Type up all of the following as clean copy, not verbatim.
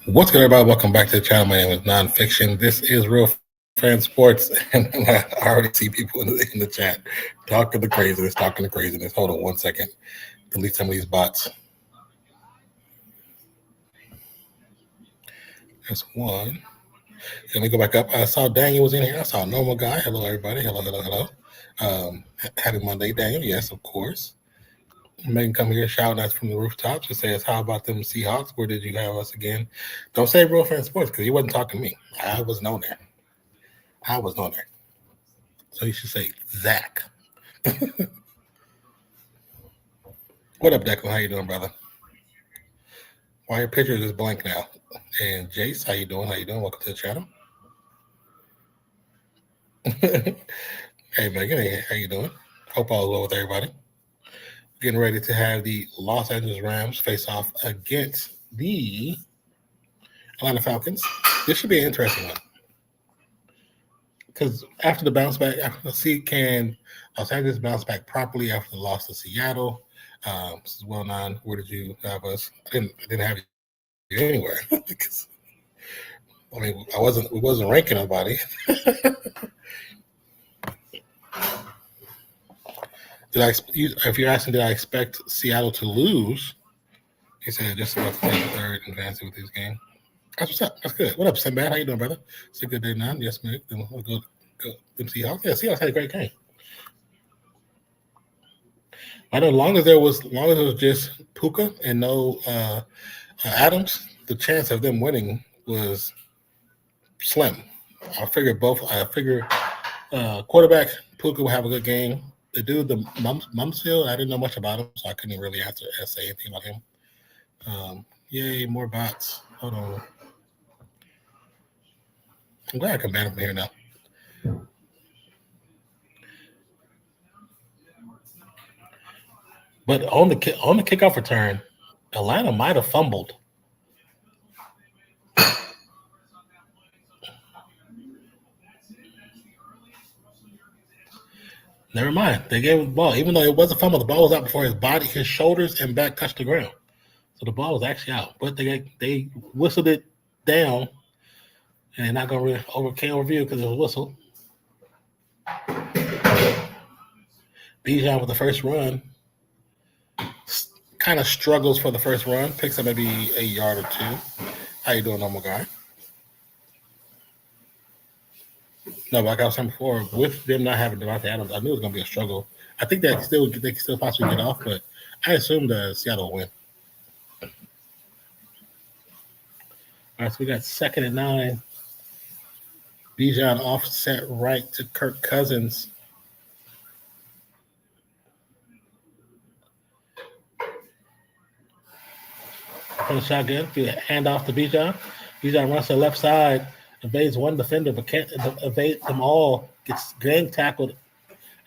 What's good, everybody? Welcome back to the channel. My name is Nonpfixion. This is RealFansSports, and I already see people in the chat talking the craziness. Hold on 1 second. Delete some of these bots. That's one. Let me go back up. I saw Daniel was in here. I saw Normal Guy. Hello, everybody. Hello. Happy Monday, Daniel. Yes, of course. Megan come here shouting us from the rooftops. She says, how about them Seahawks? Where did you have us again? Don't say RealFansSports because he wasn't talking to me. I wasn't on there. So you should say Zach. What up, Declan? How you doing, brother? Why your picture is blank now? And Jace, how you doing? Welcome to the channel. Hey, Megan, how you doing? Hope all is well with everybody. Getting ready to have the Los Angeles Rams face off against the Atlanta Falcons. This should be an interesting one. Because after the bounce back, let's see, can Los Angeles bounce back properly after the loss to Seattle? This is well known. Where did you have us? I didn't have you anywhere. I mean, we wasn't ranking nobody. If you're asking, did I expect Seattle to lose? He said just about to take third and advance with this game. That's what's up. That's good. What up, Sinbad? How you doing, brother? It's a good day, man. Yes, man. Then we'll go them Seahawks. Yeah, Seahawks had a great game. I know, as long as it was just Puka and no Adams, the chance of them winning was slim. I figure quarterback Puka will have a good game. The dude, the Mumsfield, I didn't know much about him, so I couldn't really say anything about him. Yay, more bots. Hold on. I'm glad I can ban him from here now. But on the kickoff return, Atlanta might have fumbled. Never mind. They gave him the ball. Even though it was a fumble, the ball was out before his shoulders and back touched the ground. So the ball was actually out. But they whistled it down, and they're not going to overview because it was whistled. Bijan with the first run kind of struggles for the first run, picks up maybe a yard or two. How you doing, Normal Guy? No, like I was saying before, with them not having Devontae Adams, I knew it was going to be a struggle. I think they can still possibly get off, but I assumed Seattle will win. All right, so we got 2nd and 9. Bijan offset right to Kirk Cousins. From the shotgun, hand off to Bijan. Bijan runs to the left side, evades one defender, but can't evade them all. Gets gang tackled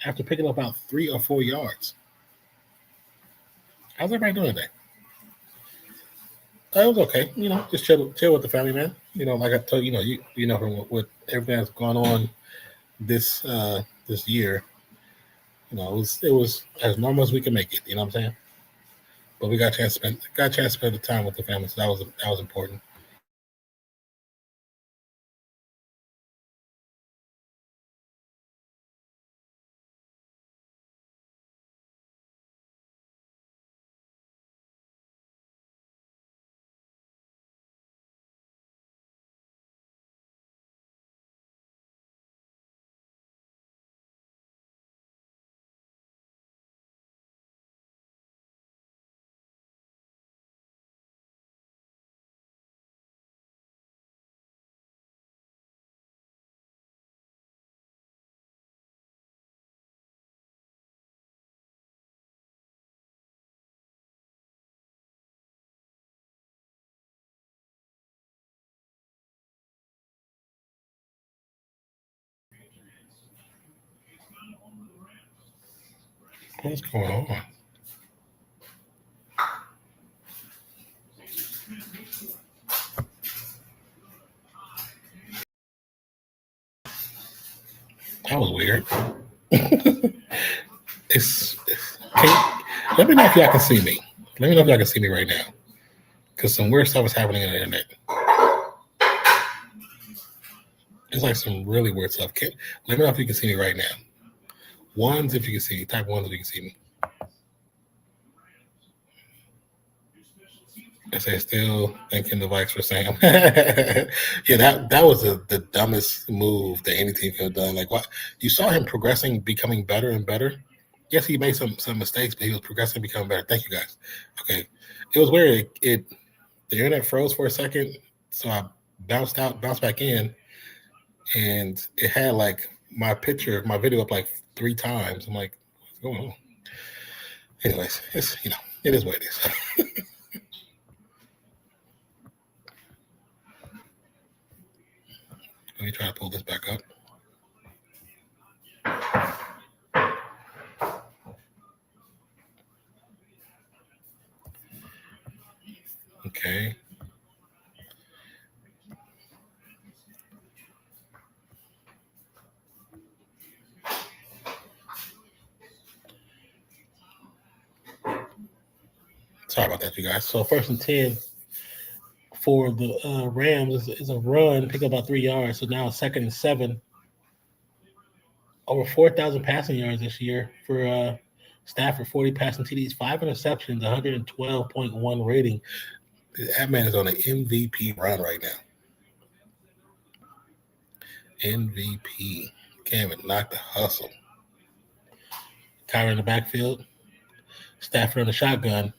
after picking up about 3 or 4 yards. How's everybody doing today? It was okay. Just chill with the family, man. Like I told you, from what everything that's gone on this year, it was as normal as we can make it. You know what I'm saying? But we got a chance to spend the time with the family, so that was important. What's going on? That was weird. Let me know if y'all can see me. Let me know if y'all can see me right now. because some weird stuff is happening on the internet. It's like some really weird stuff. Let me know if you can see me right now. Ones if you can see me. Type ones if you can see me. I say still thanking the Vikes for Sam. Yeah, that was the dumbest move that any team could have done. Like, what you saw him progressing, becoming better and better. Yes, he made some mistakes, but he was progressing, becoming better. Thank you guys. Okay, it was weird. The internet froze for a second, so I bounced back in, and it had like my video up like 3 times. I'm like, what's going on? Anyways, it's it is what it is. Let me try to pull this back up. Okay. Sorry about that, you guys. So 1st and 10 for the Rams is a run, pick up about 3 yards. So now 2nd and 7. Over 4,000 passing yards this year for Stafford, 40 passing TDs, 5 interceptions, 112.1 rating. That man is on an MVP run right now. MVP. Can't even knock the hustle. Kyler in the backfield. Stafford on the shotgun.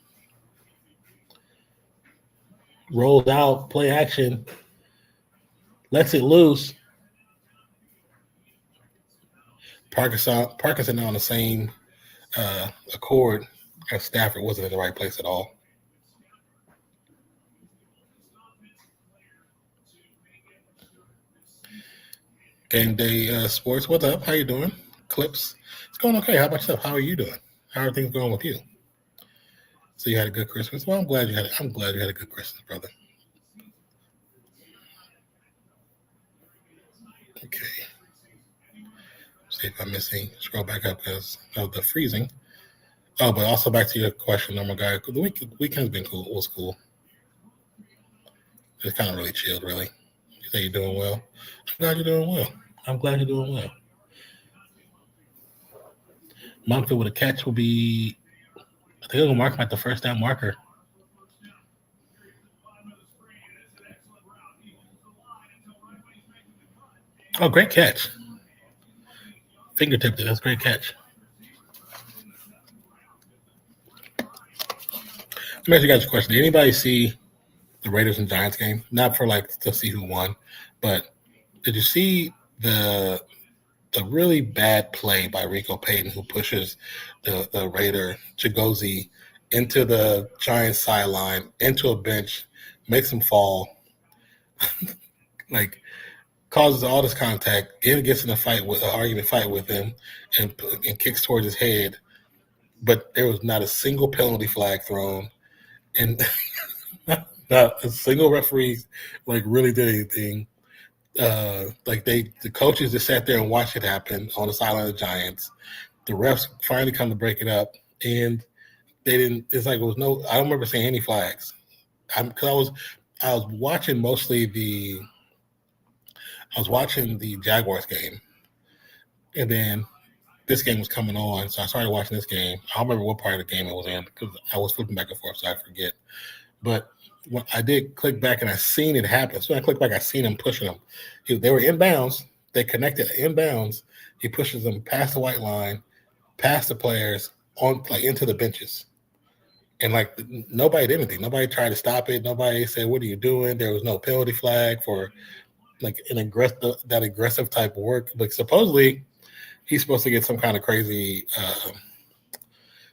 Rolls out, play action. Lets it loose. Parkinson on the same accord as Stafford, wasn't in the right place at all. Game Day Sports, what's up? How you doing? Clips, it's going okay. How about yourself? How are you doing? How are things going with you? So you had a good Christmas. Well, I'm glad you had a good Christmas, brother. Okay. See if I'm missing. Scroll back up because of the freezing. Oh, but also back to your question, normal guy. The weekend's been cool. It was cool. It's kind of really chilled, really. You say you're doing well? I'm glad you're doing well. Mumford with a catch will be, I think it'll mark him at the first down marker. Oh, great catch. Fingertipped it. That's a great catch. Let me ask you guys a question. Did anybody see the Raiders and Giants game? Not for to see who won, but did you see the really bad play by Rico Payton, who pushes the Raider Chigozie into the Giants sideline, into a bench, makes him fall, causes all this contact, then gets in a argument fight with him, and kicks towards his head, but there was not a single penalty flag thrown, and not a single referee really did anything. The coaches just sat there and watched it happen on the sideline of the Giants. The refs finally come to break it up, and they didn't. It's it was no. I don't remember seeing any flags. Because I was watching mostly the Jaguars game, and then this game was coming on, so I started watching this game. I don't remember what part of the game it was in because I was flipping back and forth, so I forget. But when I did click back and I seen it happen. So when I clicked back, I seen him pushing them. They were inbounds. They connected inbounds. He pushes them past the white line, past the players, on into the benches. And nobody did anything. Nobody tried to stop it. Nobody said, "What are you doing?" There was no penalty flag for that aggressive type of work. Supposedly he's supposed to get some kind of crazy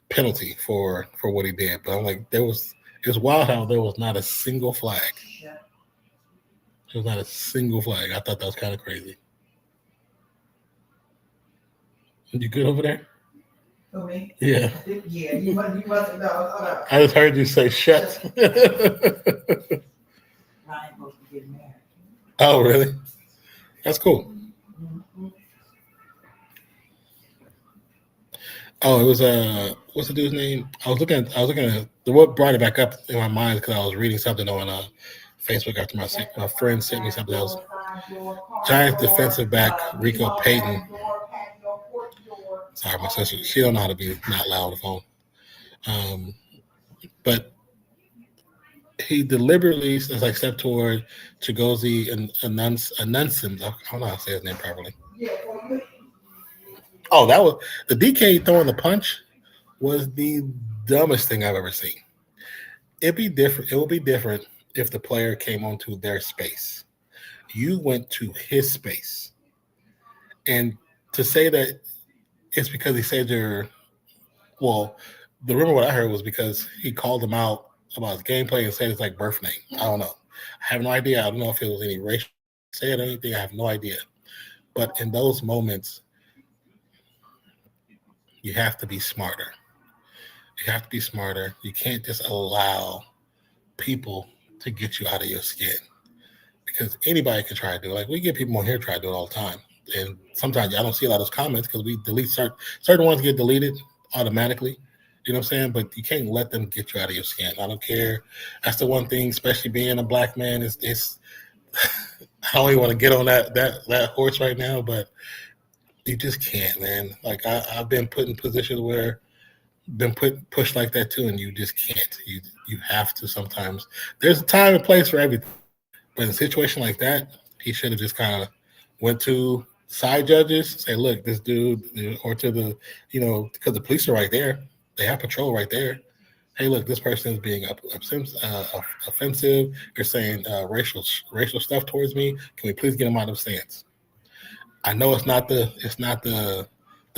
penalty for what he did. But I'm it was wild how there was not a single flag. Yeah. There was not a single flag. I thought that was kind of crazy. You good over there? For me? Yeah. Yeah, you must know. Hold up. I just heard you say shut. I ain't supposed to get married. Oh, really? That's cool. Oh, it was what's the dude's name? I was looking at the what brought it back up in my mind because I was reading something on Facebook after my friend sent me something else. Giants defensive back Rico Payton. Sorry, my sister. She don't know how to be not loud on the phone. But he deliberately stepped toward Chigozie and Anunsim. I don't know how to say his name properly. Oh, that was the DK throwing the punch was the dumbest thing I've ever seen. It'd be different. It would be different if the player came onto their space. You went to his space, and to say that it's because he said you're well. The rumor what I heard was because he called him out about his gameplay and said it's like birth name. I don't know. I have no idea. I don't know if it was any racial said or anything. I have no idea. But in those moments, you have to be smarter. You have to be smarter. You can't just allow people to get you out of your skin because anybody can try to do it. Like we get people on here try to do it all the time. And sometimes I don't see a lot of those comments because we delete certain ones get deleted automatically. You know what I'm saying? But you can't let them get you out of your skin. I don't care. That's the one thing, especially being a black man, is I don't even want to get on that horse right now, but you just can't, man. Like I've been put in positions where been pushed like that too, and you just can't. You have to sometimes. There's a time and place for everything. But in a situation like that, he should have just kind of went to side judges, say, look, this dude, or to the, because the police are right there. They have patrol right there. Hey, look, this person is being offensive. They're saying racial stuff towards me. Can we please get them out of the stands? I know it's not the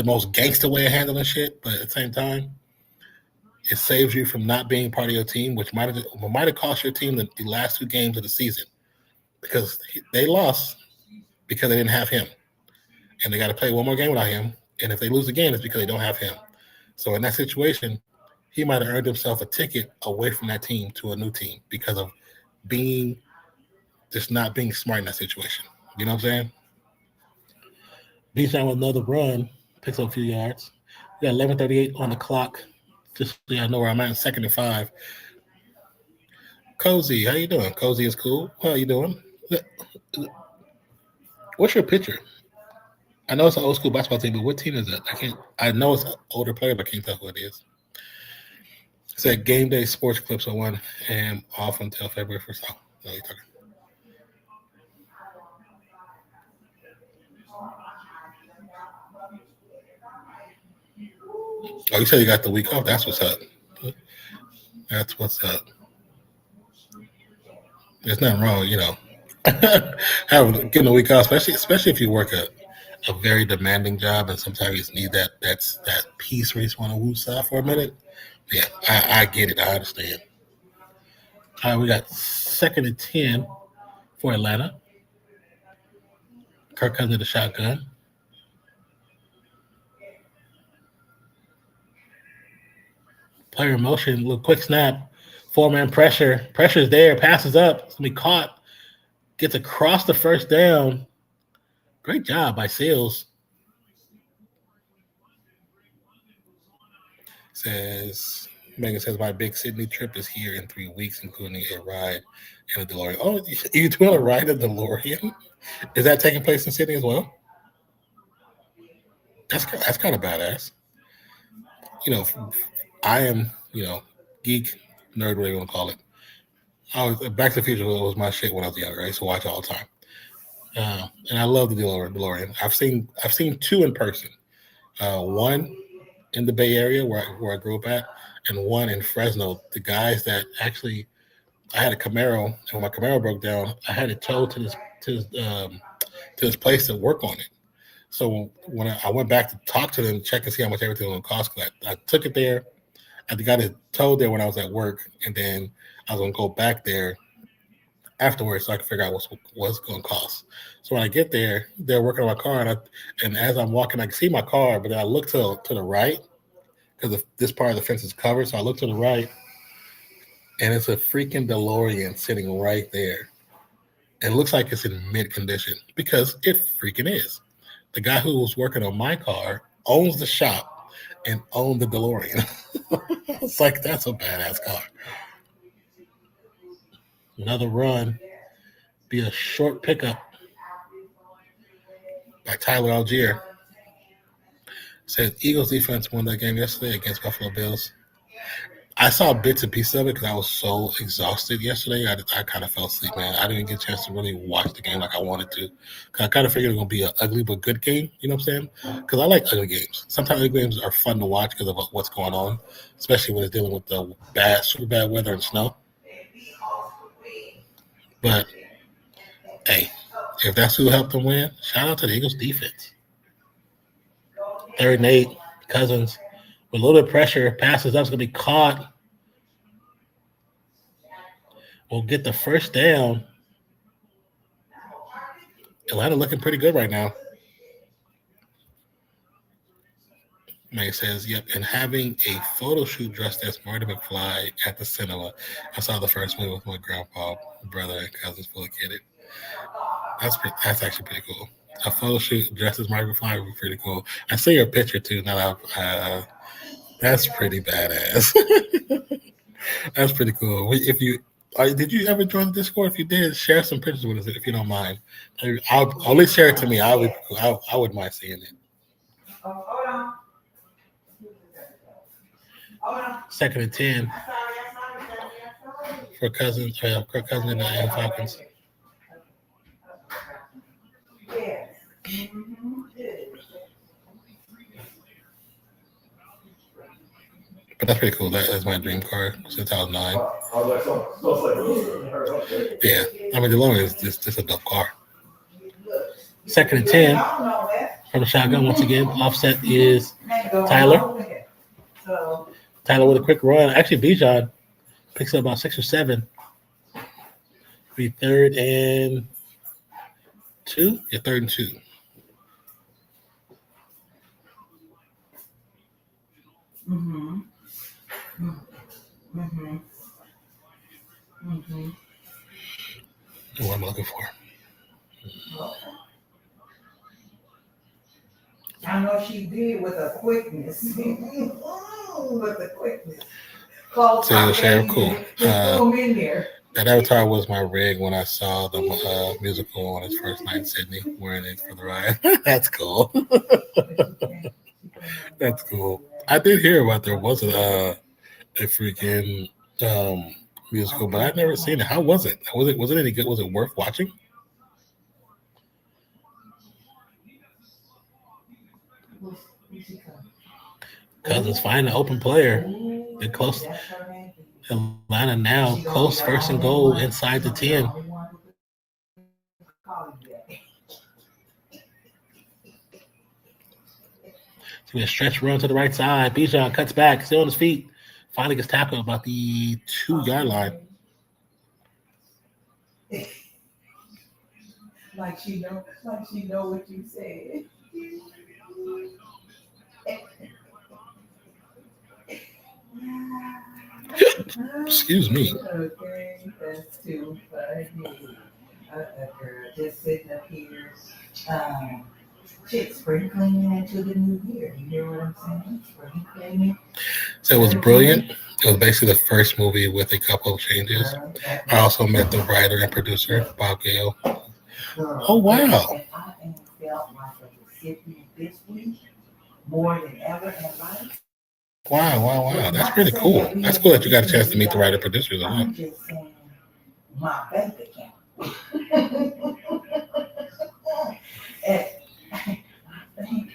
most gangster way of handling shit, but at the same time, it saves you from not being part of your team, which might have cost your team the last 2 games of the season because they lost because they didn't have him, and they got to play one more game without him. And if they lose again, it's because they don't have him. So in that situation, he might have earned himself a ticket away from that team to a new team because of not being smart in that situation. You know what I'm saying? Beats down with another run, picks up a few yards. We got 11:38 on the clock. Just so y'all know where I'm at, 2nd and 5. Cozy, how you doing? Cozy is cool. How you doing? What's your picture? I know it's an old school basketball team, but what team is it? I know it's an older player, but I can't tell who it is. It said Game Day Sports Clips are 1 and off until February 1st. Oh, no, you're talking. Oh, you said you got the week off. That's what's up. That's what's up. There's nothing wrong, getting a week off, especially if you work a very demanding job and sometimes you just need that piece where you just want to woosah for a minute. Yeah, I get it. I understand. All right, we got 2nd and 10 for Atlanta. Kirk Cousins the shotgun. Player in motion, little quick snap. 4-man pressure. Pressure's there. Passes up. It's going to be caught. Gets across the first down. Great job by Seals. Megan says, my big Sydney trip is here in 3 weeks, including a ride in a DeLorean. Oh, you doing a ride in a DeLorean? Is that taking place in Sydney as well? That's kind of badass. I am, geek, nerd, whatever you want to call it. Back to the Future was my shit when I was younger. I used to watch all the time. And I love the DeLorean. I've seen 2 in person. One in the Bay Area where I grew up at, and one in Fresno. The guys that actually, I had a Camaro, and when my Camaro broke down, I had it towed to this place to work on it. So when I went back to talk to them, check and see how much everything was going to cost, because I took it there. I got it towed there when I was at work, and then I was going to go back there afterwards so I could figure out what's going to cost. So when I get there, they're working on my car, and as I'm walking, I can see my car, but then I look to the right because this part of the fence is covered. So I look to the right, and it's a freaking DeLorean sitting right there. And it looks like it's in mid condition because it freaking is. The guy who was working on my car owns the shop, and own the DeLorean. It's like, that's a badass car. Another run, be a short pickup by Tyler Algier. Says Eagles defense won that game yesterday against Buffalo Bills. I saw bits and pieces of it because I was so exhausted yesterday. I kind of fell asleep, man. I didn't get a chance to really watch the game like I wanted to. Cause I kind of figured it was going to be an ugly but good game. You know what I'm saying? Because I like ugly games. Sometimes ugly games are fun to watch because of what's going on, especially when it's dealing with the super bad weather and snow. But, hey, if that's who helped them win, shout out to the Eagles defense. 3rd and 8, Cousins with a little bit of pressure, passes up, it's going to be caught. We'll get the first down. Atlanta looking pretty good right now. May says, yep, and having a photo shoot dressed as Marty McFly at the cinema. I saw the first movie with my grandpa, brother, and cousins fully kidded. That's actually pretty cool. A photo shoot dressed as Marty McFly would be pretty cool. I see your picture too. Now that's pretty badass. That's pretty cool. If you did you ever join the Discord? If you did, share some pictures with us if you don't mind. I'll at least share it to me. I wouldn't mind seeing it. Hold on. 2nd and 10 for Cousins and the Falcons. Yes. But that's pretty cool. That is my dream car since I was 9. Yeah, I mean, DeLorean is just a dope car. 2nd and 10 from the shotgun once again. Offset is Tyler. Tyler with a quick run. Actually, Bijan picks up about 6 or 7. Be 3rd and 2. Yeah, 3rd and 2. Mm-hmm. Mm-hmm. Mm-hmm. What I'm looking for. I know she did with a quickness. With a quickness. So, Sheriff, cool. In there. That avatar was my rig when I saw the musical on its first night in Sydney, wearing it for the ride. That's cool. That's cool. I did hear about there was a freaking musical, but I'd never seen it. How was it? Was it any good? Was it worth watching? Cousins find an open player. They're close. Atlanta now close 1st and goal inside the 10. It's going to be a stretch run to the right side. Bijan cuts back, still on his feet. Finally gets tackled about the 2-yard line. Like she know what you said. Excuse me. Okay, that's too funny. Girl, just sitting up here, spring cleaning into the new year. You hear what I'm saying? Spring cleaning. So it was brilliant. It was basically the first movie with a couple of changes. I also met the writer and producer, Bob Gale. Oh, wow. And I ain't felt like a recipient this week more than ever in life. Wow. That's pretty cool. That's cool that you got a chance to meet the writer and producers. I'm just saying my bank account. And I think,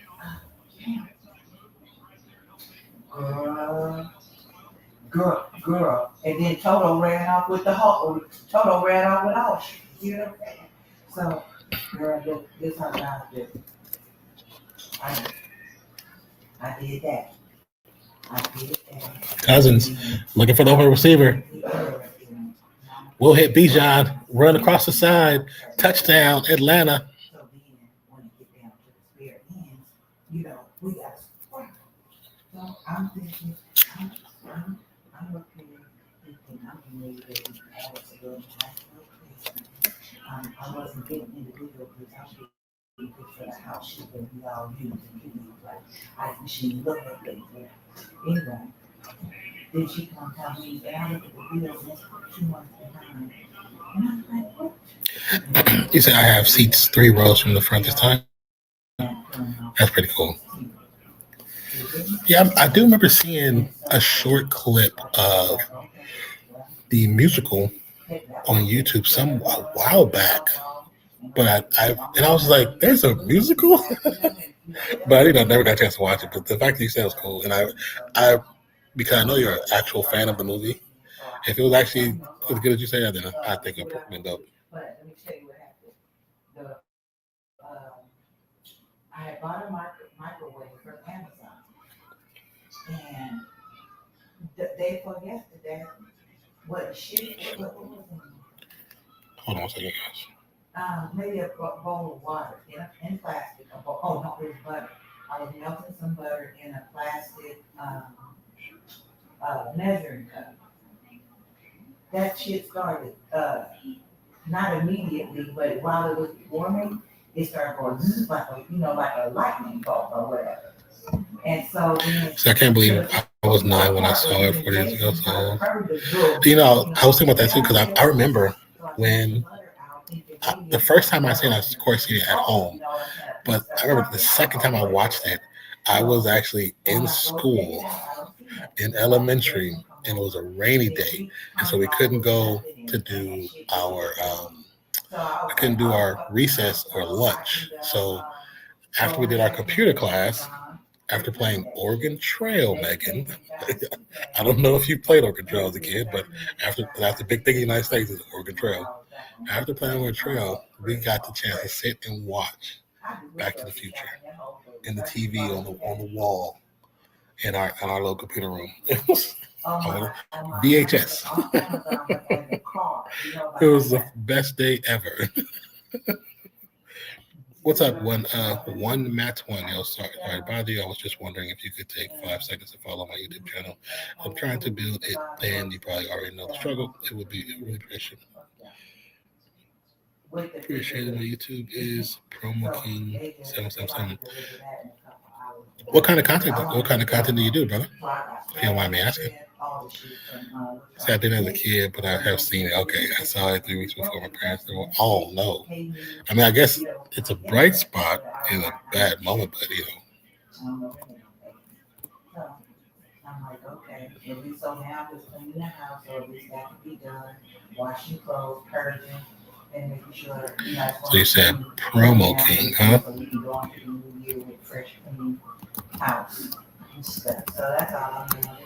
girl. And then Toto ran off with all shit. You know what I'm saying? So, girl, this how God did it. I did that. Cousins looking for the open receiver. Will hit Bijan, run across the side, touchdown, Atlanta. So then, when it get down to the spare ends, we got to square. So I'm thinking, I'm looking, thinking I'm going to get I wasn't getting individual because I'm for the house shit that we all use and use, like ice machine, look at things. Anyway, then she come tell me that I look at the bills and it's 2 months behind. And I was like, what? You said I have seats 3 rows from the front this time. That's pretty cool. Yeah, I do remember seeing a short clip of the musical on YouTube a while back. But I was like, there's a musical? But I never got a chance to watch it. But the fact that you said it was cool, and I because I know you're an actual fan of the movie, if it was actually as good as you say, then I think it would have been dope. But let me tell you what happened. I had bought a microwave from Amazon, and the day before yesterday, what was in it? Hold on one second, guys. Maybe a bowl of water in plastic. Oh no, it was butter. I was melting some butter in a plastic measuring cup. That shit started not immediately, but while it was warming, it started going like a lightning bolt or whatever. And so I can't believe I was 9 when I saw it 4 years ago. So I was thinking about that too, because I remember when the first time I seen it, of course, seen it at home. But I remember the second time I watched it, I was actually in school in elementary, and it was a rainy day, and so we couldn't go to do our recess or lunch. So after we did our computer class, after playing Oregon Trail, Megan, I don't know if you played Oregon Trail as a kid, but that's the big thing in the United States is Oregon Trail. After playing Oregon Trail, we got the chance to sit and watch Back to the Future in the TV on the wall in our little computer room. VHS. It was the best day ever. What's up? One Matt one. Sorry, bother you. I was just wondering if you could take 5 seconds to follow my YouTube channel. I'm trying to build it, and you probably already know the struggle. It would be really appreciated. Appreciated. My YouTube is Promo King 777. What kind of content do you do, brother? If you don't mind me asking. See, I didn't as a kid, but I have seen it. Okay, I saw it 3 weeks before my parents. Oh no! I mean, I guess it's a bright spot in a bad moment, but I'm like, okay, at least so now I'm just cleaning the house, so at least that can be done. Washing clothes, purging, and making sure. So you said Promo King, huh? So we can go on to the new year with fresh, clean house and stuff. So that's all I'm doing.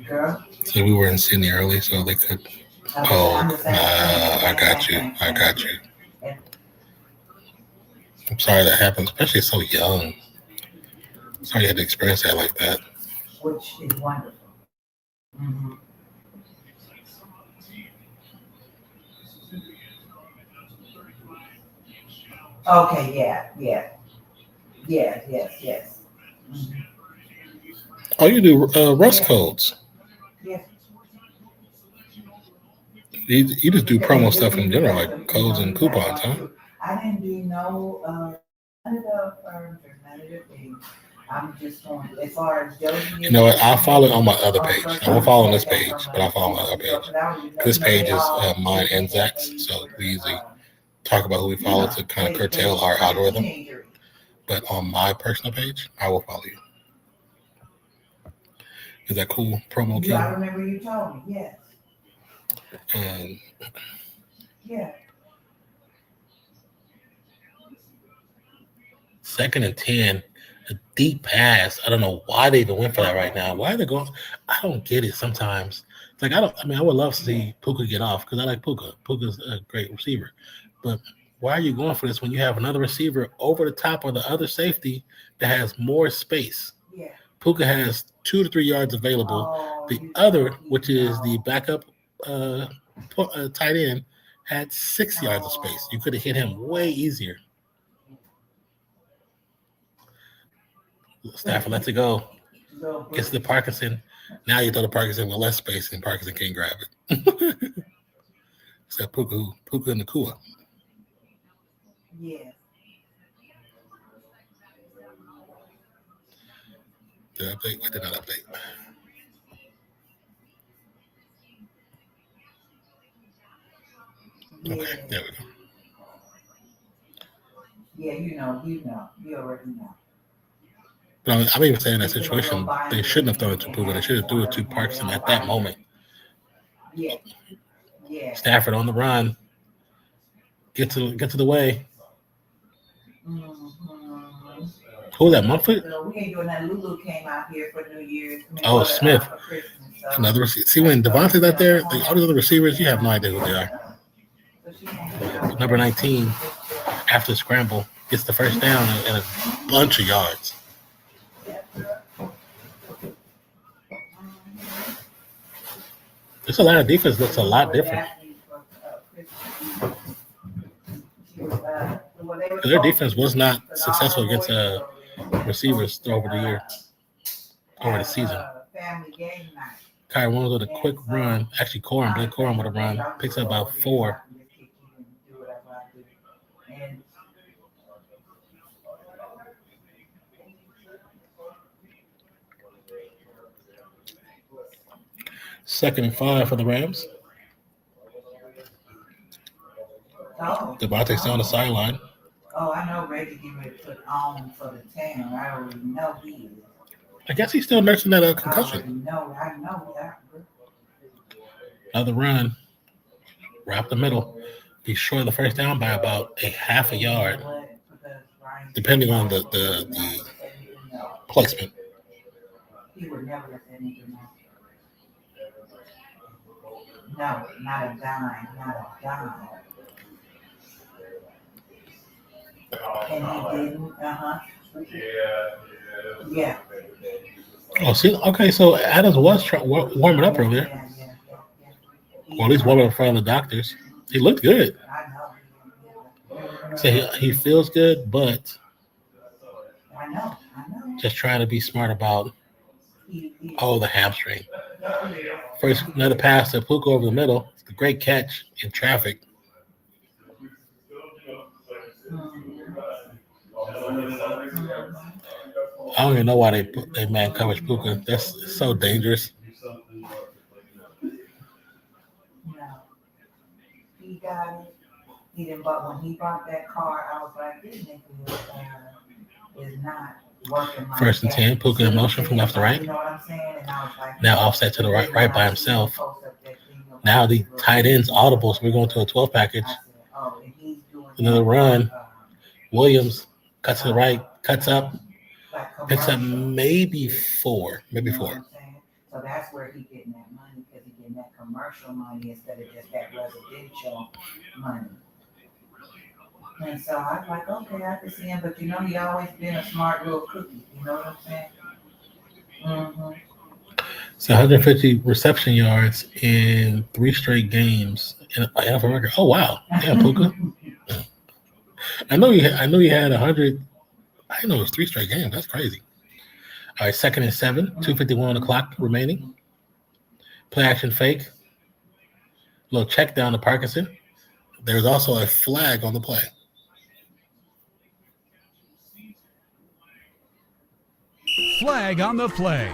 Girl. So we were in Sydney early, so they could. I got you. I'm sorry that happened, especially so young. Sorry you had to experience that like that. Which is wonderful. Mm-hmm. Okay, yeah. Yes. Mm-hmm. Oh, you do Rust codes? Yes. You just do promo stuff in general, like codes and coupons, huh? I didn't do none of the firms or none of the things. I'm just going as far as Josie. You know what? I'll follow it on my other page. I won't follow on this page, but I'll follow my other page. This page is mine and Zach's, so we usually talk about who we follow to kind of curtail our algorithm. But on my personal page, I will follow you. Is that cool, Promo King? I remember you told me, yes. And yeah. 2nd and 10, a deep pass. I don't know why they even went for that right now. Why are they going? I don't get it sometimes. It's like, I would love to see Puka get off because I like Puka. Puka's a great receiver. But why are you going for this when you have another receiver over the top of the other safety that has more space? Yeah. Puka has 2 to 3 yards available. The other, which is the backup tight end, had 6 yards of space. You could have hit him way easier. Stafford lets it go. Gets to Parkinson. Now you throw to Parkinson with less space, and Parkinson can't grab it. Said Puka Nakua. Yeah. Did I update? I did not update. Yeah. Okay, there we go. Yeah, you already know. But I'm even saying in that situation, they shouldn't have thrown it to Puka. They should have threw it to Parkinson at that moment. Yeah. Yeah. Stafford on the run. Get to the way. Mm-hmm. Who was that, Mumford? So we ain't doing that. Lulu came out here for New Year's. Oh, Smith. For Christmas, so. Another receiver. See, when Devontae's out there, all the other receivers, you have no idea who they are. Number 19, after the scramble, gets the first down and a bunch of yards. This Atlanta defense looks a lot different. Their defense was not successful against receivers over the year, over the season. Kyrie Williams with a quick run. Actually, Blake Corum with a run. Picks up about 4. Second and 5 for the Rams. Devontae's still on the sideline. Oh, I know Reggie getting ready to put on for the town. I already know he is. I guess he's still nursing that concussion. I know that. Another run. Wrap the middle. Be short of the first down by about a half a yard, depending on the placement. He would never let anything happen. No, not a dime. And he didn't, Yeah. Oh, see, okay, so Adams was warming up earlier. Yeah. Or at least warming up in front of the doctors. He looked good. I know. So he feels good, but I know. just trying to be smart about the hamstring. First, another pass to Puka over the middle. It's a great catch in traffic. I don't even know why they man coverage Puka. That's so dangerous. No. He got it. He didn't, but when he bought that car, I was like, this nigga is not working. First and 10, Puka in motion from left to right. You know what I'm saying? And I was like, now offset to the right by himself. Now the tight end's audible, so we're going to a 12 package. Another run. Williams cuts to the right, cuts up, picks up maybe 4. So that's where he getting that money, because he getting that commercial money instead of just that residential money. And so I was like, okay, I can see him, but he always been a smart little cookie. You know what I'm saying? Mm-hmm. So 150 reception yards in 3 straight games in an NFL record. Oh wow, yeah, Puka. I know he had 100. I didn't know it was 3 straight games. That's crazy. All right, 2nd and 7, 2:51 on the clock remaining. Play action fake. Little check down to Parkinson. There's also a flag on the play. Flag on the play.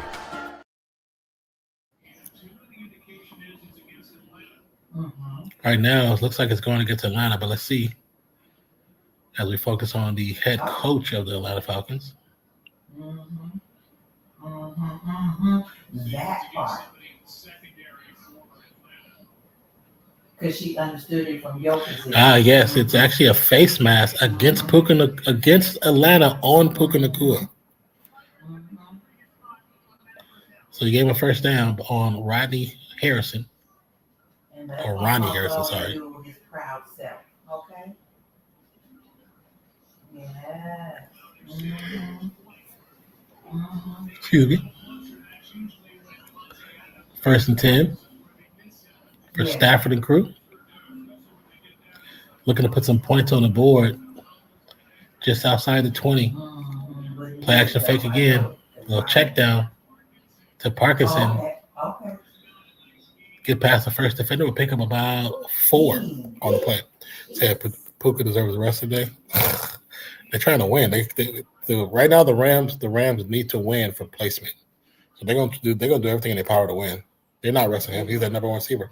Right now, it looks like it's going against Atlanta, but let's see as we focus on the head coach of the Atlanta Falcons. That part. Because she understood it from your position. Yes, it's actually a face mask against Atlanta on Puka Nakua. So he gave him a first down on Rodney Harrison. Or Ronnie Harrison, sorry. His proud self, okay? Yeah. Excuse me. 1st and 10 for Stafford and crew. Looking to put some points on the board just outside the 20. Play action fake again. A little check down to Parkinson. Okay. get past the first defender, would pick up about 4 on the play. Said Puka deserves the rest of the day. They're trying to win. Right now the Rams need to win for placement. So they're gonna do everything in their power to win. They're not resting him. He's their number 1 receiver.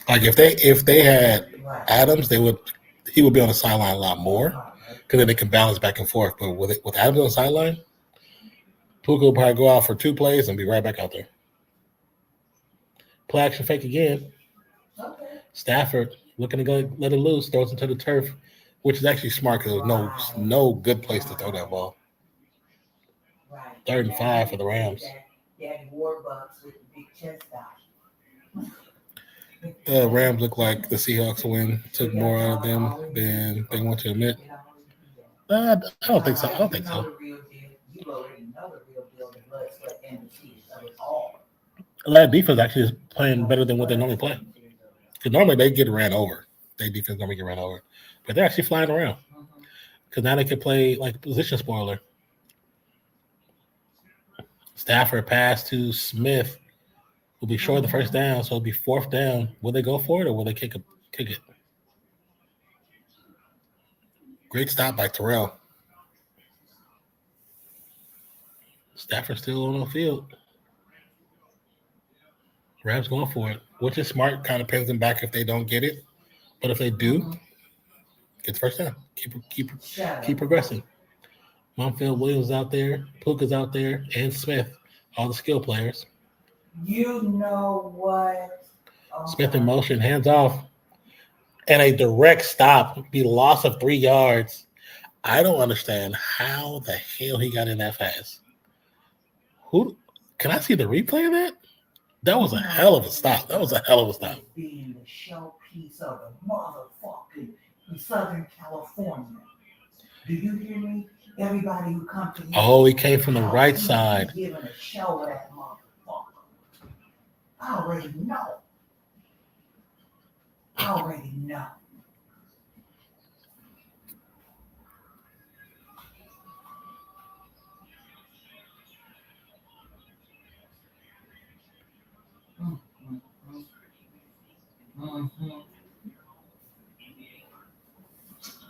Like if they had Adams, he would be on the sideline a lot more because then they can balance back and forth. But with Adams on the sideline, Puka will probably go out for 2 plays and be right back out there. Play action fake again. Okay. Stafford looking to go let it loose, throws it to the turf, which is actually smart because there's no good place to throw that ball. Right. 3rd and 5 for the Rams. They had Warbucks with the big chest out. Rams look like the Seahawks win took more out of them than they want to admit. I don't think so. That defense actually is playing better than what they normally play. Because normally they get ran over. Their defense normally get ran over. But they're actually flying around. Because now they can play like a position spoiler. Stafford pass to Smith. Will be short of the first down, so it'll be 4th down. Will they go for it or will they kick it? Great stop by Terrell. Stafford still on the field. Rams going for it, which is smart. Kind of pins them back if they don't get it, but if they do, get the first down. Keep progressing. Monfield Williams out there, Puka's out there, and Smith, all the skill players. You know what? Smith in motion, hands off, and a direct stop. Be loss of 3 yards. I don't understand how the hell he got in that fast. Can I see the replay of that? That was a hell of a stop. Being the showpiece of the motherfucking Southern California. Do you hear me? Everybody who comes to me. Oh, he came from the right side. Giving a show of that motherfucker. I already know.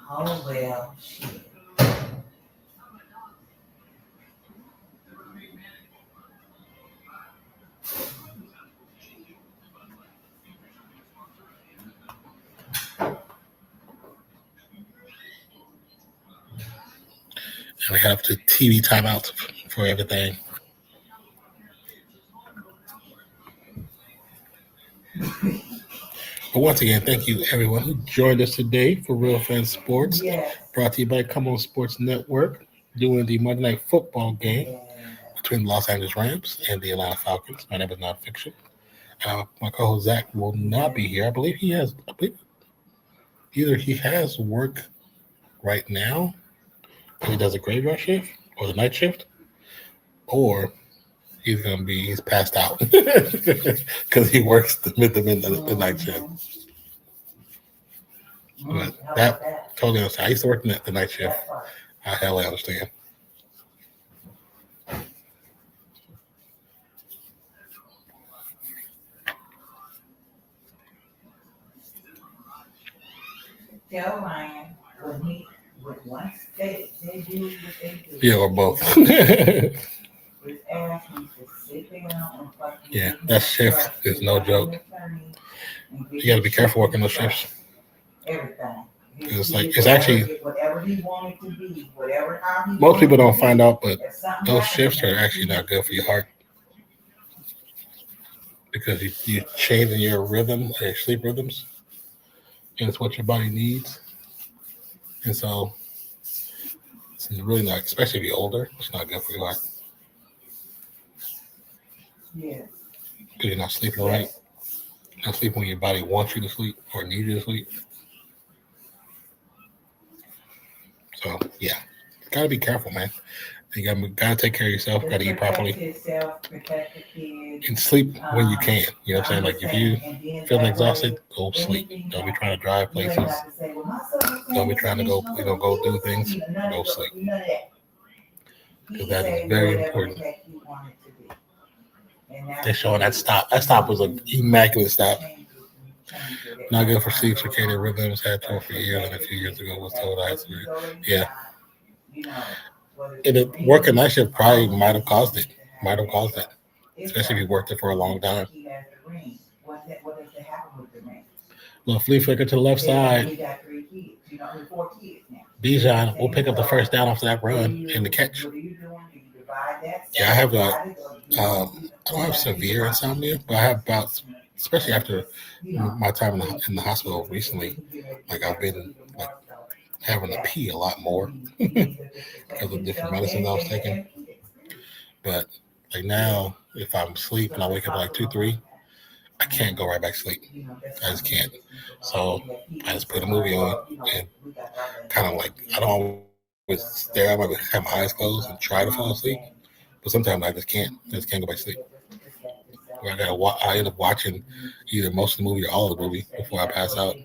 Oh, well, shit. And we have the TV timeouts for everything. But once again, thank you everyone who joined us today for Real Fans Sports. Yes. Brought to you by Come On Sports Network, doing the Monday Night Football game between the Los Angeles Rams and the Atlanta Falcons. My name is Nonpfixion. My co-host Zach will not be here. I believe either he has work right now and he does a graveyard shift or the night shift, or he's passed out because he works the night shift. But that totally understand. I used to work the night shift. I hella understand. Tell Ryan once they do what they do. Yeah, or both. His ass needs to sit down and fucking. Yeah, that shift is no joke. You got to be careful working those shifts. Everything. It's actually whatever he wanted to be, whatever how he most people don't find out, but those those shifts are actually not good for your heart because you're changing your rhythm, your sleep rhythms, and it's what your body needs. And so it's really not, especially if you're older, it's not good for your heart. Yeah. Because you're not sleeping right. You're not sleeping when your body wants you to sleep or needs you to sleep. So, yeah. Gotta be careful, man. You gotta take care of yourself, gotta eat properly. And sleep when you can. You know what I'm saying? Like if you feel exhausted, go sleep. Don't be trying to drive places. Don't be trying to go do things. Go sleep. because that is very important. They're showing that stop. That stop was an immaculate stop. Not good for sleep, circadian rhythms. Had told for years, and a few years ago was told I had to. Yeah. And working night shift probably might have caused it. Might have caused it, especially if you worked it for a long time. Little flea flicker to the left side. Bijan will pick up the first down after that run and the catch. Yeah, I have I don't have severe insomnia, but I have bouts, especially after my time in the hospital recently. Like I've been like having to pee a lot more because of different medicines I was taking. But like now, if I'm asleep and I wake up at like 2, 3, I can't go right back to sleep. I just can't. So I just put a movie on and kind of like I don't always stare at have my eyes closed and try to fall asleep. But sometimes I just can't. I just can't go back to sleep. Or I end up watching either most of the movie or all of the movie before I pass out.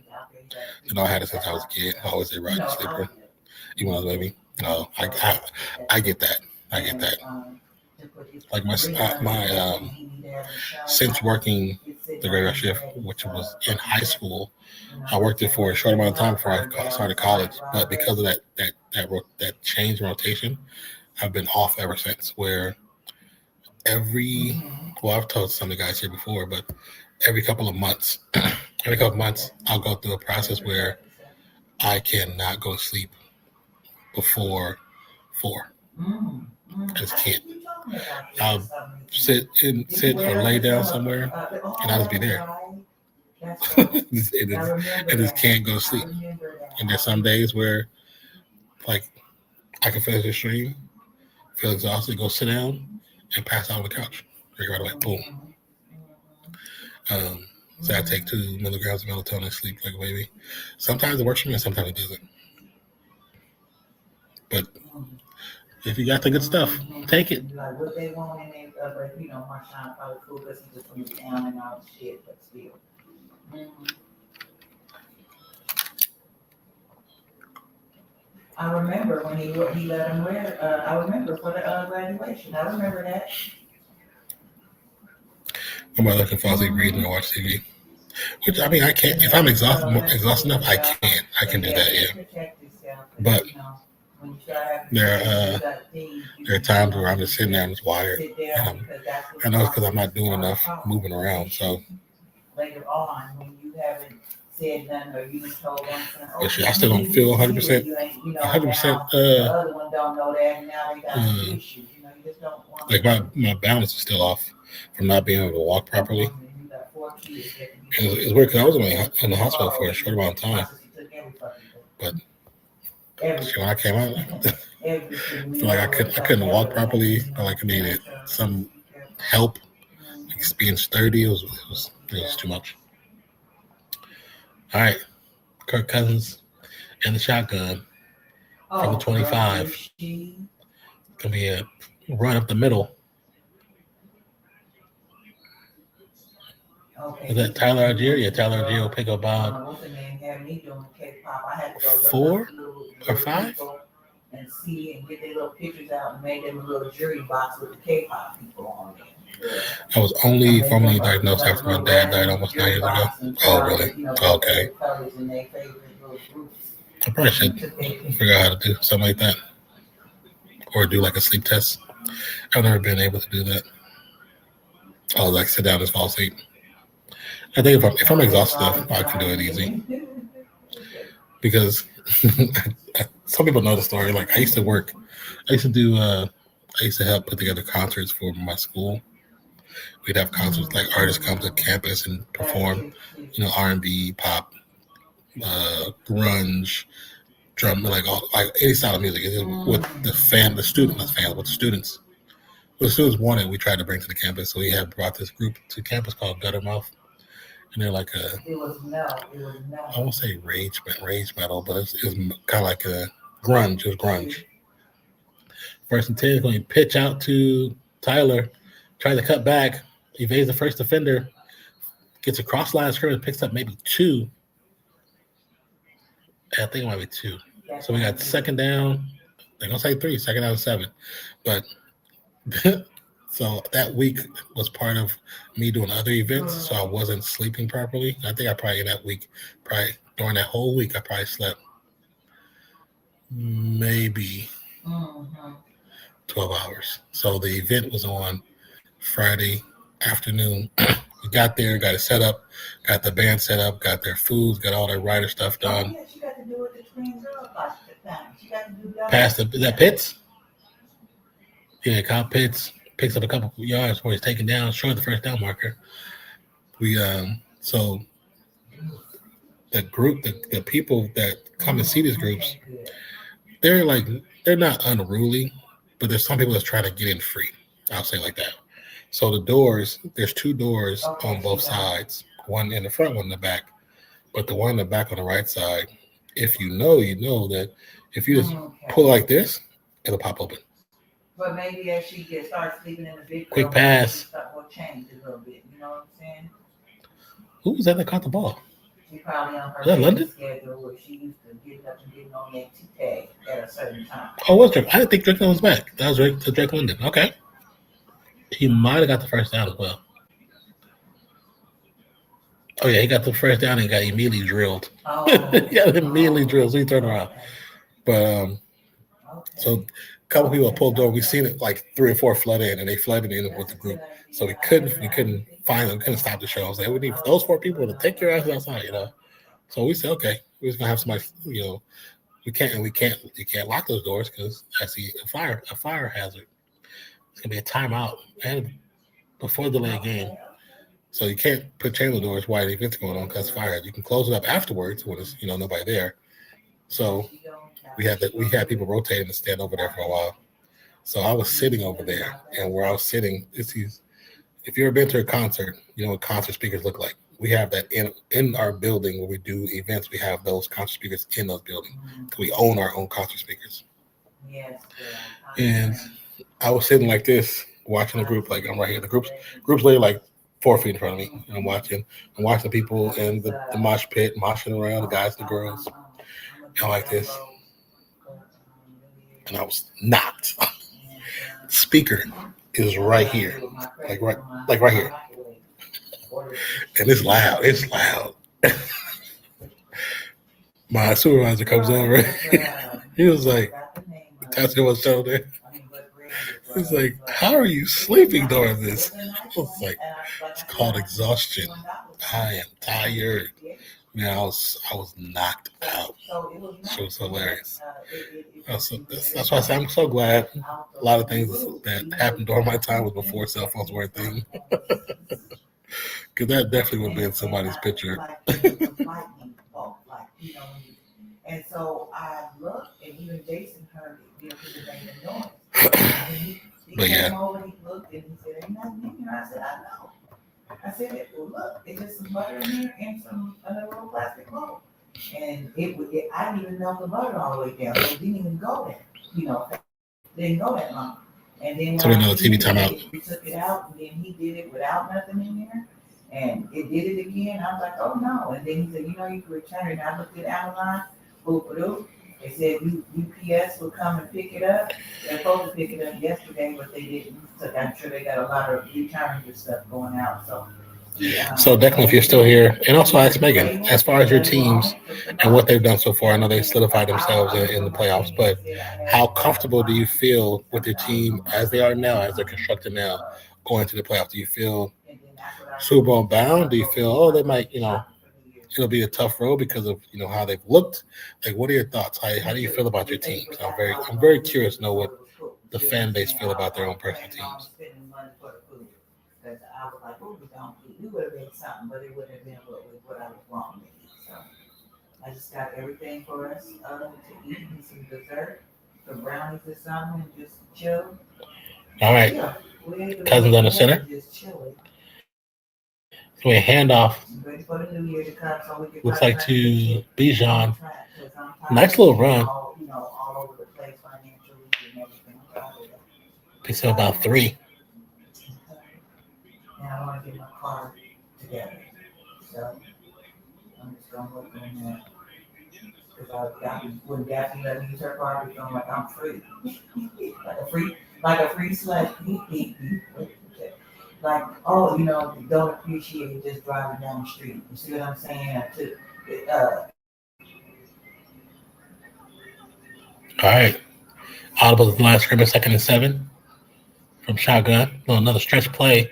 You know, I had it since I was a kid. I always say ride the sleeper, even when I was a baby. No, I get that. I get that. Like my since working the graveyard shift, which was in high school, I worked it for a short amount of time before I started college. But because of that change in rotation, I've been off ever since. Where I've told some of the guys here before, but every couple of months, I'll go through a process where I cannot go to sleep before 4. I just can't. I'll sit or lay down somewhere, and I'll just be there. I just can't go to sleep. And there's some days where, like, I can finish the stream, feel exhausted, go sit down, and pass out on the couch. Right away, boom. So I take 2 milligrams of melatonin and sleep like a baby. Sometimes it works for me, and sometimes it doesn't. But if you got the good stuff, take it. Like what they want in it, but Marshawn probably cool because he just went down and all the shit, but still. I remember when he let him wear. I remember for the graduation. I remember that. I'm not looking for asleep reading or watch TV. Which I mean, I can't. If I'm exhausted enough, I can. I can do that. Yeah. But there are times where I'm just sitting there and just wired. I know it's because I'm not doing enough moving around. So later on, when you haven't said nothing or you told them, but shit, I still don't feel 100%. 100%. The other one don't know that, and now they got some issues. You just don't want. Like my balance is still off from not being able to walk properly. It's weird because I was in the hospital for a short amount of time, but when I came out, I feel like I couldn't walk properly. I felt like I needed some help. Like being sturdy, it was too much. All right, Kirk Cousins and the shotgun from the 25. Gonna be a run up the middle. Is that Tyler Algier? Yeah, Tyler Algier will pick up about 4 or 5. And see and get their little pictures out and made them a little jury box with the K-pop people on it. I was only formally diagnosed after my dad died almost 9 years ago. Oh, really? Oh, okay. I probably should figure out how to do something like that. Or do like a sleep test. I've never been able to do that. I'll like sit down and fall asleep. I think if I'm exhausted enough, I can do it easy. Because some people know the story. Like I used to help put together concerts for my school. We'd have concerts like artists come to campus and perform, R&B, pop, grunge, drum, like any style of music. What the students wanted, we tried to bring to the campus. So we have brought this group to campus called Guttermouth. And they're like I won't say rage metal, but it was kind of like a grunge. It was grunge. 1st and 10 is going to pitch out to Tyler, tries to cut back, evades the first defender, gets a cross line of scrimmage, picks up maybe 2. I think it might be 2. So we got second down, They're gonna say 3, second out of 7, but so that week was part of me doing other events, so I wasn't sleeping properly. I think I probably in that week, probably during that whole week, I probably slept maybe 12 hours. So the event was on Friday afternoon. We got there, got it set up, got the band set up, got their foods, got all their writer stuff done. Yes, you got to do what the twin girls like to time. You got to do that. Past that Pitts? Yeah, Kyle Pitts picks up a couple yards where he's taken down, short the first down marker. We so the group, the people that come and see these groups, they're not unruly, but there's some people that's trying to get in free. I'll say it like that. So the doors, there's 2 doors on both sides, one in the front, one in the back. But the one in the back on the right side, if you know that if you just pull like this, it'll pop open. But maybe as she starts sleeping in the big quick pass, will change a little bit. You know what I'm saying? Who was that caught the ball? She probably on her London schedule where she used to get up and get on that T-tag at a certain time. Oh, what's Drake? I didn't think Drake was back. That was Drake London. Okay. He might have got the first down as well. Oh, yeah, he got the first down and got immediately drilled. Oh, he got immediately drilled, so he turned around. But so a couple people pulled over. We seen it like 3 or 4 flood in, and they flooded in with the group. So we couldn't find them, couldn't stop the show. I was like, we need those 4 people to take your ass outside, So we said, okay, we're just gonna have somebody, you can't lock those doors because I see a fire hazard. It's gonna be a timeout and before the delayed game. So you can't put chain the doors while the event's going on because fire. You can close it up afterwards when there's nobody there. So we had people rotating and stand over there for a while. So I was sitting over there, and where I was sitting, if you've ever been to a concert, you know what concert speakers look like. We have that in our building where we do events. We have those concert speakers in those buildings. We own our own concert speakers. Yes. And I was sitting like this, watching the group. Like I'm right here. The group's literally like 4 feet in front of me. And I'm watching people in the mosh pit, moshing around, the guys, the girls, and like this. And I was knocked. Speaker is right here, like right here. And it's loud. It's loud. My supervisor comes over. He was like, taps him on the shoulder. He's like, how are you sleeping during this? I was like, it's called exhaustion. I am tired. Man, I was knocked out. It was hilarious. That's why I say I'm so glad a lot of things that happened during my time was before cell phones were a thing. Because that definitely would have been somebody's picture. And so I looked, and even Jason heard it because it made a noise. But yeah. Came over, he looked, and he said, ain't nothing in here. I said, I know. I said, well, look, it's just some butter in here and another little plastic bowl. And I didn't even melt the butter all the way down. So it didn't even go there. Didn't go that long. And then so another TV timeout. We took it out, and then he did it without nothing in there. And it did it again. I was like, oh no. And then he said, you can return it. And I looked at Amazon, boop. They said UPS would come and pick it up. They're supposed to pick it up yesterday, but they didn't. So I'm sure they got a lot of returns and stuff going out. So Declan, if you're still here, and also ask Megan, as far as your teams and what they've done so far, I know they solidified themselves in the playoffs, but how comfortable do you feel with your team as they are now, as they're constructed now, going to the playoffs? Do you feel Super Bowl bound? Do you feel, they might, it'll be a tough road because of how they've looked? Like, what are your thoughts? How do you feel about your teams? I'm very curious to know what the fan base feel about their own personal teams. Because I was like, we would have made something, but it wouldn't have been what I was wanting. So I just got everything for us to eat and some dessert, some brownies or something, and just chill. All right. Yeah, Cousins on the center. Just chilling. So we hand off. Ready for the new year to come, so we can looks like to Bijan. Nice little run. All over the place financially and everything. Picks up about 3. And I want to get my car together. So I'm just going to work on that. when Daphne let me use her car, I be feeling like I'm free. like a free slut. Like, oh, don't appreciate it just driving down the street. You see what I'm saying? All right. Audible at the last scrimmage, 2nd and 7 from shotgun. Another stretch play.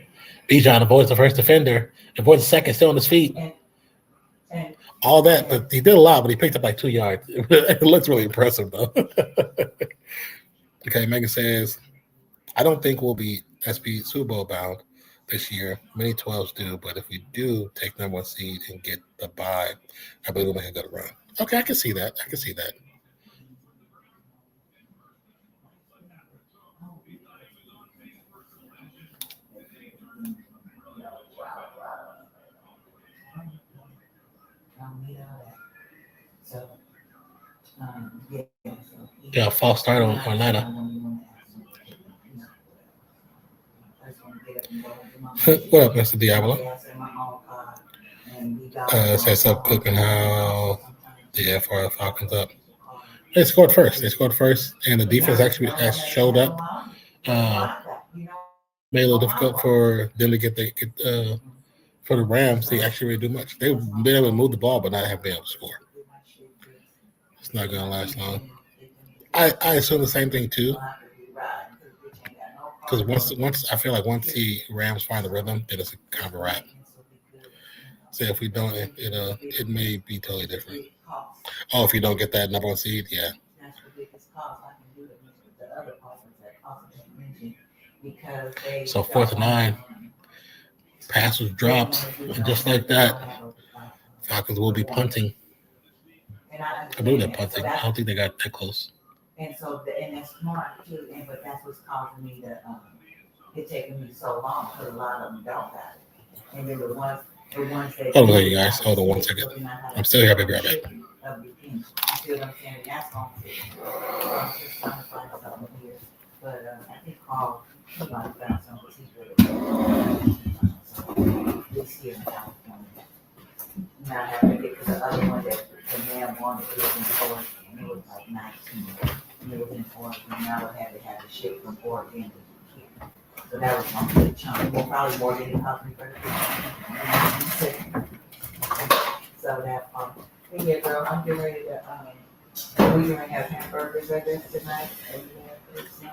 Bijan avoids the first defender, avoids the second, still on his feet. And all that, but he did a lot, but he picked up like 2 yards. It looks really impressive, though. Okay, Megan says, I don't think we'll be SB Super Bowl bound this year. Many 12s do, but if we do take number 1 seed and get the bye, I believe we'll make a good run. Okay, I can see that. Yeah, a false start on Atlanta. What up, Mr. Diablo? Says up cooking how the FR Falcons up. They scored first, and the defense actually showed up. Made it a little difficult for them to get for the Rams. They actually really do much. They've been able to move the ball, but not have been able to score. It's not going to last long. I assume the same thing too. Because once I feel like once the Rams find the rhythm, then it's kind of a wrap. So if we don't, it may be totally different. Oh, if you don't get that number 1 seed, yeah. So 4th and 9, pass was dropped, and just like that, Falcons will be punting. I believe they're punting. I don't think they got that close. And so, and that's smart too, but that's what's causing me to, it's taking me so long, because a lot of them don't got it. And then the ones that. Hold on, you guys. Hold on 1 second. I'm still here. I'll be right back. You see what I'm saying? That's going to. I'm just trying to find something here. But I think Carl, he might have found something this year in California. Not having it, because the other one that the man wanted was in Oregon, and it was like 19. And it was in Oregon, and now we had to have the shit from Oregon to here. So that was one good chunk. Well, probably more than it cost me for the So that part. Hey, yeah, girl, I'm getting ready to, we're gonna have hamburgers, I guess, tonight. And so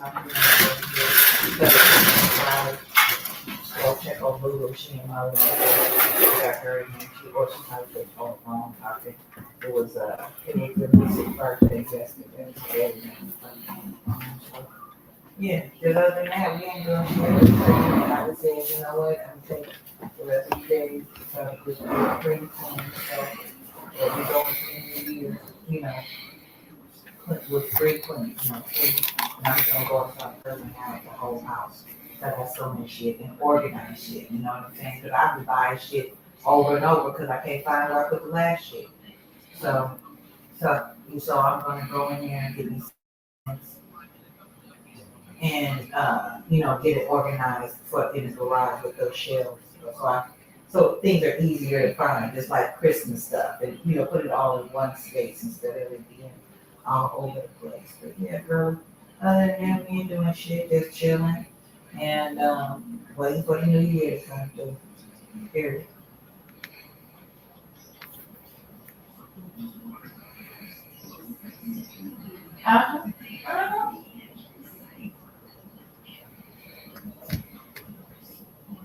I'm gonna go check on Lulu. She and my got her, and she probably took on phone topic. It was the music birthday yesterday. Yeah, because other than that, we ain't doing shit. I just said, you know what, I'm taking the rest of the day, with pretty clean, so we go into the new year, with free clean, clean. And I'm gonna go outside and have the whole house. I got so much shit and organized shit, you know what I'm saying? Because I be buying shit over and over because I can't find where I put the last shit. So I'm gonna go in there and get these things and get it organized in the garage with those shelves. So things are easier to find, just like Christmas stuff, and put it all in one space instead of it being all over the place. But yeah, girl. Other than that, we ain't doing shit, just chilling. And waiting for the new year to come through. Period.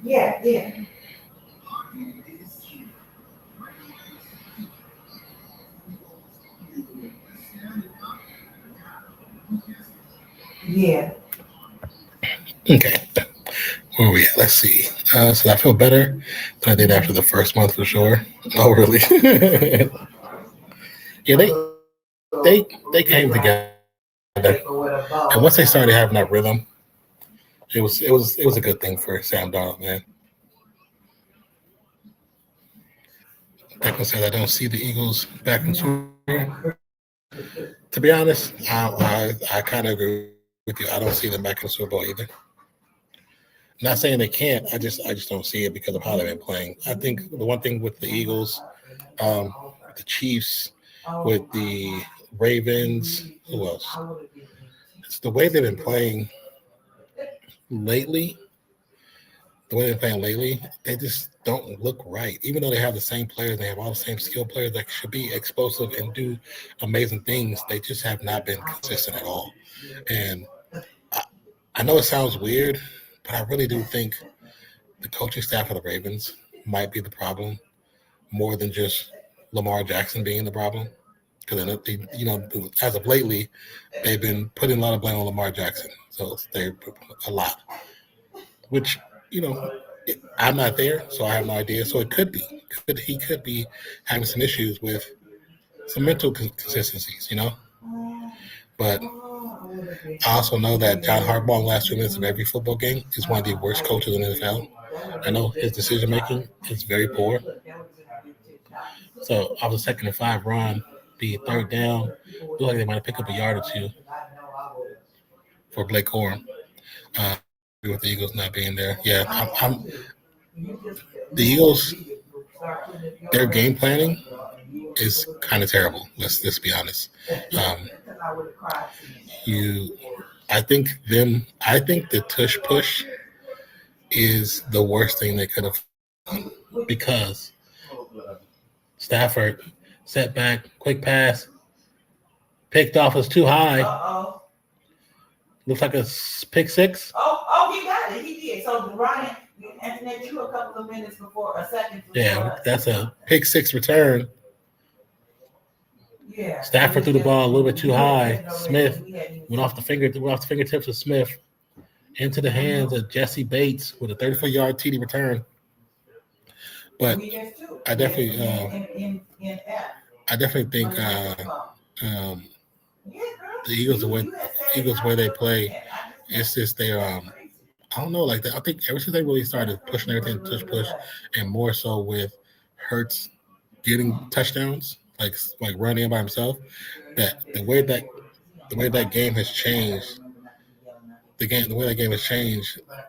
Yeah. Yeah. Okay. Where are we at? Let's see. So I feel better than I did after the first month for sure. Oh, really? Yeah, they came together, and once they started having that rhythm, it was a good thing for Sam Darnold, man. Like I said, I don't see the Eagles back in Super Bowl. To be honest, I kind of agree with you. I don't see them back in the Super Bowl either. Not saying they can't. I just don't see it because of how they've been playing. I think the one thing with the Eagles, the Chiefs, with the Ravens. Who else? It's the way they've been playing lately. They just don't look right. Even though they have the same players, they have all the same skill players that should be explosive and do amazing things. They just have not been consistent at all. And I know it sounds weird, but I really do think the coaching staff of the Ravens might be the problem more than just Lamar Jackson being the problem. Because, as of lately, they've been putting a lot of blame on Lamar Jackson. So they're a lot, which, I'm not there, so I have no idea. So it could be. He could be having some issues with some mental consistencies, But I also know that John Harbaugh in the last 2 minutes of every football game is one of the worst coaches in the NFL. I know his decision-making is very poor. So off the 2nd and 5 run, the 3rd down, look like they might pick up a yard or two for Blake Corum. With the Eagles not being there. Yeah, the Eagles, their game planning is kind of terrible. Let's be honest. I think the tush push is the worst thing they could have done because Stafford set back, quick pass, picked off, was too high. Looks like a pick six. Oh, he got it. He did. So Ryan, Anthony drew a couple of minutes before a second. Yeah, that's a pick six return. Yeah. Stafford threw the ball a little bit too high. Smith went off the fingertips of Smith into the hands of Jesse Bates with a 34-yard TD return. But I definitely think the Eagles where they play, it's just they're I don't know, like I think ever since they really started pushing everything push and more so with Hurts getting touchdowns, like running in by himself, that the way that game has changed,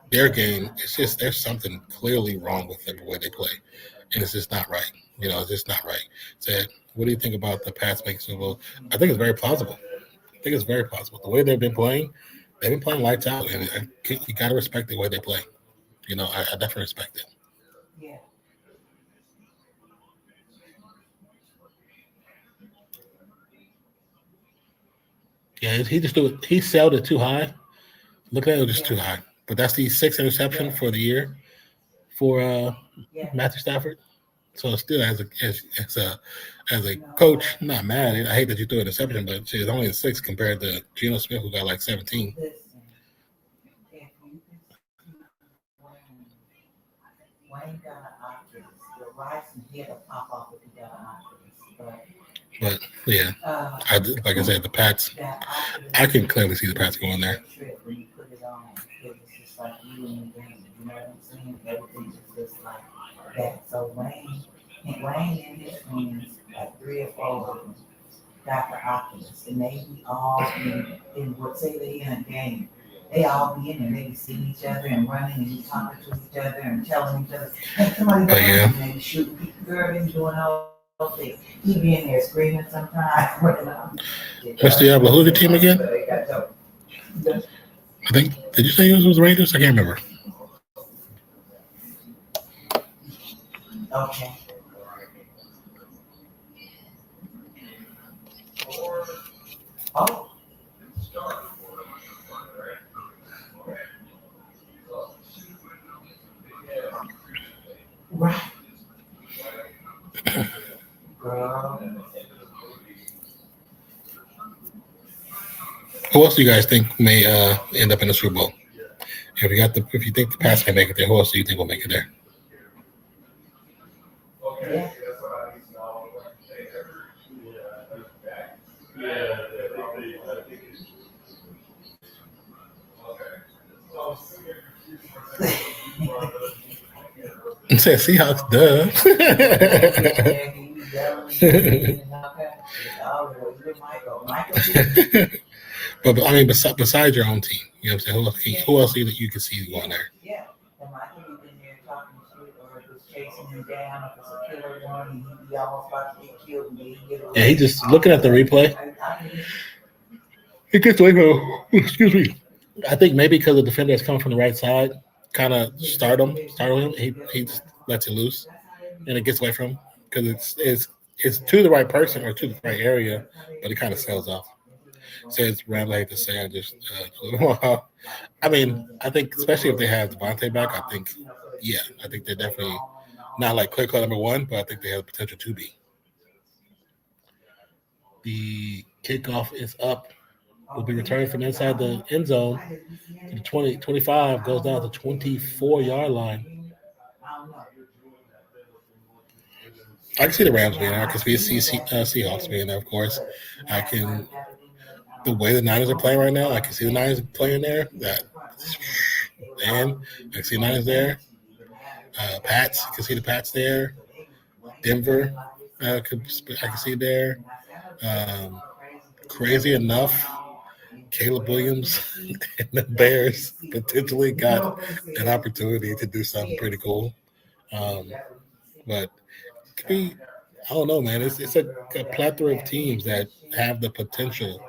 their game, it's just there's something clearly wrong with the way they play. And it's just not right. It's just not right. Said, what do you think about the Pats making Super Bowl? I think it's very plausible. The way they've been playing lights out, and you got to respect the way they play. I definitely respect it. Yeah. Yeah, he sailed it too high. Look at it, just too high. But that's the 6th interception for the year for Matthew Stafford. So still, as a coach, I'm not mad. I hate that you threw an interception, but it's only a 6 compared to Geno Smith, who got like 17. Wayne got an Oculus. Your right head will pop off if you got an Oculus. But yeah, like I said, the Pats. I can clearly see the Pats going there. When you put it on, it's just like you in the game. You know what I'm saying? Everything is just like that. So Wayne and his friends, like 3 or 4 of them, got the Oculus, and they be all in what say they in a game. They all be in there. They be seeing each other and running and talking to each other and telling each other, hey, somebody got and they shooting people, girl, and doing all things. He be in there screaming sometimes. Mr. Diablo, who's your team again? I think, did you say yours was the Raiders? I can't remember. Okay. Oh. Right. Girl. Who else do you guys think may end up in the Super Bowl? If you think the Pats can make it there, who else do you think will make it there? Yeah. It says Seahawks, duh. But I mean, besides your own team, you know what I'm saying? Who else you can see going there? Yeah, and Michael, you've been there talking shit or just chasing him down. If it's a killer one, and he be almost about to get killed, and then he get away. Yeah, he just looking at the replay. He gets away from. Excuse me. I think maybe because the defender is coming from the right side, kind of startle him. He just lets it loose, and it gets away from him because it's to the right person or to the right area, but it kind of sails off. Says Rams, I hate to say, I just. I mean, I think especially if they have Devontae back, I think they're definitely not like clear-cut number one, but I think they have the potential to be. The kickoff is up. Will be returned from inside the end zone to the 25, goes down to 24-yard line. I can see the Rams being there. I can see Seahawks being there, of course. The way the Niners are playing right now, I can see the Niners playing there. I can see the Niners there. Pats, I can see the Pats there. Denver, I can see there. Crazy enough, Caleb Williams and the Bears potentially got an opportunity to do something pretty cool. But I don't know, man. It's a plethora of teams that have the potential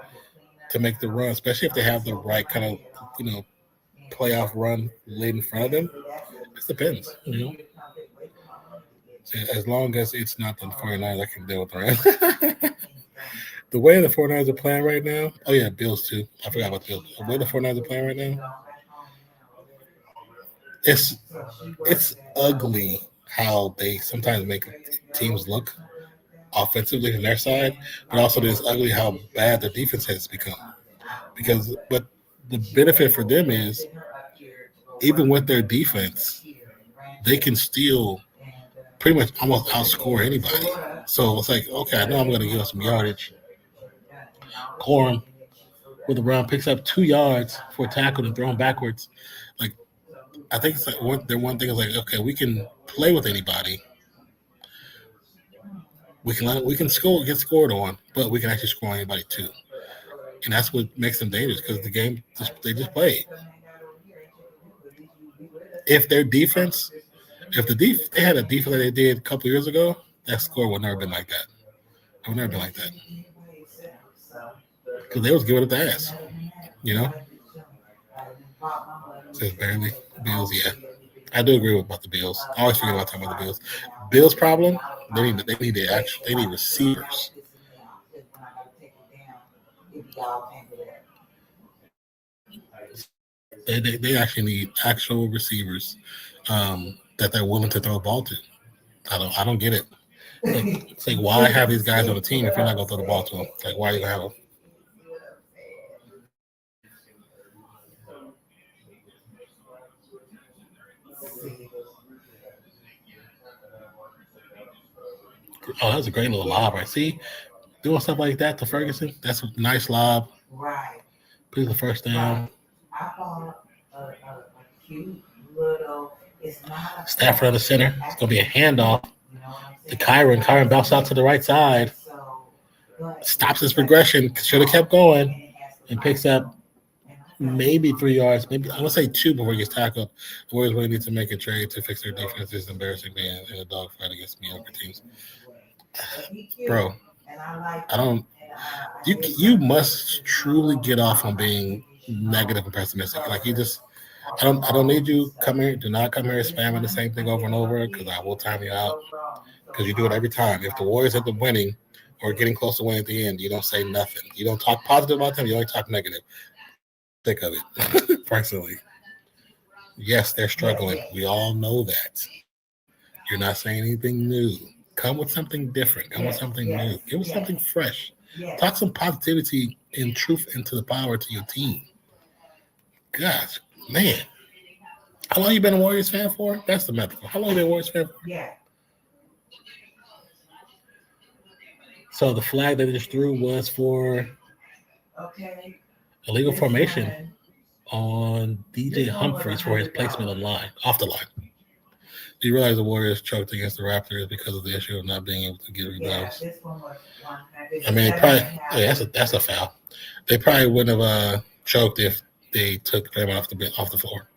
to make the run, especially if they have the right kind of, playoff run laid in front of them. It depends, So as long as it's not the 49ers, I can deal with the Rams. The way the 49ers are playing right now, oh yeah, Bills too. I forgot about the Bills. The way the 49ers are playing right now, it's ugly how they sometimes make teams look offensively from their side, but also it's ugly how bad the defense has become. But the benefit for them is even with their defense, they can still pretty much almost outscore anybody. So it's like, okay, I know I'm going to give us some yardage. Corum with the run picks up 2 yards for a tackle and thrown backwards. Like, I think it's like one thing is like, okay, we can play with anybody. We can get scored on, but we can actually score on anybody too. And that's what makes them dangerous because the game they just played. If they had a defense that they did a couple years ago, that score would never been like that. It would never been like that. Because they was giving it the ass, Says barely. Bills, yeah. I do agree about the Bills. I always forget about talking about the Bills. Bills' problem, they need receivers. They actually need actual receivers that they're willing to throw a ball to. I don't get it. It's like, why have these guys on the team if you're not going to throw the ball to them? Like, why are you going to have them? Oh, that was a great little lob, right? See, doing stuff like that to Ferguson, that's a nice lob. Right. Put the first down. I bought a cute little. Stafford on the center. It's going to be a handoff to Kyron. Kyron bounces out to the right side. Stops his progression. Should have kept going. And picks up maybe 3 yards. Maybe I'm going to say 2 before he gets tackled. The Warriors really need to make a trade to fix their defense. It's embarrassing being in a dogfight against mediocre teams. Bro, you must truly get off on being negative and pessimistic. Like, you just – I don't need you come here. Do not come here spamming the same thing over and over because I will time you out because you do it every time. If the Warriors end up winning or getting close to winning at the end, you don't say nothing. You don't talk positive about them. You only talk negative. Think of it, personally. Yes, they're struggling. We all know that. You're not saying anything new. Come with something different. Come with something new. Give us something fresh. Talk some positivity and truth into the power to your team. Gosh, man. How long you been a Warriors fan for? That's the metaphor. How long you been a Warriors fan for? Yeah. So the flag that they just threw was for illegal formation on DJ Humphries for his placement off the line. Do you realize the Warriors choked against the Raptors because of the issue of not being able to get rebounds? I mean, that's a foul. They probably wouldn't have choked if they took Draymond off the floor.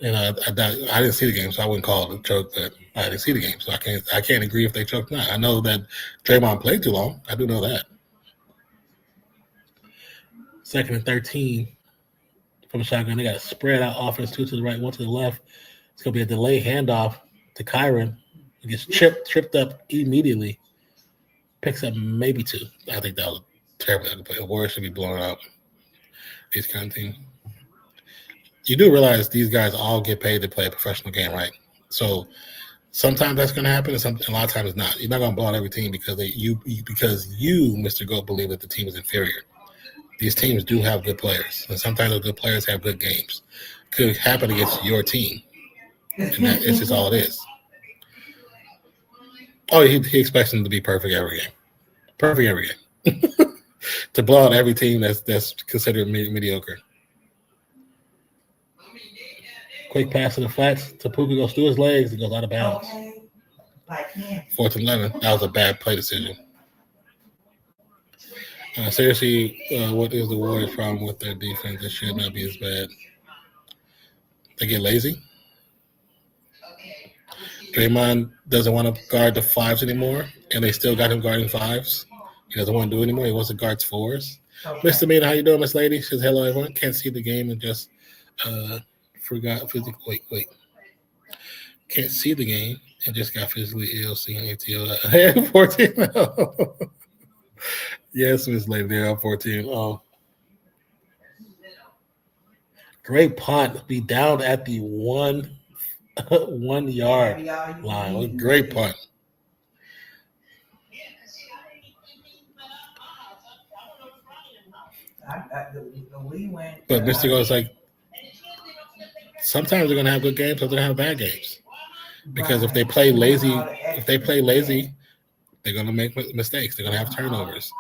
And I didn't see the game, so I wouldn't call it a choke, but I didn't see the game, so I can't agree if they choked or not. I know that Draymond played too long. I do know that. 2nd and 13 from the shotgun. They got a spread out offense, 2 to the right, 1 to the left. It's gonna be a delay handoff to Kyron. He gets tripped up immediately. Picks up maybe 2. I think that was terrible play. The Warriors should be blown out. These kind of teams. You do realize these guys all get paid to play a professional game, right? So sometimes that's going to happen, and a lot of times it's not. You're not going to blow out every team because you, Mr. Goat, believe that the team is inferior. These teams do have good players, and sometimes those good players have good games. Could happen against your team, and it's just all it is. Oh, he expects them to be perfect every game. Perfect every game. To blow out every team that's considered mediocre. Quick pass to the flats. Tapuka goes through his legs and goes out of bounds. 4th and 11. That was a bad play decision. Seriously, what is the Warriors' problem with their defense? It should not be as bad. They get lazy. Draymond doesn't want to guard the 5s anymore, and they still got him guarding 5s. He doesn't want to do it anymore. He wants to guard 4s. Okay. Mr. Mina, how you doing, Miss Lady? She says, hello, everyone. Can't see the game and just forgot physically. Wait. Can't see the game and just got physically ill seeing ATO. 14. Yes, Miss Lady, they're up 14. Oh. Great punt. Be down at the 1 yard line. Great punt. But Mr. Goes like, sometimes they're gonna have good games, sometimes they're gonna have bad games. Because if they play lazy, they're gonna make mistakes. They're gonna have turnovers.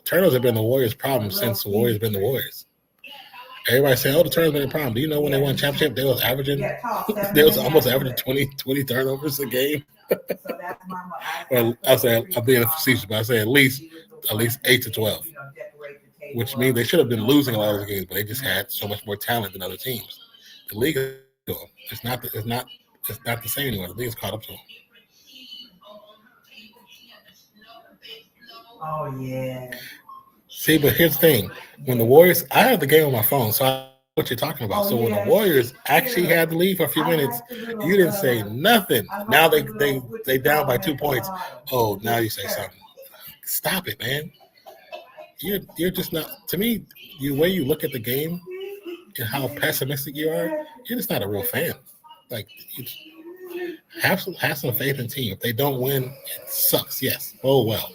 Turnovers have been the Warriors' problem since the Warriors been the Warriors. Everybody say, "Oh, the turnovers been a problem." Do you know when they won championship, they was almost averaging 20 turnovers a game. Well, I'm being facetious, but I say at least 8 to 12, which means they should have been losing a lot of the games, but they just had so much more talent than other teams. The league, it's not the same anymore. The league is caught up to them. Oh yeah. See, but here's the thing: when the Warriors, I have the game on my phone, so I know what you're talking about. So when the Warriors actually had the lead for a few minutes, you didn't say nothing. Now they down by 2 points. Oh, now you say something. Stop it, man. You're just not. To me, the way you look at the game and how pessimistic you are, you're just not a real fan. Like, have some faith in the team. If they don't win, it sucks. Yes. Oh well.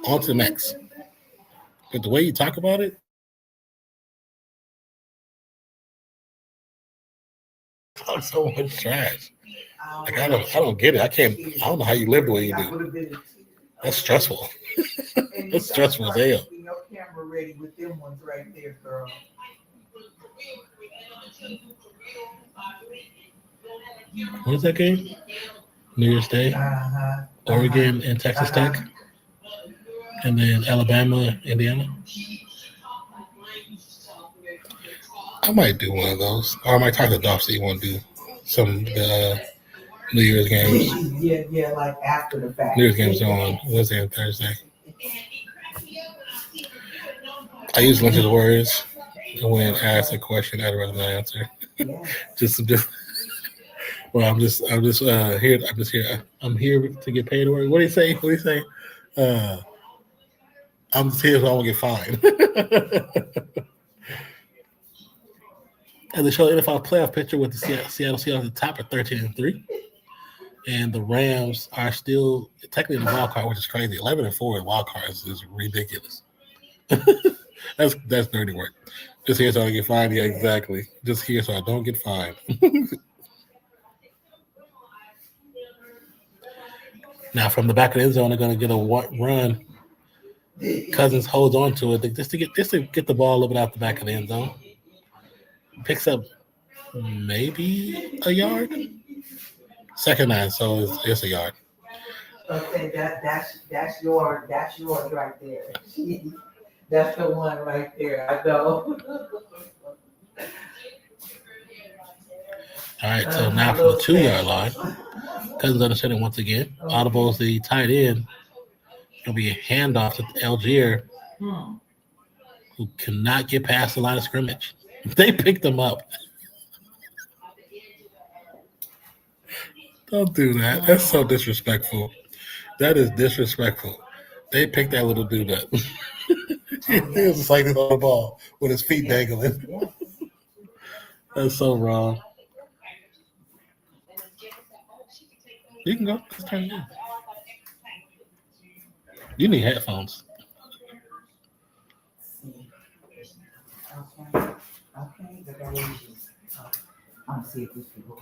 On to the next. But the way you talk about it, talk so much trash. Like I don't get it. I don't know how you live the way you do. That's stressful. That's stressful as hell. Your camera ready with them ones right there, girl. What is that game? New Year's Day. Oregon and Texas Tech. And then Alabama, Indiana. I might do one of those. Or I might talk to Dolph, so you want to do some New Year's games. Yeah, like after the fact. New Year's games on Wednesday and Thursday. I use Lunch of the Warriors. When asked a question, I'd rather not answer. just well, I'm just here. I'm here to get paid to work. What do you say? I'm just here so I won't get fined. And they show the NFL playoff picture with the Seattle Seahawks at the top at 13-3. And the Rams are still technically in the wild card, which is crazy. 11-4 in wild cards is ridiculous. That's dirty work. Just here so I don't get fined. Yeah, exactly. Just here so I don't get fined. Now from the back of the end zone, they're going to get a run. Cousins holds on to it just to get the ball a little bit out the back of the end zone. Picks up maybe a yard. 2nd and 9, so it's a yard. Okay, that's yours right there. That's the one right there. I know. All right, so now for the 2-yard line. Cousins understanding once again. Audible's the tight end. It'll be a handoff to Algier, who cannot get past the line of scrimmage. They picked him up. Don't do that. That's so disrespectful. That is disrespectful. They picked that little dude up. He was just like this on the ball with his feet dangling. That's so wrong. You can go. Just turn it in. You need headphones. Okay. I'm see if these people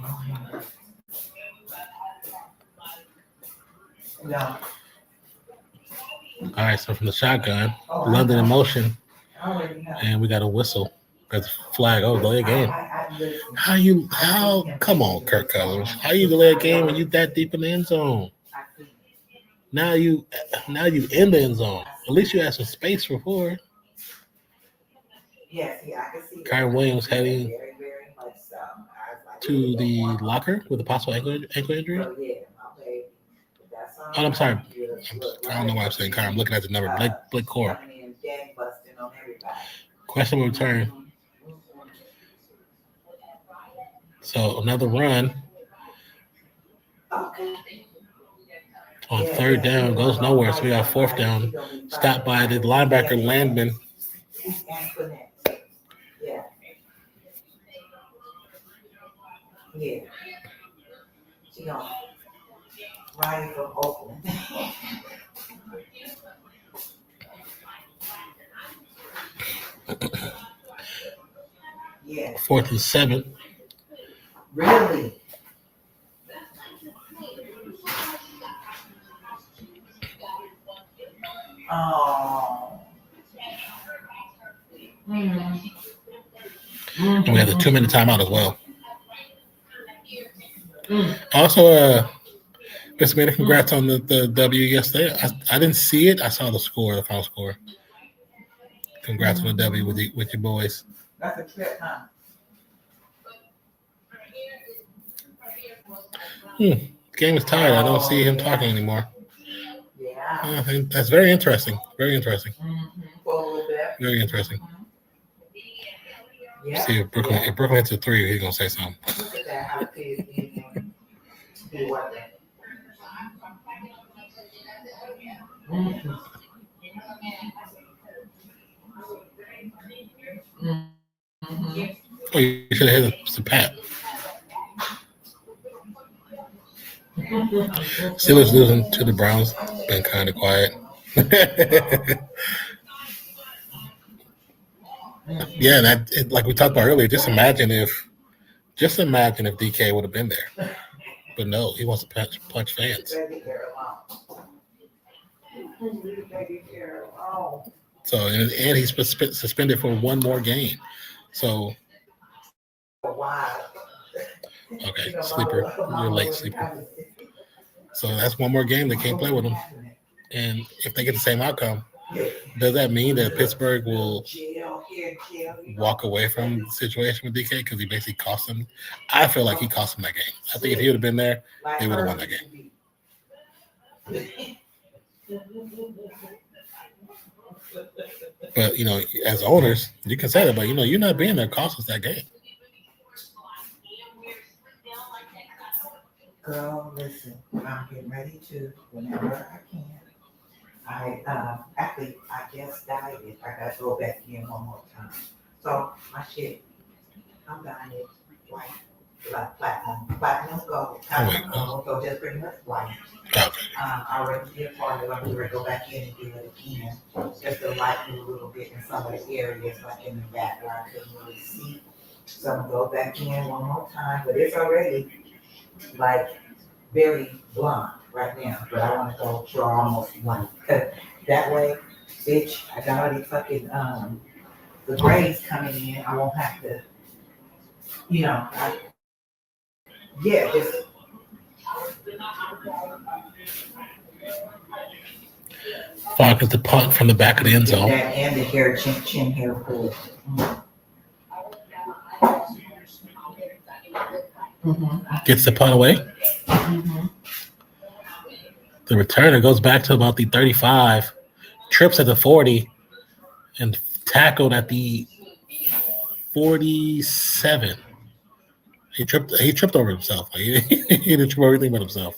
No. All right, so from the shotgun, London in motion, and we got a whistle. That's a flag. Oh, delay a game. Come on, Kirk Cousins. How you delay a game when you that deep in the end zone? Now you in the end zone. At least you had some space before. Yes, I can see. Kyron Williams heading to the locker with a possible ankle injury. Oh, I'm sorry. I don't know why I'm saying Kyron. I'm looking at the number. Blake Core. Questionable return. So another run on third down goes nowhere. So we got fourth down. Stopped by the linebacker Landman. Yeah. She on riding from Oakland. Yeah. 4th and 7. Really? Oh. And we had the 2-minute timeout as well. Also, Mr. Maynard, congrats on the W yesterday. I didn't see it. I saw the final score. Congrats on the W with your boys. That's a trip, huh? Game is tied. I don't see him talking anymore. Yeah. That's very interesting. Very interesting. For a little bit. Very interesting. Yeah. See if Brooklyn hits a 3, he's gonna say something. Look at that, how the kids do what they. Oh, you should have hit the pat. Steelers losing to the Browns. Been kind of quiet. Yeah, like we talked about earlier. Just imagine if DK would have been there. But no, he wants to punch fans. So and he's suspended for one more game. So okay, sleeper, you're late, sleeper. So that's one more game they can't play with him. And if they get the same outcome, does that mean that Pittsburgh will walk away from the situation with DK because he basically cost them? I feel like he cost them that game. I think if he would have been there, they would have won that game. But, as owners, you can say that, but, you not being there cost us that game. Girl, listen, I'm getting ready to, whenever I can. I just dyed it. I gotta go back in one more time. So my shit, I'm dyeing it white, like platinum gold, so just pretty much white. Okay. I already did part of it. I'm gonna go back in and do it again, just to lighten a little bit in some of the areas, like in the back where I couldn't really see. So I'm gonna go back in one more time, but it's already like very blonde right now, but I want to go draw almost white. That way, bitch, I got all these fucking the braids coming in. I won't have to, just. Falcons to punt from the back of the end zone. And the hair, chin hair pull. Gets the punt away. The returner goes back to about the 35, trips at the 40, and tackled at the 47. He tripped over himself. He didn't trip over anything but himself.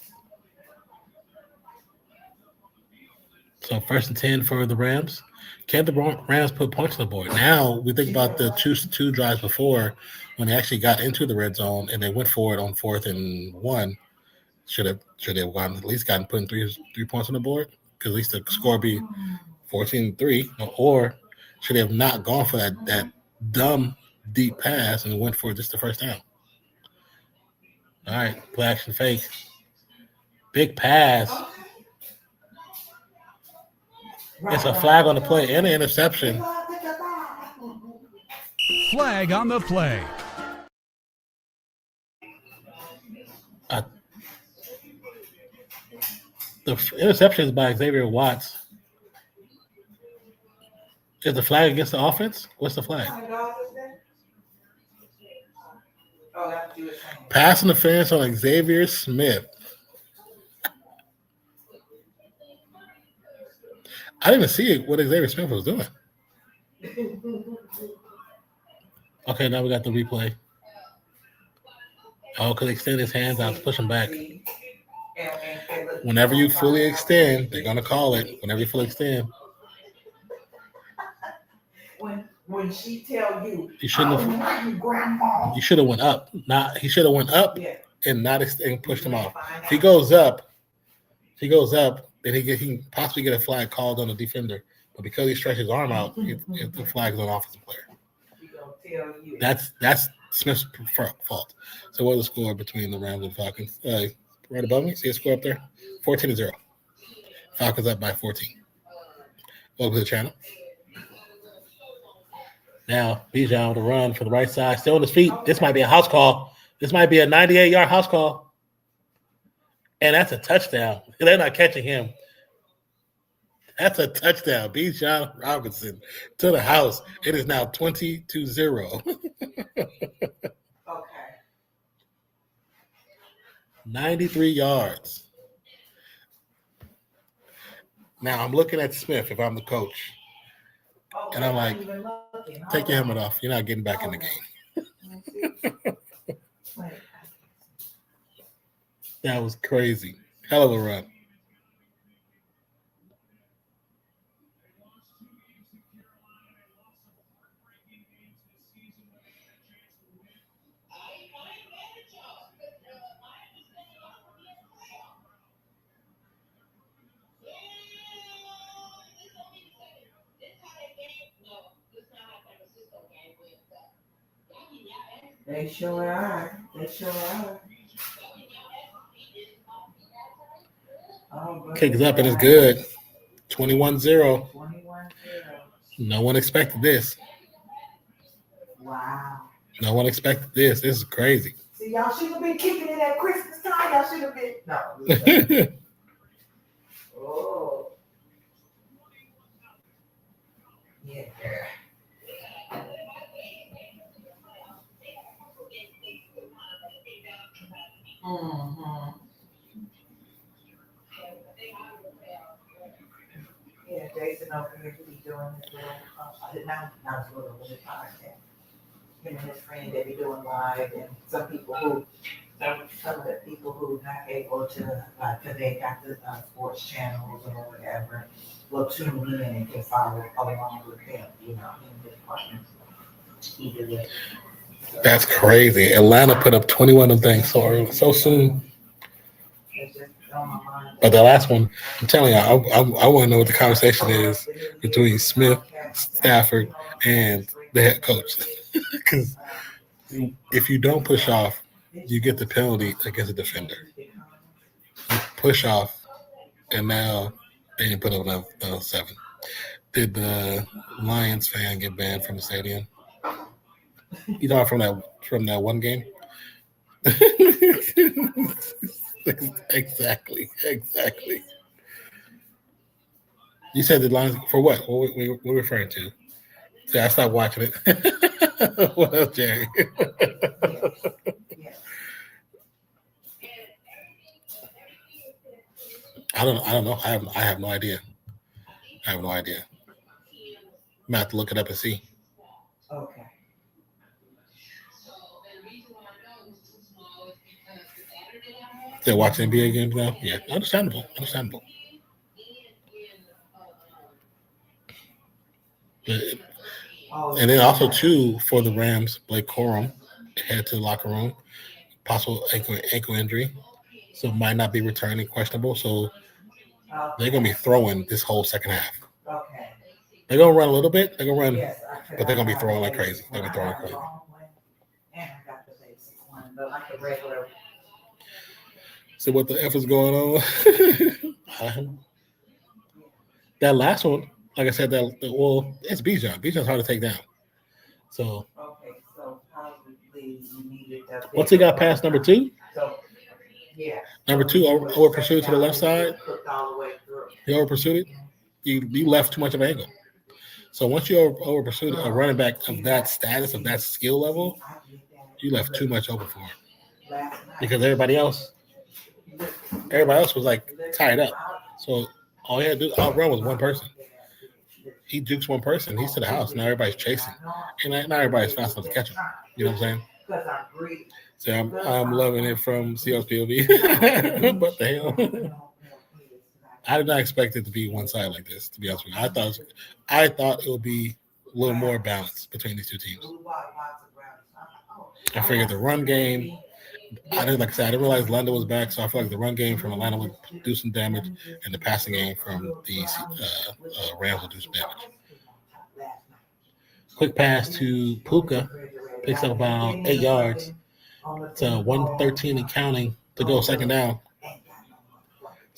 So 1st and 10 for the Rams. Can the Rams put points on the board? Now we think about the two drives before when they actually got into the red zone and they went for it on 4th and 1. Should have at least put 3 points on the board? Because at least the score be 14-3. Or should they have not gone for that dumb deep pass and went for just the first down? All right, play action fake. Big pass. It's a flag on the play and an interception. Flag on the play. The interception is by Xavier Watts. Is the flag against the offense? What's the flag? Pass interference on Xavier Smith. I didn't even see what Xavier Smith was doing. Okay, now we got the replay. Oh, because he extended his hands out to push him back. Whenever you fully extend, they're going to call it. Whenever you fully extend. When she tell you, he shouldn't have. He should have went up. He should have went up and not and pushed him off. If he goes up, then he can possibly get a flag called on the defender. But because he stretched his arm out, the flag is on offensive player. That's Smith's fault. So what was the score between the Rams and Falcons? Right above me, see a score up there? 14-0. Falcons up by 14. Welcome to the channel. Now, Bijan with a run for the right side, still on his feet. This might be a house call. This might be a 98-yard house call. And that's a touchdown. They're not catching him. That's a touchdown. Bijan Robinson to the house. It is now 20-0. Okay. 93 yards. Now, I'm looking at Smith if I'm the coach. And I'm like, take your helmet off. You're not getting back in the game. That was crazy. Hell of a run. They sure are. Kicks up and it's good. 21-0. No one expected this. Wow. No one expected this. This is crazy. See, y'all should have been kicking it at Christmas time. Y'all should have been. No. Oh. Yeah. Mm-hmm. Yeah, Jason over here to be doing his little, not his little podcast. Him and his friend, they be doing live, and some of the people who not able to, because they got the sports channels or whatever, will tune in and can follow along with him, in his partner. He did it. That's crazy. Atlanta put up 21 of things so soon. But the last one, I'm telling you, I want to know what the conversation is between Smith, Stafford, and the head coach. Because if you don't push off, you get the penalty against the defender. You push off, and now they didn't put up another 7. Did the Lions fan get banned from the stadium? You know, from that one game? Exactly. You said the Lions for what? What we're referring to? See, I stopped watching it. What else, Jerry? I don't know. I have no idea. I have no idea. I'm gonna have to look it up and see. Okay. They're watching NBA games now. Yeah, understandable. And then also too for the Rams, Blake Corum head to the locker room, possible ankle injury, so might not be returning, questionable. So they're gonna be throwing this whole second half. Okay. They're gonna run a little bit. They're gonna run, Yes, but they're gonna be throwing like crazy. They're gonna be throwing like crazy. And I got the basic one, but like a regular. So what the F is going on? That last one, like I said, it's Bijan. Bijan's hard to take down. So okay, so probably you needed that. Once he got past number 2, so yeah, number 2 over pursued to the left side. All the way through. He over pursued it. You left too much of an angle. So once you over pursued a running back of that status, of that skill level, you left too much open for him. Because everybody else was like tied up. So all he had to do outrun was one person. He jukes one person. He's to the house. Now everybody's chasing, and not everybody's fast enough to catch him. You know what I'm saying? So I'm loving it from CO's POV. What the hell? I did not expect it to be one side like this. To be honest with you, I thought it would be a little more balanced between these two teams. I figured the run game. I didn't realize London was back, so I feel like the run game from Atlanta would do some damage, and the passing game from the Rams would do some damage. Quick pass to Puka, picks up about 8 yards to 113 and counting to go second down.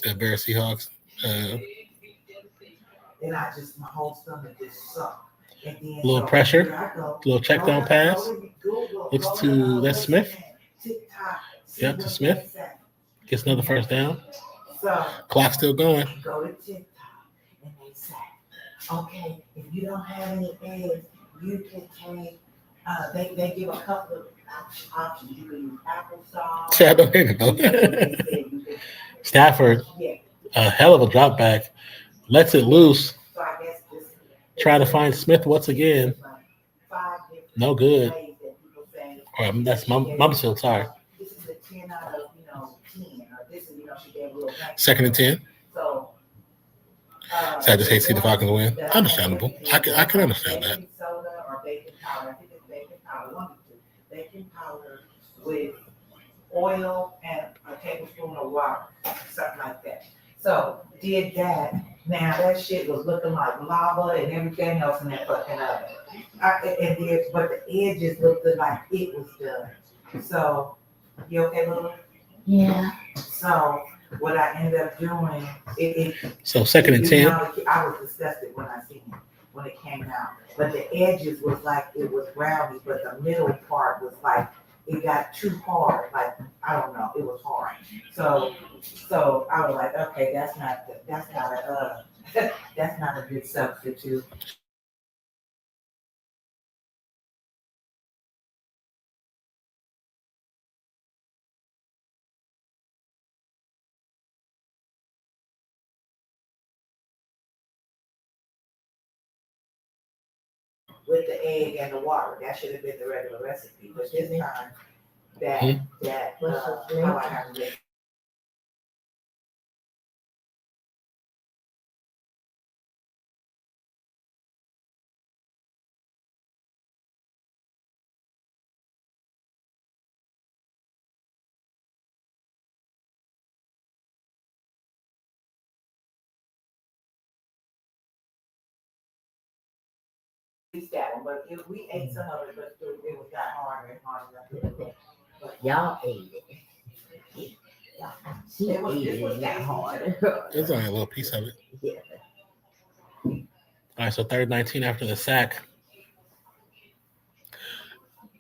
The Bears Seahawks. A little pressure, a little check down pass. Looks to that's Smith. Yep, to Smith. Gets another first down. Clock still going. Go to TikTok and they say, okay, if you don't have any eggs, you can take. They give a couple of options. You can use applesauce. Yeah, I don't even know. Stafford, a hell of a drop back, lets it loose. Try to find Smith once again. No good. That's Mumsfield, sorry. 2nd and 10. So I just hate to see the Falcons win. Understandable. I can understand that. Baking powder with oil and a tablespoon of water, something like that. So did that. Now that shit was looking like lava and everything else in that fucking oven. But the edges looked like it was done. So you okay, little? Yeah. So what I ended up doing, so 2nd and 10. I was disgusted when I seen it when it came out. But the edges was like it was roundy, but the middle part was like it got too hard. Like I don't know, it was hard. So I was like, okay, that's not a good substitute. With the egg and the water, that should have been the regular recipe. But this time, how I have it. That one, but we ate some of it, but it was got harder and harder. Y'all ate it. She ate it got harder. There's only a little piece of it. Yeah. All right, so 3rd 19 after the sack.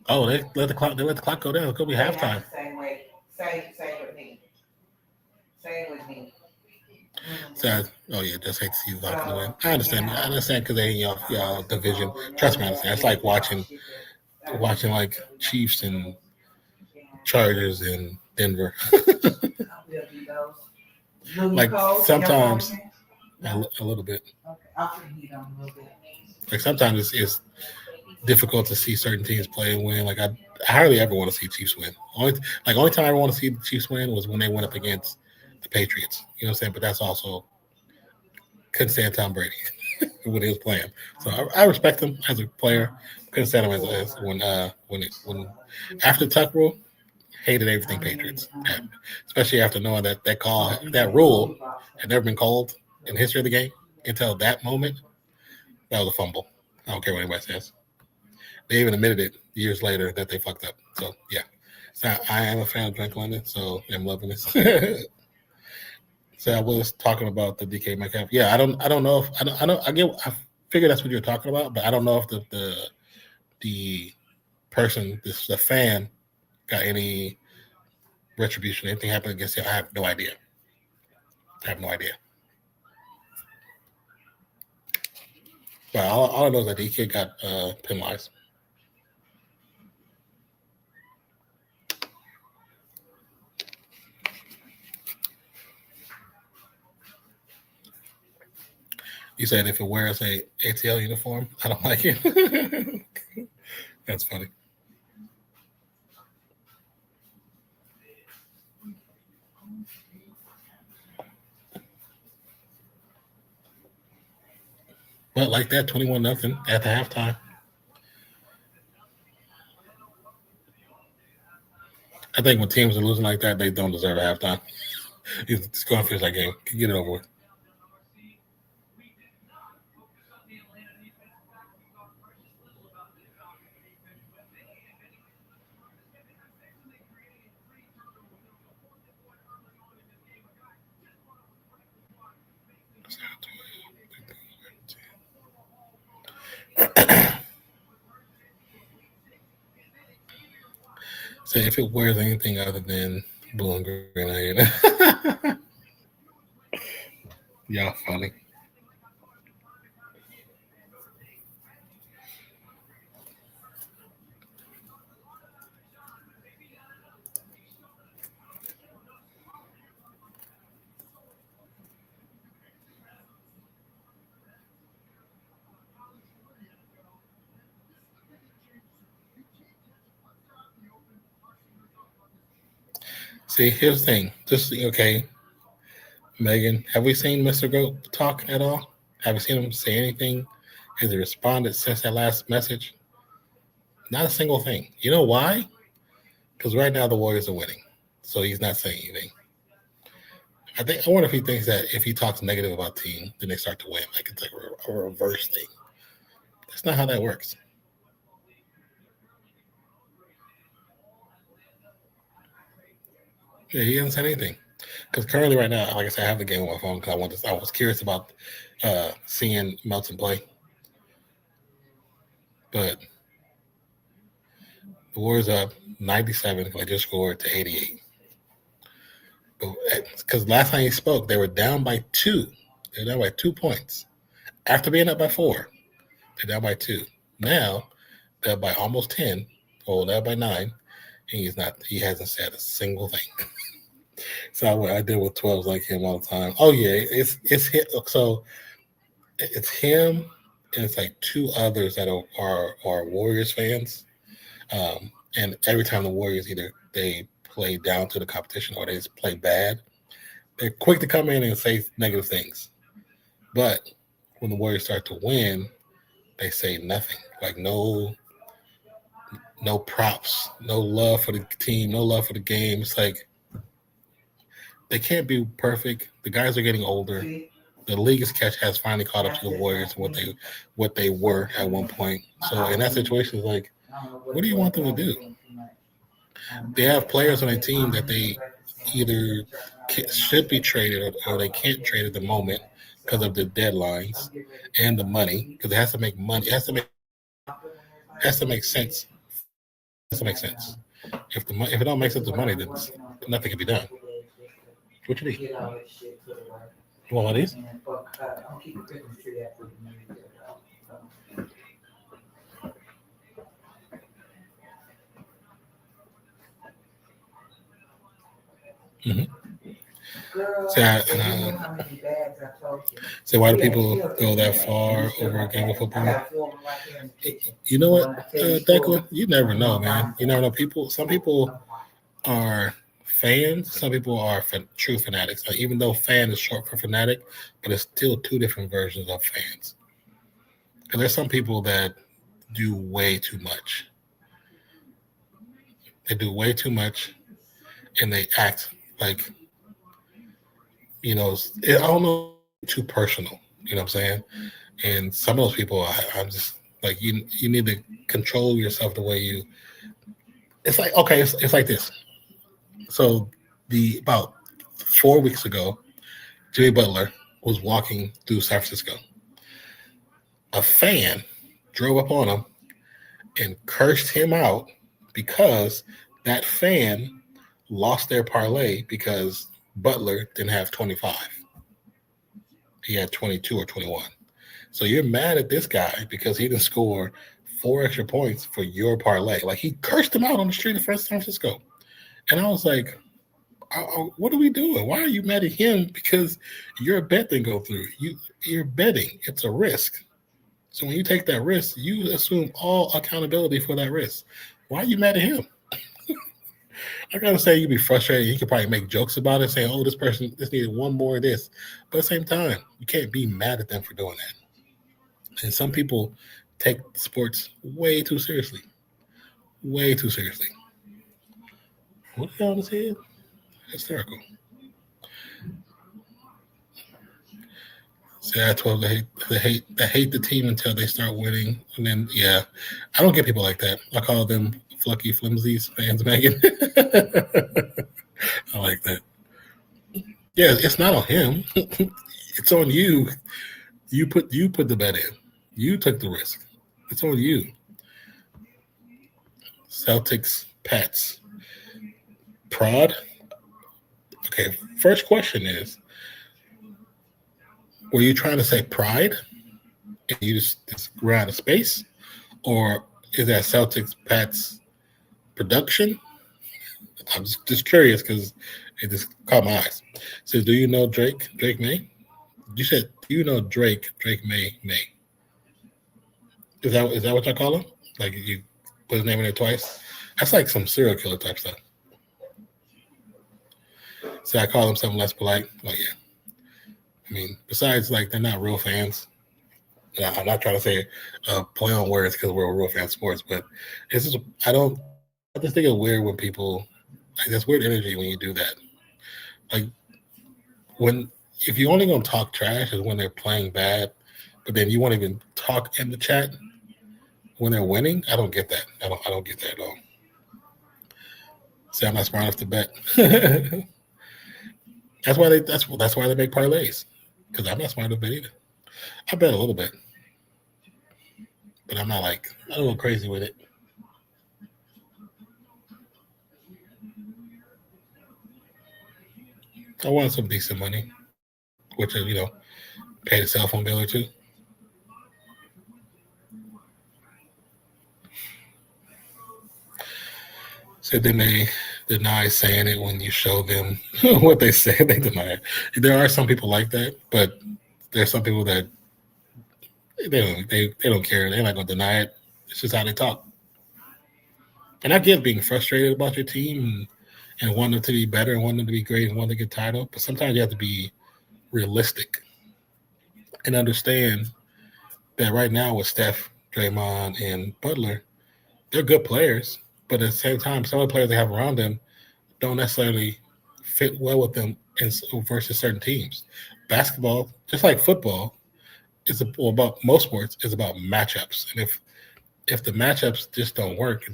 Oh, they let the clock go down. It's gonna be halftime. Same way. Same with me. Same with me. So, just hate to see the Falcons win. I understand because they in y'all division. Trust me, I understand. It's like watching like Chiefs and Chargers in Denver. Like sometimes a little bit. Okay, I'll put the heat on a little bit. Like sometimes it's difficult to see certain teams play and win. Like I hardly ever want to see Chiefs win. Only time I want to see the Chiefs win was when they went up against the Patriots. You know what I'm saying? But that's also couldn't stand Tom Brady when he was playing. So I respect him as a player. Couldn't stand him as when after the Tuck rule, hated everything Patriots. Especially after knowing that rule had never been called in the history of the game until that moment. That was a fumble. I don't care what anybody says. They even admitted it years later that they fucked up. So yeah. So I am a fan of Drake London, so I'm loving this. So I was talking about the DK Metcalf. Yeah, I don't know if I figure that's what you're talking about, but I don't know if the person, the fan, got any retribution, anything happened against him. I have no idea. But all I know is that DK got penalized. You said if it wears a ATL uniform, I don't like it. That's funny. But like that, 21-0 at the halftime. I think when teams are losing like that, they don't deserve a halftime. It's going to finish that game. Get it over with. So if it wears anything other than blue and green, I hate it. Y'all funny. See, here's the thing. Okay, Megan, have we seen Mr. Goat talk at all? Have we seen him say anything? Has he responded since that last message? Not a single thing. You know why? Because right now the Warriors are winning, so he's not saying anything. I wonder if he thinks that if he talks negative about the team, then they start to win. Like it's like a reverse thing. That's not how that works. Yeah, he hasn't said anything. Because currently, right now, like I said, I have the game on my phone because I was curious about seeing Melton play. But the Warriors up 97. I just scored to 88. Because last time he spoke, they were down by 2. They're down by 2 points. After being up by 4, they're down by 2. Now they're by almost 10. Or they're by 9. And he hasn't said a single thing. So I deal with 12s like him all the time. Oh yeah, it's him. So it's him and it's like 2 others that are Warriors fans. And every time the Warriors either they play down to the competition or they just play bad, they're quick to come in and say negative things. But when the Warriors start to win, they say nothing. Like no props, no love for the team, no love for the game. It's like they can't be perfect. The guys are getting older. The league has finally caught up to the Warriors and what they were at one point. So in that situation, it's like, what do you want them to do? They have players on a team that they either should be traded or they can't trade at the moment because of the deadlines and the money, because it has to make money. It has to make sense. It has to make sense. If it don't make sense with money, then nothing can be done. What you need? You want one of these? Mm-hmm. Girl, See, if you knew how many bags I told you. so why do Yeah, people she'll go that do far You still over a got game of that. I football? got 4 of them right here in the kitchen. You know When what, I tell you Declan? stories, You never I'm know, gonna man. find You never know. Some people are fans. Some people are true fanatics. Like, even though fan is short for fanatic, but it's still two different versions of fans. And there's some people that do way too much. They do way too much, and they act like, I don't know, too personal. You know what I'm saying? And some of those people, I'm just like, you need to control yourself the way you. It's like, okay, it's like this. So about 4 weeks ago, Jimmy Butler was walking through San Francisco. A fan drove up on him and cursed him out because that fan lost their parlay because Butler didn't have 25. He had 22 or 21. So you're mad at this guy because he didn't score 4 extra points for your parlay. Like, he cursed him out on the street of San Francisco. And I was like, what are we doing? Why are you mad at him because your bet didn't go through? You're betting. It's a risk. So when you take that risk, you assume all accountability for that risk. Why are you mad at him? I gotta say, you'd be frustrated. You could probably make jokes about it, saying, "Oh, this person just needed one more of this," but at the same time, you can't be mad at them for doing that. And some people take sports way too seriously. Way too seriously. What the hell is his head? Hysterical. See, I told they hate the team until they start winning, and then I don't get people like that. I call them flucky flimsies fans, Megan. I like that. Yeah, it's not on him. It's on you. You put the bet in. You took the risk. It's on you. Celtics, Pats, Prod. Okay, first question is, were you trying to say pride and you just ran out of space? Or is that Celtics, Pats production? I'm just curious because it just caught my eyes. It says, do you know Drake May? You said, do you know Drake May? Is that what y'all call him? Like, you put his name in there twice? That's like some serial killer type stuff. So I call them something less polite. Like, yeah. I mean, besides, like, they're not real fans. I'm not trying to say play on words because we're real fan sports, but it's just, I just think it's weird when people, like, that's weird energy when you do that. Like, if you only gonna talk trash is when they're playing bad, but then you won't even talk in the chat when they're winning. I don't get that. I don't get that at all. See, I'm not smart enough to bet. That's why they make parlays, because I'm not smart enough to bet either. I bet a little bit, but I'm not like, I don't go crazy with it. I wanted some decent money, which is, paid a cell phone bill or two. So then they deny saying it when you show them what they say. They deny it. There are some people like that, but there's some people that they don't care. They're not gonna deny it. It's just how they talk. And I get being frustrated about your team and wanting them to be better and wanting them to be great and wanting to get title, but sometimes you have to be realistic and understand that right now with Steph, Draymond, and Butler, they're good players, but at the same time, some of the players they have around them don't necessarily fit well with them versus certain teams. Basketball, just like football, about most sports, is about matchups. And if the matchups just don't work,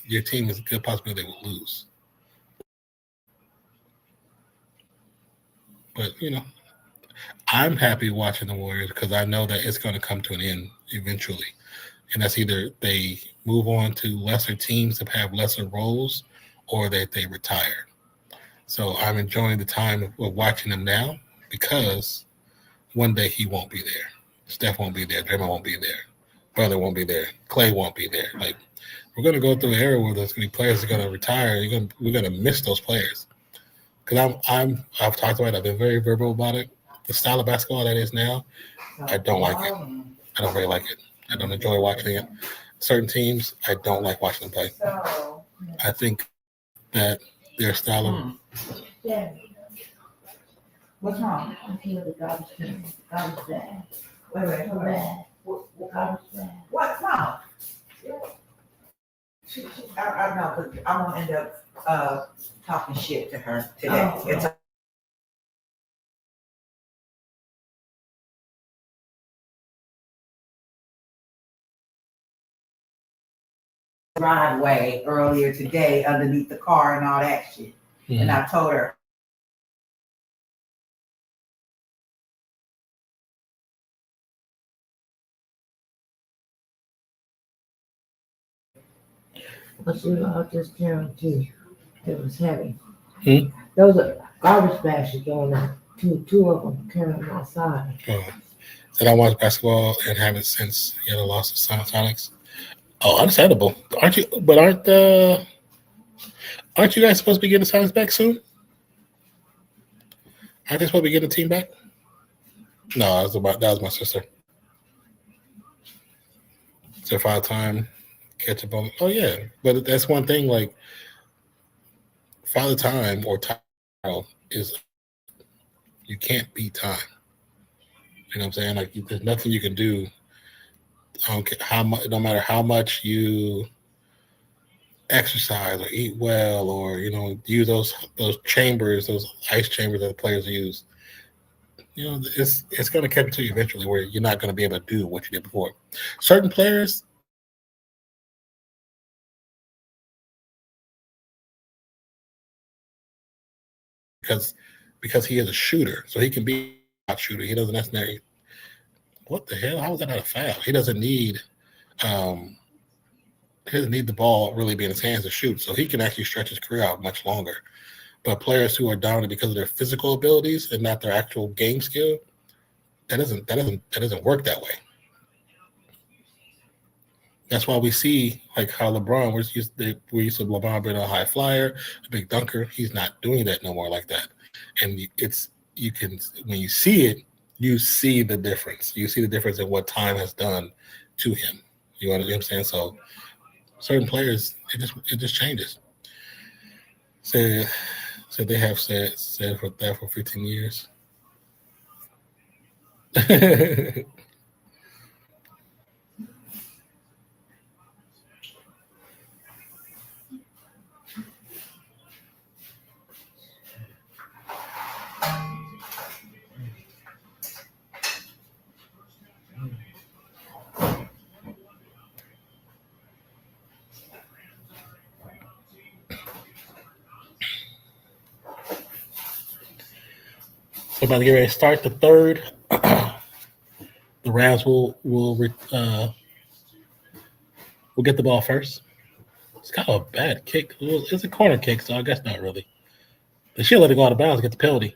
your team is a good possibility they will lose. But, I'm happy watching the Warriors because I know that it's going to come to an end eventually. And that's either they move on to lesser teams that have lesser roles or that they retire. So I'm enjoying the time of watching them now because one day he won't be there. Steph won't be there. Draymond won't be there. Butler won't be there. Clay won't be there. Like, we're going to go through an era where there's going to be players that are going to retire. We're going to miss those players. because I've talked about it. I've been very verbal about it. The style of basketball that is now, I don't like it. I don't really like it. I don't enjoy watching it. Certain teams, I don't like watching them play. So, I think that their style of yeah. What's wrong? I feel the garbage can. Garbage bag. Wait, hold on. Bag. Garbage bag. What's wrong? I know, but I'm gonna end up talking shit to her today. Oh. It's driveway earlier today underneath the car and all that shit. And I told her, But you know, I'll just guarantee it was heavy. Hmm? Those are garbage bags you're going out. Two of them carrying them outside. Said I watched basketball and haven't since the loss of Sonics. Oh, understandable. Aren't you? But aren't you guys supposed to be getting the Sonics back soon? Aren't they supposed to be getting the team back? No, that was my sister. It's their 5-time catch up on. Oh yeah, but that's one thing. Like Father Time or time is you can't beat time. You know what I'm saying? Like there's nothing you can do. I don't care how much, no matter how much you exercise or eat well, or use those chambers, those ice chambers that the players use. It's going to catch to you eventually, where you're not going to be able to do what you did before. Certain players. Because he is a shooter, so he can be a shooter. He doesn't necessarily. What the hell? How is that not a foul? He doesn't need. He doesn't need the ball really be in his hands to shoot, so he can actually stretch his career out much longer. But players who are dominant because of their physical abilities and not their actual game skill, that doesn't work that way. That's why we see like how LeBron we used to LeBron being a high flyer, a big dunker. He's not doing that no more like that. And you can when you see it, you see the difference. You see the difference in what time has done to him. You know what I'm saying? So certain players, it just changes. So they have said for that for 15 years. So about to get ready to start the third. The Rams will get the ball first. It's kind of a bad kick. It's a corner kick, so I guess not really. They should let it go out of bounds, get the penalty.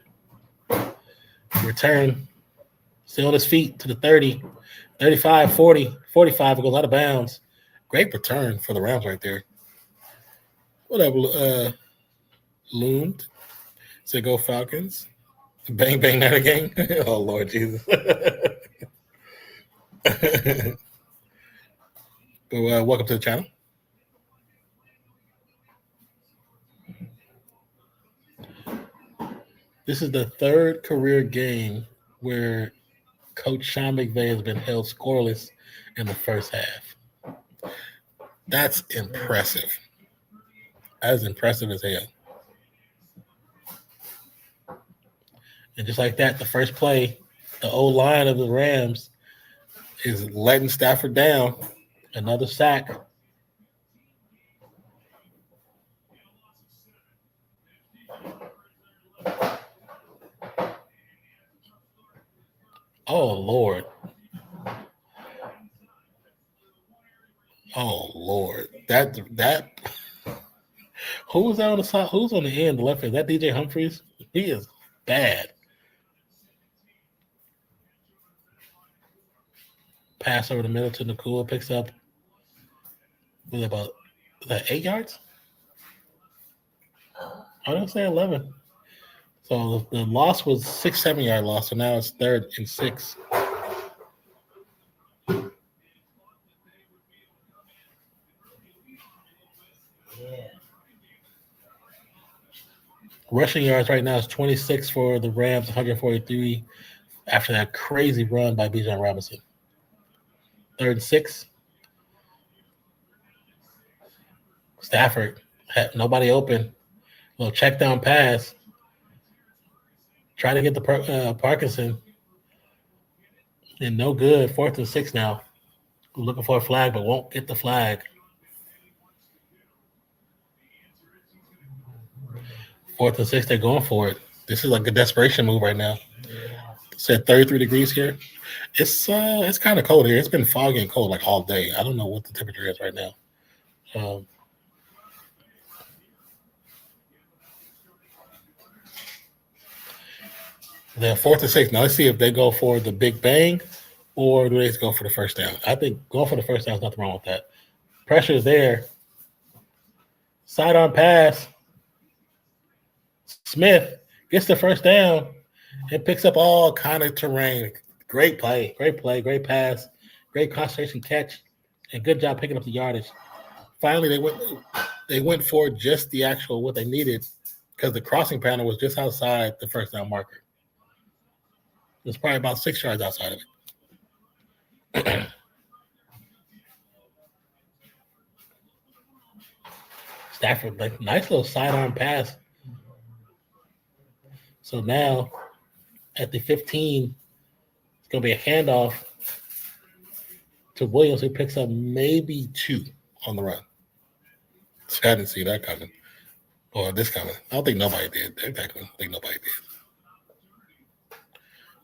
Return, still on his feet to the 30, 35, 40, 45. It goes out of bounds. Great return for the Rams right there. Whatever, loomed. Say go Falcons. Bang, bang that again. Oh, Lord Jesus. But welcome to the channel. This is the third career game where Coach Sean McVay has been held scoreless in the first half. That's impressive. As impressive as hell. And just like that, the first play, the old line of the Rams is letting Stafford down. Another sack. Oh, Lord. Oh, Lord. That who's on the side? Who's on the end, the left hand? Is that DJ Humphries? He is bad. Pass over the middle to Nakua, picks up with about 8 yards? I don't say 11. So the loss was 6-7 yard loss. So now it's 3rd and 6. Yeah. Rushing yards right now is 26 for the Rams, 143 after that crazy run by Bijan Robinson. 3rd and 6. Stafford had nobody open. Little check down pass. Try to get the Parkinson. And no good. 4th and 6 now. Looking for a flag, but won't get the flag. 4th and 6, they're going for it. This is like a desperation move right now. It's at 33 degrees here. It's kind of cold here. It's been foggy and cold like all day. I don't know what the temperature is right now. Then 4th and 6. Now let's see if they go for the big bang or do they just go for the first down. I think going for the first down is nothing wrong with that. Pressure is there. Sidearm pass. Smith gets the first down and picks up all kind of terrain. Great play, great pass, great concentration catch, and good job picking up the yardage. Finally, they went for just the actual what they needed because the crossing panel was just outside the first down marker. It was probably about 6 yards outside of it. Stafford, like nice little sidearm pass. So now at the 15, it's going to be a handoff to Williams, who picks up maybe 2 on the run. I didn't see that coming. Or this coming. I don't think nobody did. Exactly. I don't think nobody did.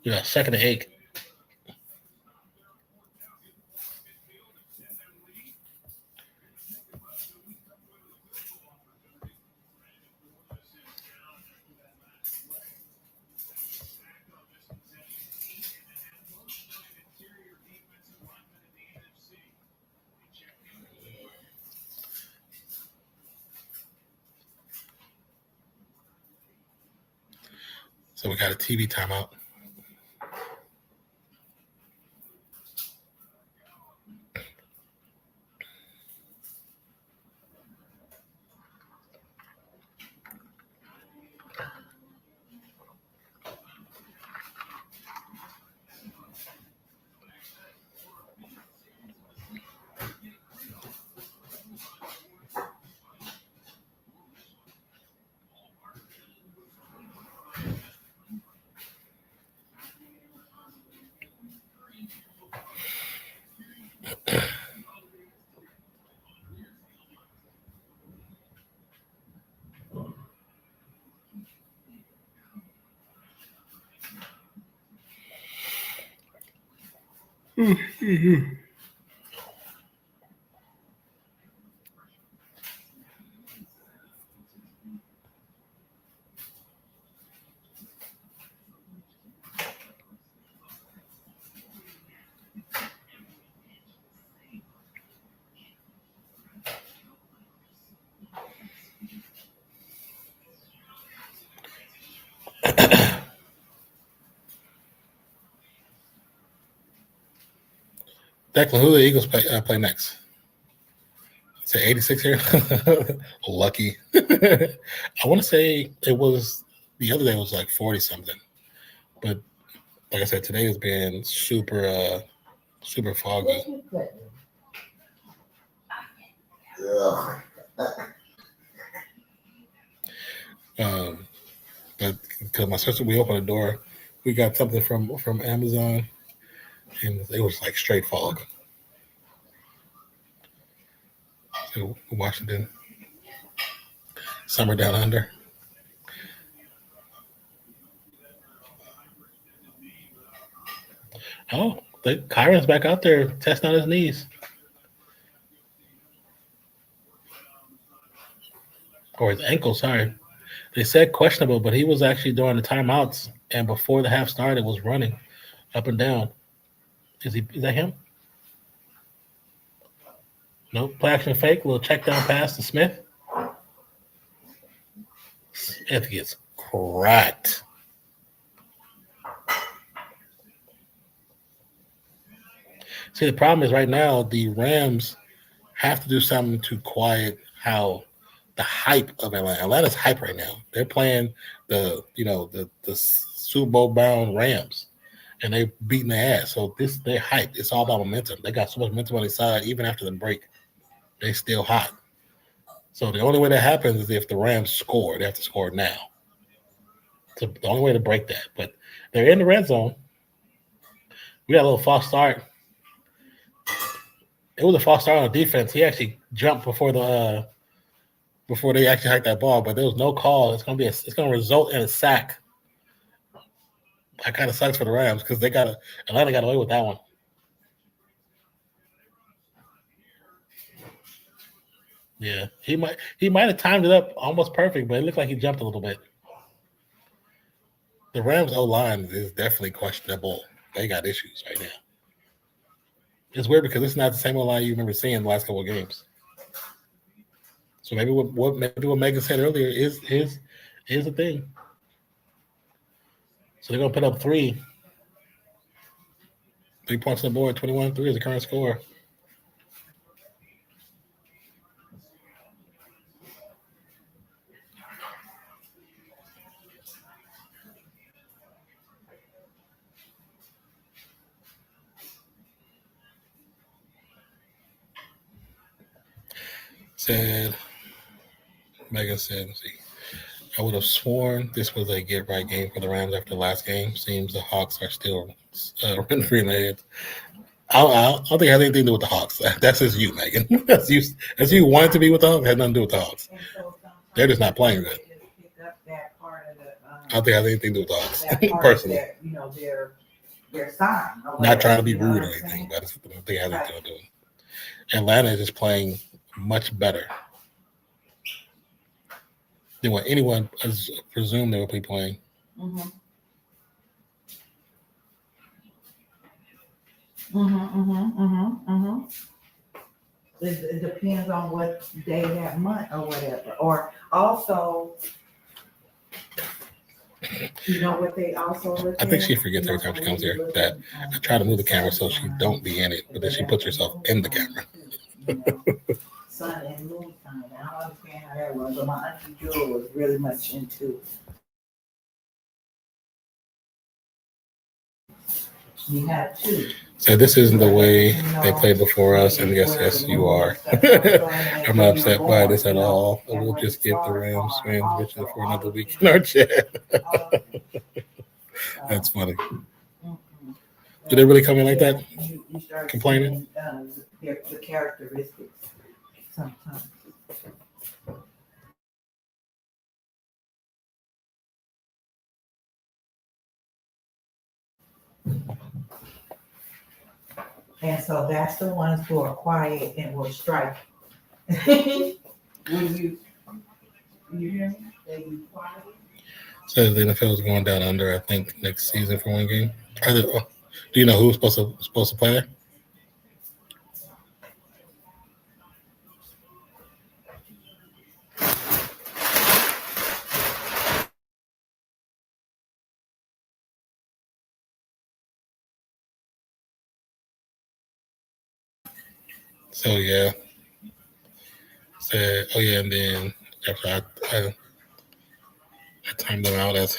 Yeah, 2nd and 8. So we got a TV timeout. Declan, who do the Eagles play next? Say 86 here. Lucky. I want to say it was the other day was like 40 something, but like I said, today has been super foggy. But because my sister, we opened the door, we got something from Amazon, and it was like straight fog. So Washington, summer down under. Oh, Kyron's back out there testing on his knees. Or his ankle, sorry. They said questionable, but he was actually during the timeouts and before the half started was running up and down. Is that him? No, play action fake, little check down pass to Smith. Smith gets cracked. See, the problem is right now the Rams have to do something to quiet how the hype of Atlanta. Atlanta's hype right now. They're playing the Super Bowl bound Rams, and they're beating their ass. So they're hype. It's all about momentum. They got so much momentum on their side. Even after the break, they still hot. So the only way that happens is if the Rams score. They have to score now. So the only way to break that. But they're in the red zone. We got a little false start. It was a false start on defense. He actually jumped before they actually hiked that ball, but there was no call. It's gonna result in a sack. That kind of sucks for the Rams because Atlanta got away with that one. Yeah, he might have timed it up almost perfect, but it looked like he jumped a little bit. The Rams O-line is definitely questionable. They got issues right now. It's weird because it's not the same O-line you remember seeing the last couple of games. So maybe what Megan said earlier is the thing. So they're gonna put up 3 points on the board. 21-3 is the current score. Megan said, I would have sworn this was a get-right game for the Rams after the last game. Seems the Hawks are still free in their heads. I don't think it has anything to do with the Hawks. That's just you, Megan. That's you wanted to be with the Hawks. It has nothing to do with the Hawks. They're just not playing good. I don't think it has anything to do with the Hawks, personally. Their sign. Not trying to be rude or anything, but I don't think it has anything to do with it. Atlanta is just playing much better than what anyone presumed they would be playing. Mm-hmm. It depends on what day that month or whatever. Or also, you know what they also look I think she forgets every time she comes here that I try to move the camera so she don't be in it, but then she puts herself in the camera. Sun and moon time. I don't understand how that was, but my auntie Jewel was really much into. You have 2. So this isn't the way they played before us, and yes, you are. I'm not upset by this at all. We'll just give the Rams fans vision for another week in our chat. That's funny. Did they really come in like that? Complaining? The characteristics sometimes. And so that's the ones who are quiet and will strike. Will you hear me? They be quiet. Says the NFL is going down under, I think, next season for 1 game. Do you know who's supposed to play there? So yeah. Said, oh yeah, and then after I timed them out as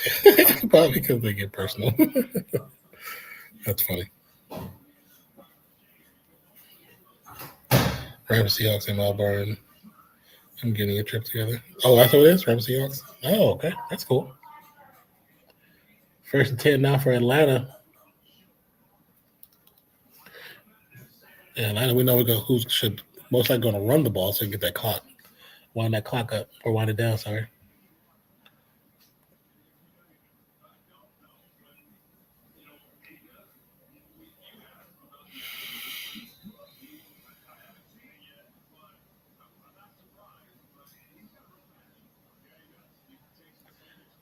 probably because they get personal. That's funny. Rams Seahawks in Melbourne. I'm getting a trip together. Oh, that's what it is? Rams Seahawks? Oh, okay. That's cool. 1st and 10 now for Atlanta. Atlanta, we know who should most likely going to run the ball so we can get that clock. Wind that clock up or wind it down, sorry.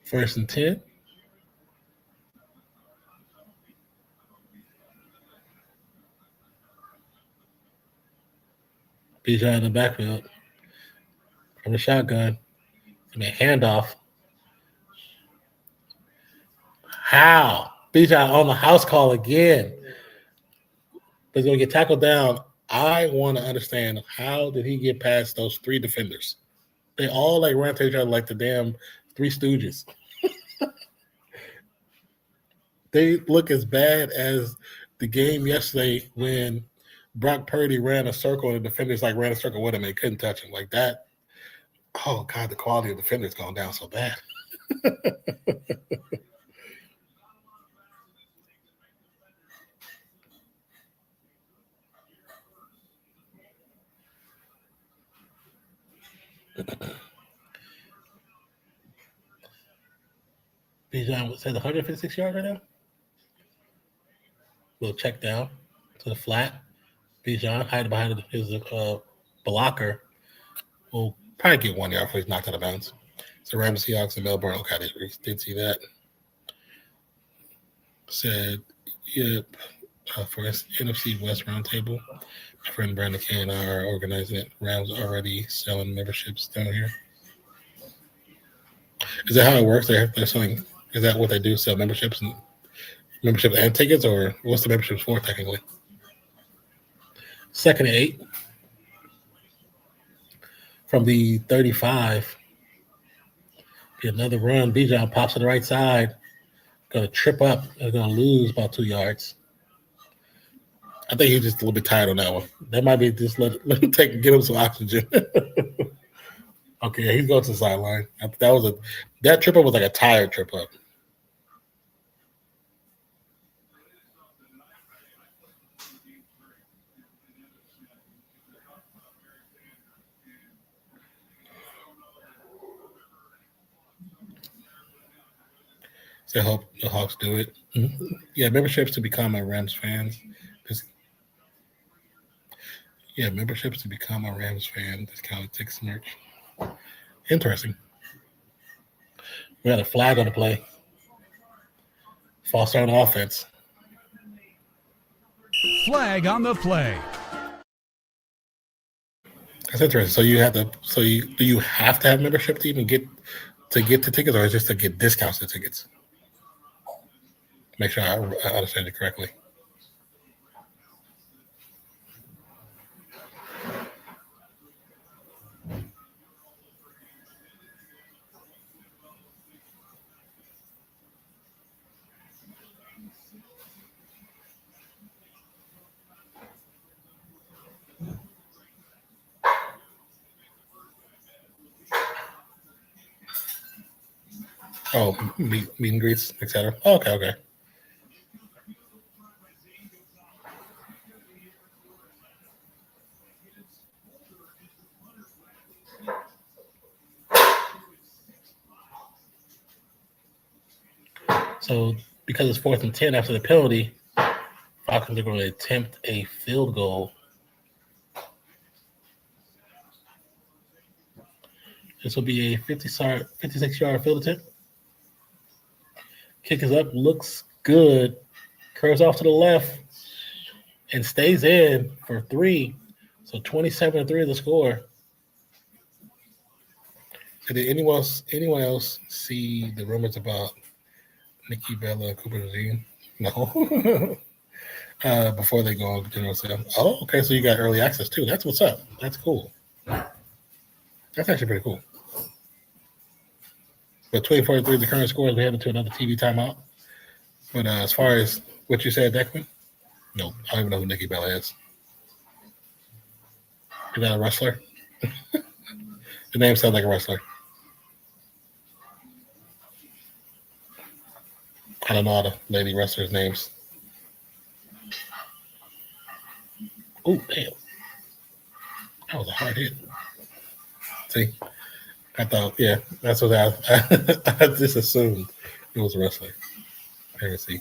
First and 10. Bijan in the backfield from the shotgun. And a handoff. How? Bijan on the house call again. He's going to get tackled down. I want to understand, how did he get past those three defenders? They all like ran to each other like the damn Three Stooges. They look as bad as the game yesterday when Brock Purdy ran a circle and the defenders like ran a circle with him and couldn't touch him. Like that. Oh, God, the quality of the defenders gone down so bad. Bijan said 156 yards right now. Little check down to the flat. Bijan hiding behind his blocker will probably get 1 yard before he's knocked out of bounds. So Rams, Seahawks, and Melbourne. Okay, they did see that. Said, yep, for his NFC West Roundtable, my friend Brandon Kay and I are organizing it. Rams already selling memberships down here. Is that how it works? They're selling. Is that what they do? Sell memberships and tickets, or what's the memberships for technically? 2nd and 8 from the 35. Get another run. Bijan pops to the right side. Going to trip up. They're going to lose about 2 yards. I think he's just a little bit tired on that one. That might be just let him get him some oxygen. Okay, he's going to the sideline. That trip up was like a tired trip up. So I hope the Hawks do it. Mm-hmm. Yeah, memberships to become a Rams fans. Memberships to become a Rams fan. Discounted tickets merch. Interesting. We got a flag on the play. False start on offense. Flag on the play. That's interesting. So do you have to have membership to even get to tickets, or is it just to get discounts to tickets? Make sure I understand it correctly. Oh, meet and greets, etc. Oh, okay. So because it's 4th and 10 after the penalty, Falcons are going to attempt a field goal. This will be a 56-yard field attempt. Kick is up, looks good. Curves off to the left and stays in for 3. So 27-3 is the score. So did anyone else see the rumors about Nikki Bella and Cooper DeJean? No. Before they go on general sale. Oh, okay. So you got early access too. That's what's up. That's cool. That's actually pretty cool. But 24-3 the current score, as we head into another TV timeout. But as far as what you said, Declan, no, I don't even know who Nikki Bella is. Is that a wrestler? The name sounds like a wrestler. I don't know all the lady wrestlers' names. Oh, damn. That was a hard hit. See? I thought, yeah, that's what I just assumed it was a wrestler. Let me see.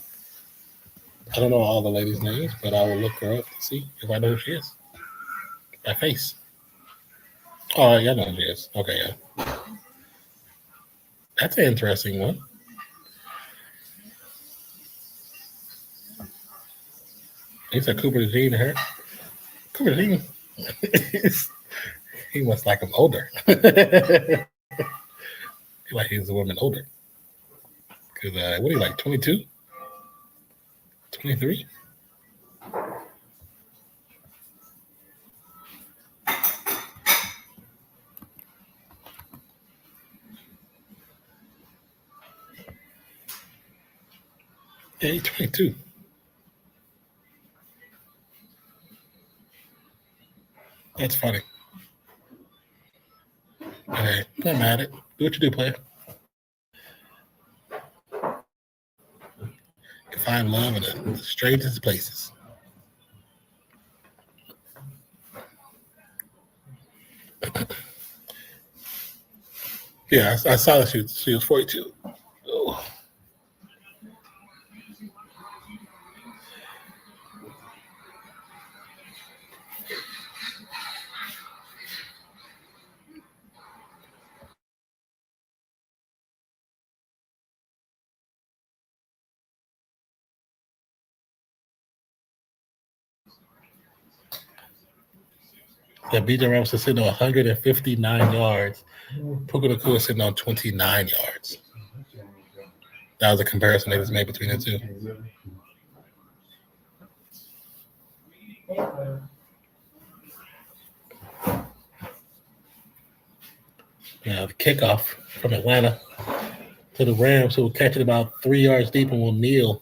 I don't know all the ladies' names, but I will look her up to see if I know who she is. By face. Oh, yeah, I know who she is. Okay, yeah. That's an interesting one. He said Cooper DeJean to her. Cooper DeJean. He must like him older. Like he's a woman older. What are you like, 22? 23? Yeah, he's 22. That's funny. Okay, I'm at it. Do what you do, player. You find love in the strangest places. Yeah, I saw that she was 42. Oh. Yeah, BJ Rams is sitting on 159 yards. Puka Nacua is sitting on 29 yards. That was a comparison they just made between the two. Yeah, the kickoff from Atlanta to the Rams, who will catch it about 3 yards deep and will kneel,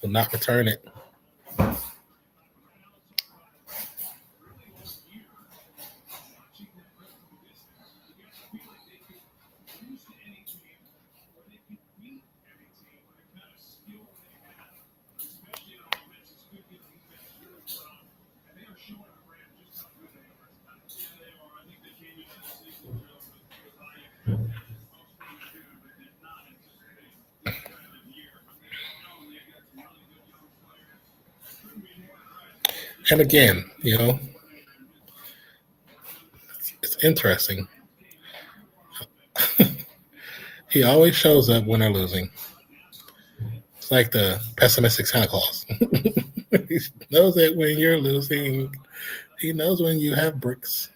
will not return it. And again, it's interesting. He always shows up when they're losing. It's like the pessimistic Santa Claus. He knows that when you're losing. He knows when you have bricks.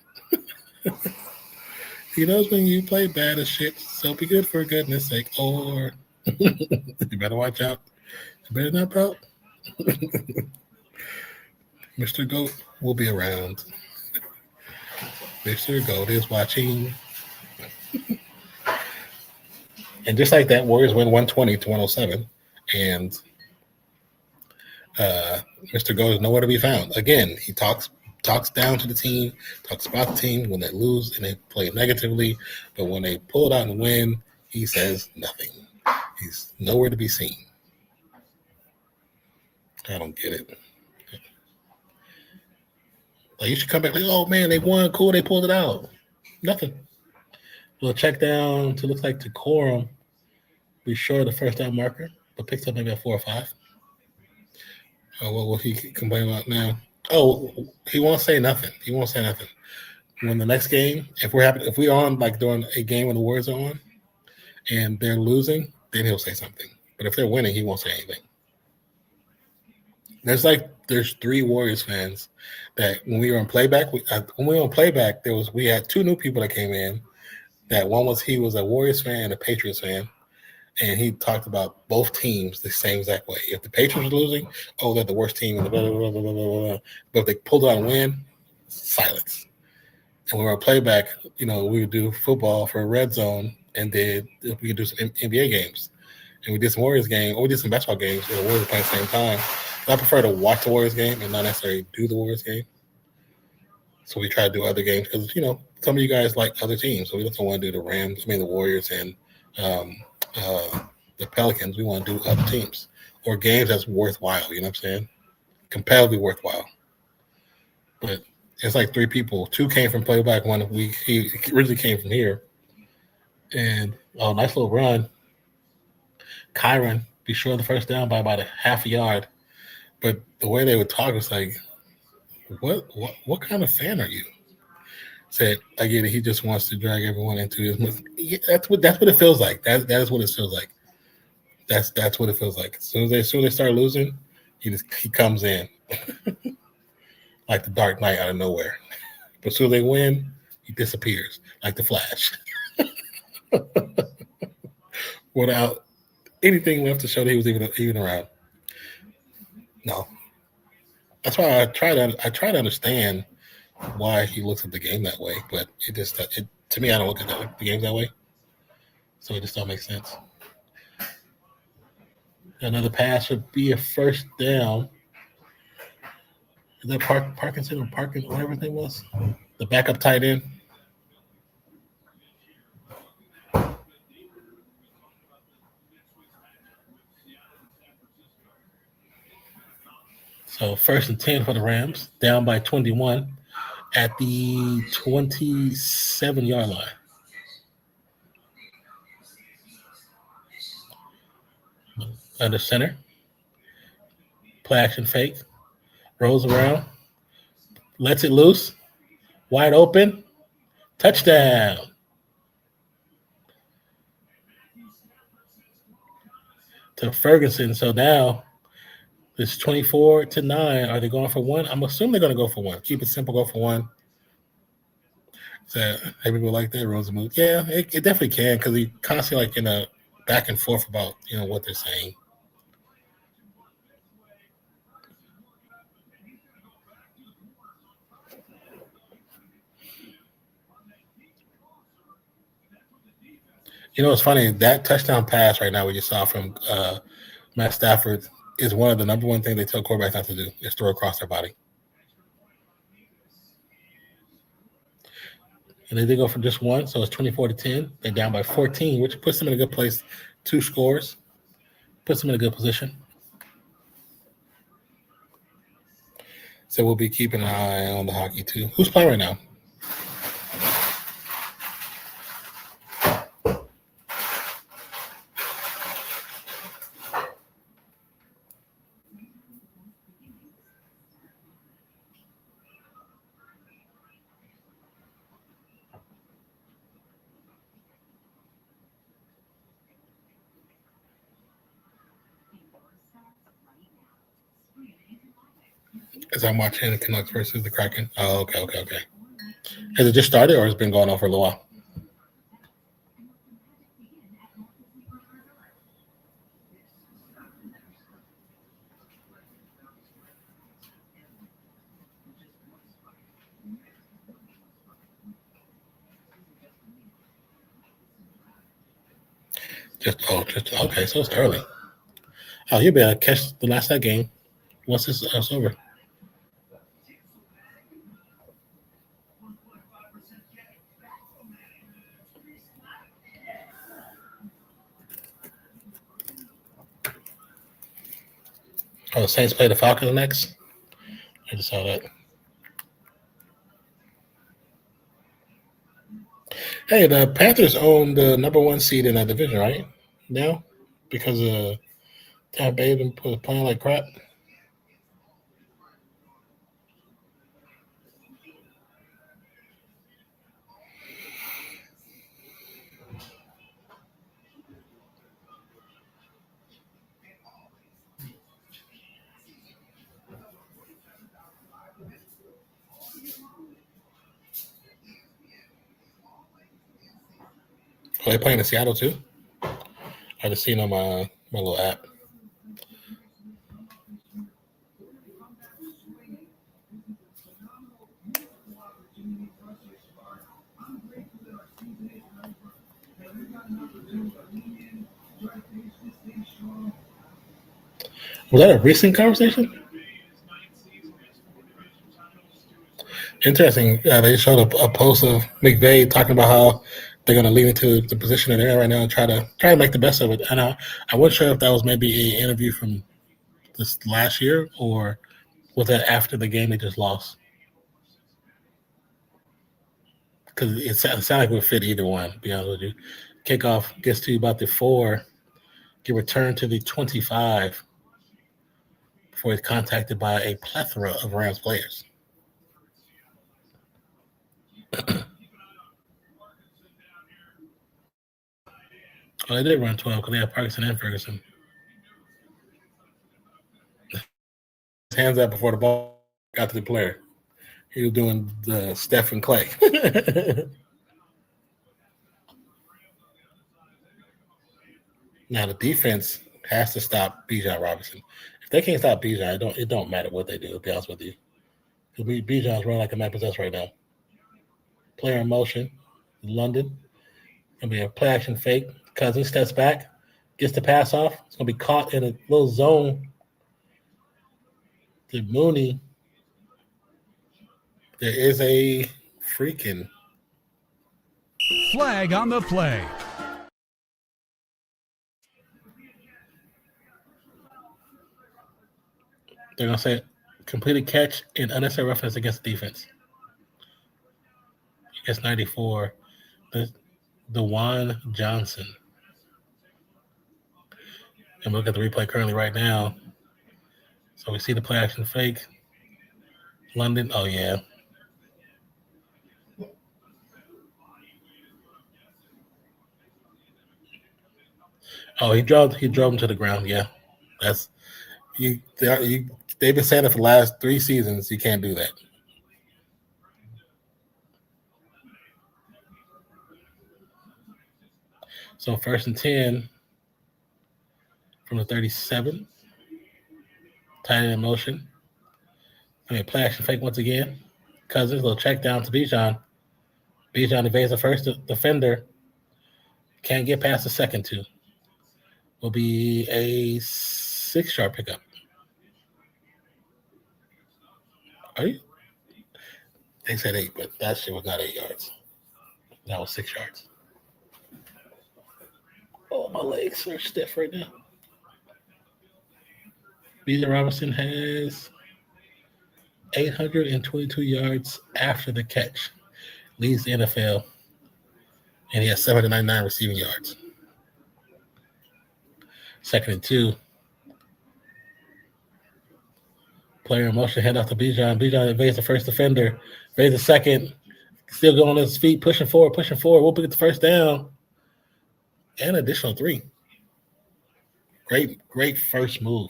He knows when you play bad as shit. So be good for goodness sake. Or you better watch out. You better not pout. Mr. Goat will be around. Mr. Goat is watching. And just like that, Warriors win 120 to 107. And Mr. Goat is nowhere to be found. Again, he talks down to the team, talks about the team when they lose and they play negatively. But when they pull it out and win, he says nothing. He's nowhere to be seen. I don't get it. Like, you should come back like, oh man, they won, cool, they pulled it out. Nothing. We'll check down to looks like Decorum. Be sure of the first down marker, but picks up maybe a 4 or 5. Oh, what will he complain about now? Oh, he won't say nothing. He won't say nothing. When the next game, if we're on like during a game when the Warriors are on and they're losing, then he'll say something. But if they're winning, he won't say anything. There's 3 Warriors fans that when we were on playback, we had 2 new people that came in. That one was he was a Warriors fan and a Patriots fan, and he talked about both teams the same exact way. If the Patriots are losing, oh, they're the worst team, and blah, blah, blah, blah, blah, blah. But if they pulled out and win, silence. And when we were on playback, we would do football for Red Zone, and then we could do some NBA games. And we did some Warriors game, or we did some basketball games, and the Warriors playing at the same time. I prefer to watch the Warriors game and not necessarily do the Warriors game. So we try to do other games because, some of you guys like other teams. So we don't want to do the Warriors and the Pelicans. We want to do other teams or games that's worthwhile. You know what I'm saying? Competitively worthwhile. But it's like 3 people. 2 came from playback. He originally came from here. And nice little run. Kyron, be sure of the first down by about a half a yard. But the way they would talk was like, what kind of fan are you? Said, I get it. He just wants to drag everyone into his. Yeah, that's what it feels like. That is what it feels like. That's what it feels like. As soon as they start losing, he comes in like the Dark Knight out of nowhere. But as soon as they win, he disappears like the Flash. Without anything left to show that he was even around. No. That's why I try to understand why he looks at the game that way, but to me, I don't look at the game that way, so it just don't make sense. Another pass would be a first down. Is that Parkinson or Parkin, whatever his name was? The backup tight end. So 1st and 10 for the Rams, down by 21 at the 27-yard line. Under center. Play action fake. Rolls around. Lets it loose. Wide open. Touchdown. To Ferguson. So now it's 24-9. Are they going for one? I'm assuming they're going to go for one. Keep it simple. Go for one. So people like that. Rosamund. Yeah, it definitely can because he constantly like in a back and forth about what they're saying. It's funny, that touchdown pass right now we just saw from Matt Stafford is one of the number one thing they tell quarterbacks not to do is throw across their body. And they did go for just one, so it's 24-10. They're down by 14, which puts them in a good place. 2 scores. Puts them in a good position. So we'll be keeping an eye on the hockey too. Who's playing right now? As I'm watching the Canucks versus the Kraken. Oh, okay. Has it just started or has it been going on for a little while? Just okay, so it's early. Oh, you'll be able to catch the last of that game once it's over. Oh, the Saints play the Falcons next? I just saw that. Hey, the Panthers own the number 1 seed in that division, right? Now? Because Tampa Bay been playing like crap? Are they playing in Seattle too? I just seen on my little app. Was that a recent conversation? Interesting. They showed a post of McVay talking about how they're going to lean into the position that they're in right now and try to make the best of it. And I wasn't sure if that was maybe an interview from this last year or was that after the game they just lost? Because it sounded like it would fit either one, to be honest with you. Kickoff gets to you about the 4, get returned to the 25 before he's contacted by a plethora of Rams players. Oh, they did run 12 because they had Parkinson and Ferguson. Hands up before the ball got to the player. He was doing the Steph and Clay. Now the defense has to stop Bijan Robinson. If they can't stop Bijan, it don't matter what they do, to be honest with you. Because Bijan's running like a man possessed right now. Player in motion. London. Gonna be a play action fake. Cousins steps back, gets the pass off. It's gonna be caught in a little zone. To Mooney. There is a freaking Flag on the play. they're gonna say completed catch in unnecessary roughness against the defense. Against 94. DeJuan Johnson. And look at the replay currently right now. So we see the play action fake. London, oh yeah. Oh, he drove him to the ground. Yeah, that's you. They've been saying it for the last 3 seasons. You can't do that. So 1st and 10 from the 37. Tight end in motion. I mean, play action fake once again. Cousins, little check down to Bijan. Bijan evades the first defender. Can't get past the second 2. Will be a 6-yard pickup. Are you? They said 8, but that shit was not 8 yards. That was 6 yards. Oh, my legs are stiff right now. Bijan Robinson has 822 yards after the catch. Leads the NFL. And he has 799 receiving yards. 2nd and 2. Player in motion, hand off to Bijan. Bijan evades the first defender. Evades the second. Still going on his feet, pushing forward. We'll pick the first down. And additional 3. Great first move.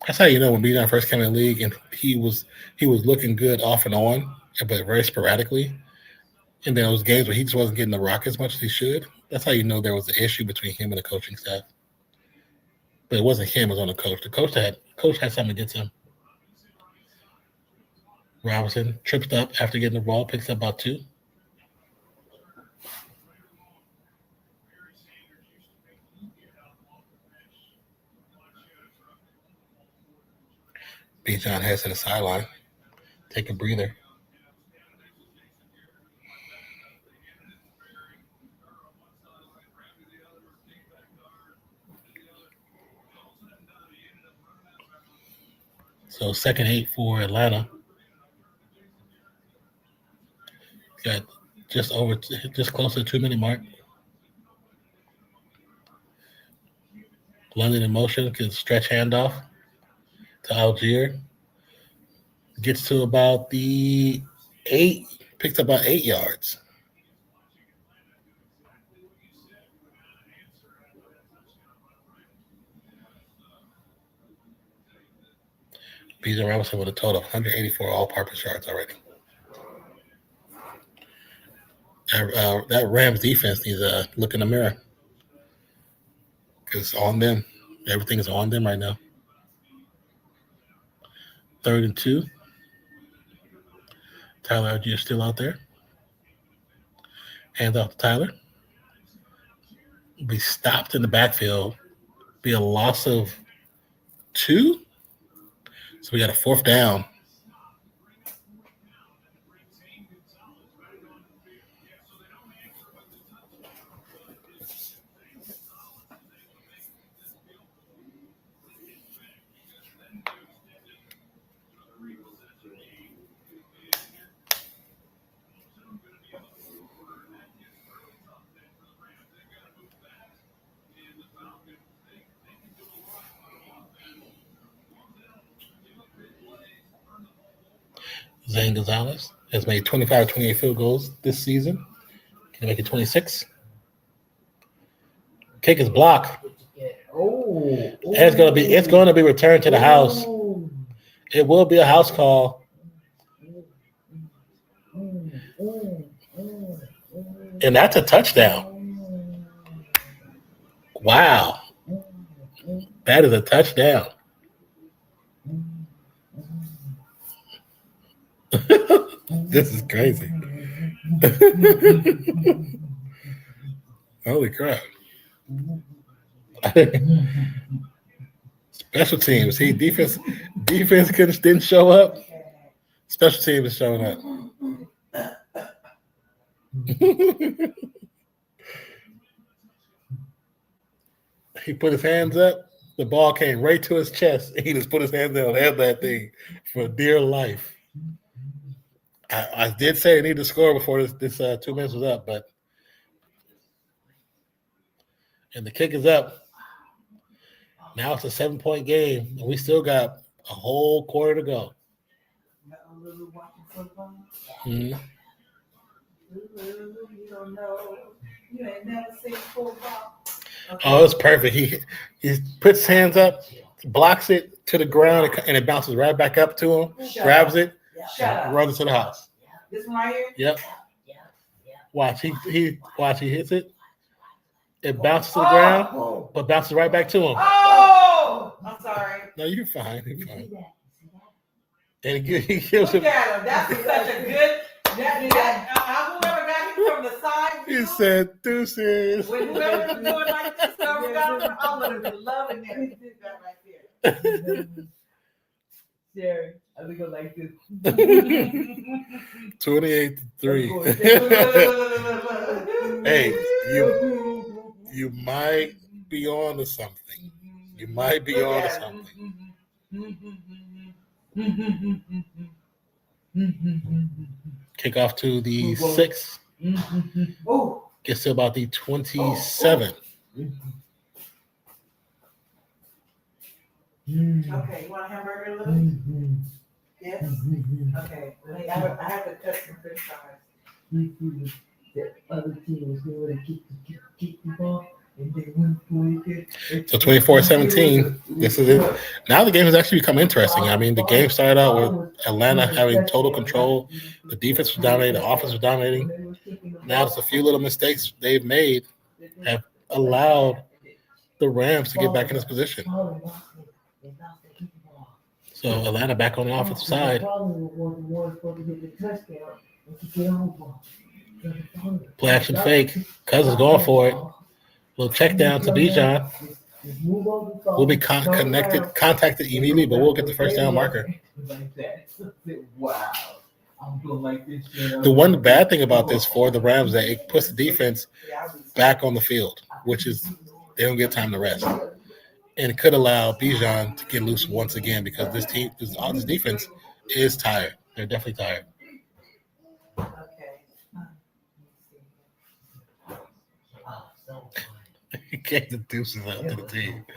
That's how you know when Bijan first came in the league, and he was looking good off and on, but very sporadically. And then those games where he just wasn't getting the rock as much as he should. That's how you know there was an issue between him and the coaching staff. But it wasn't him; it was on the coach. The coach had something against him. Robinson trips up after getting the ball, picks up about 2. Bijan heads to the sideline. Take a breather. So 2nd and 8 for Atlanta. Got just close to the 2-minute mark. London in motion, can stretch handoff to Algier. Gets to about the 8, picks up about 8 yards. Bijan Robinson with a total of 184 all-purpose yards already. That Rams defense needs to look in the mirror. Because on them. Everything is on them right now. 3rd and 2. Tyler Algier still out there. Hands off to Tyler. Be stopped in the backfield. Be a loss of 2. So we got a 4th down. Zane Gonzalez has made 25-28 field goals this season. Can he make it 26? Kick is blocked. Oh. And it's gonna be returned to the house. Ooh. It will be a house call. And that's a touchdown. Wow. That is a touchdown. This is crazy. Holy crap. Special teams. Defense didn't show up. Special teams is showing up. He put his hands up. The ball came right to his chest. He just put his hands down and held that thing for dear life. I did say I need to score before this 2 minutes was up, and the kick is up. Now it's a 7-point game, and we still got a whole quarter to go. Mm-hmm. You ain't never seen football. Okay. Oh, it's perfect. He puts his hands up, blocks it to the ground, and it bounces right back up to him. Grabs it, and runs it to the house. This one right here. Yep. Watch he hits it. It bounces to the ground, but bounces right back to him. Oh, I'm sorry. No, you're fine. You're fine. And he kills him. Look at him. That's such a good. Whoever got him from the side. He said, "Deuces." When whoever was doing like this, whoever got him, I would have been loving that. He did that right there. Jerry, I think I like this. 28-3. Hey, you might be on to something. You might be on to something. Kick off to the 6. Gets to about the 27. Okay, you want a hamburger, Lily? Yes? Okay, I have to cut some french fries. The other team was going to kick the ball, and they went for it. So 24-17. This is it. Now the game has actually become interesting. I mean, the game started out with Atlanta having total control. The defense was dominating. The offense was dominating. Now just a few little mistakes they've made have allowed the Rams to get back in this position. So Atlanta back on the offensive side. Play action fake. Cousins going for it. Little check down to Bijan. We'll be contacted immediately, but we'll get the first down marker. Wow. The one bad thing about this for the Rams is that it puts the defense back on the field, which is they don't get time to rest. And it could allow Bijan to get loose once again because this defense is tired. They're definitely tired. He gave the deuces out to the team.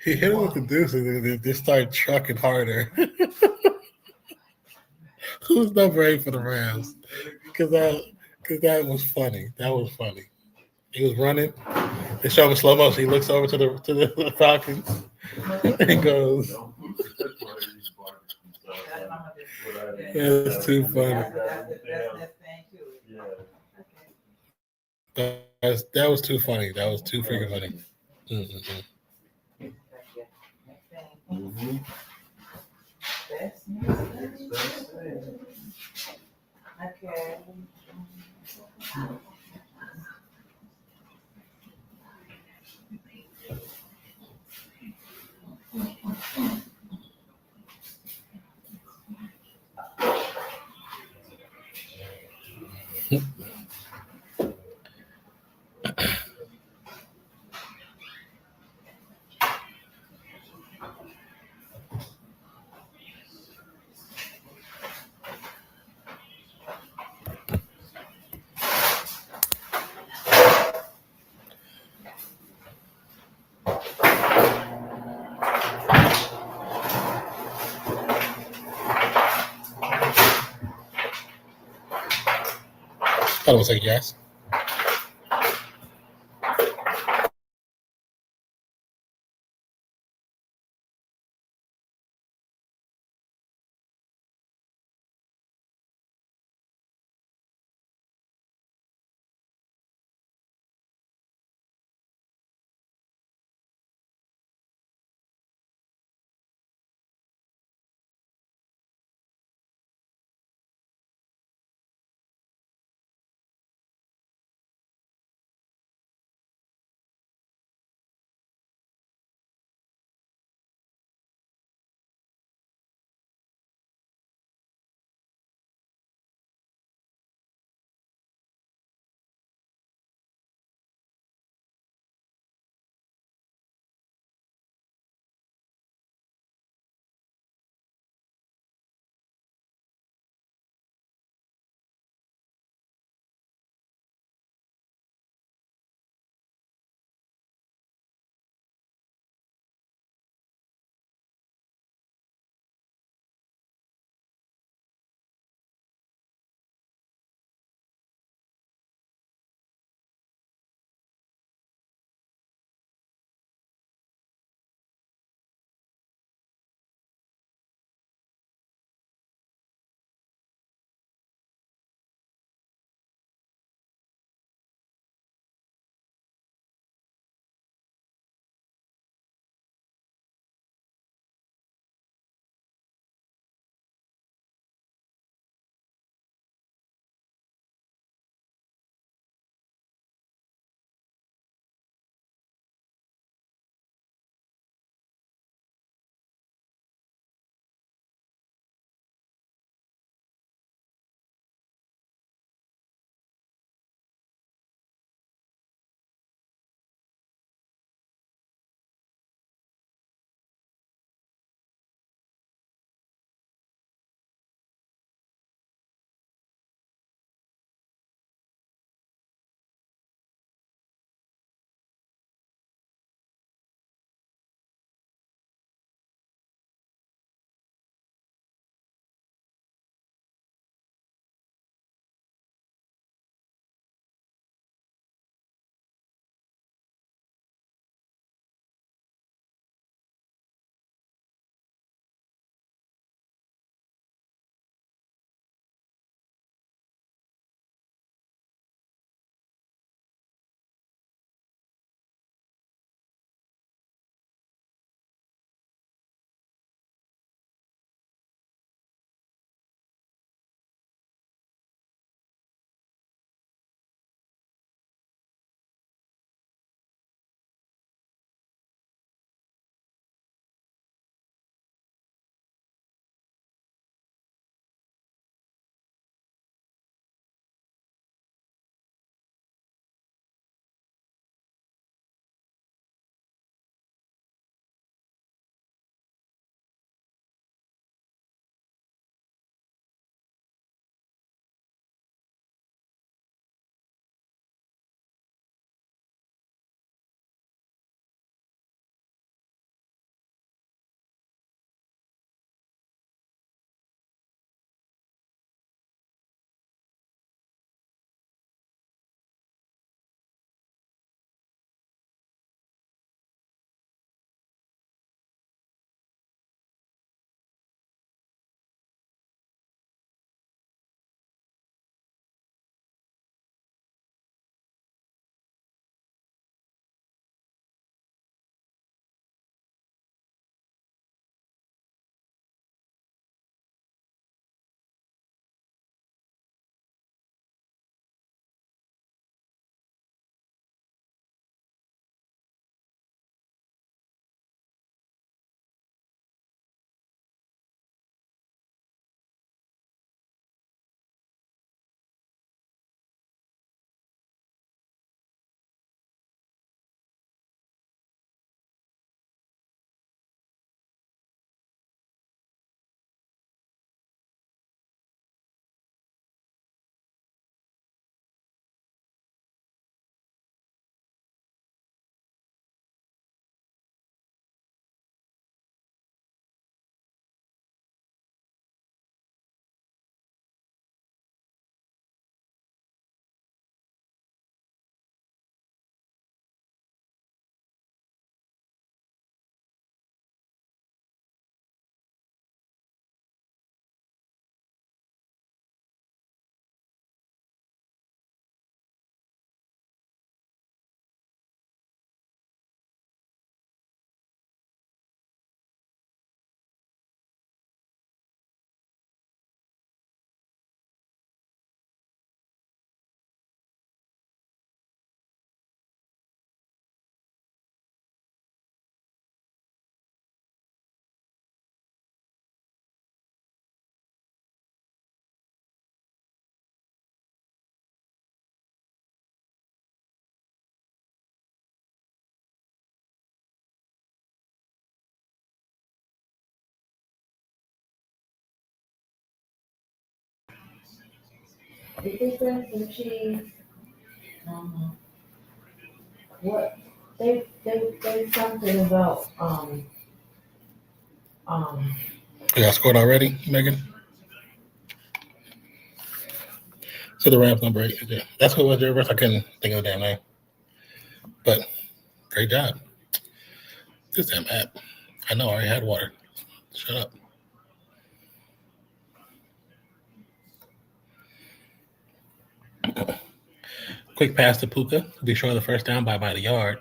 He hit him with the deuces and they started trucking harder. Who's number 8 for the Rams? Because that was funny. That was funny. He was running. They show him in slow motion. He looks over to the Falcons and goes. That's too funny. That was too funny. That was too freaking funny. Okay. Hold on a second, guys. Did they bring some cheese? What? They something about You got scored already, Megan? So the Rams number 8. Yeah. That's what was your verse. I couldn't think of the damn name. But great job. This damn app. I know I already had water. Shut up. Quick pass to Puka. Be sure of the first down by about a yard.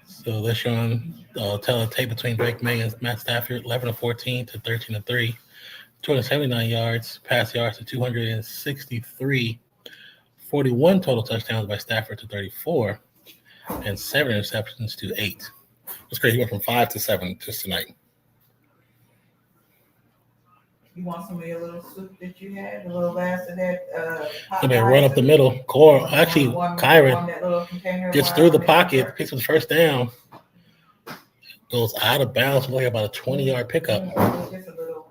So let's show him tell a tape between Drake May and Matt Stafford, 11-14 to 13-3, 279 yards, pass yards to 263, 41 total touchdowns by Stafford to 34, and 7 interceptions to 8. It's crazy. He went from 5 to 7 just tonight. You want some of your little soup that you had, the little last of that? I mean, run up the middle. Kyron gets through the pocket, picks up the first down, goes out of bounds, only about a 20-yard pickup. Just a little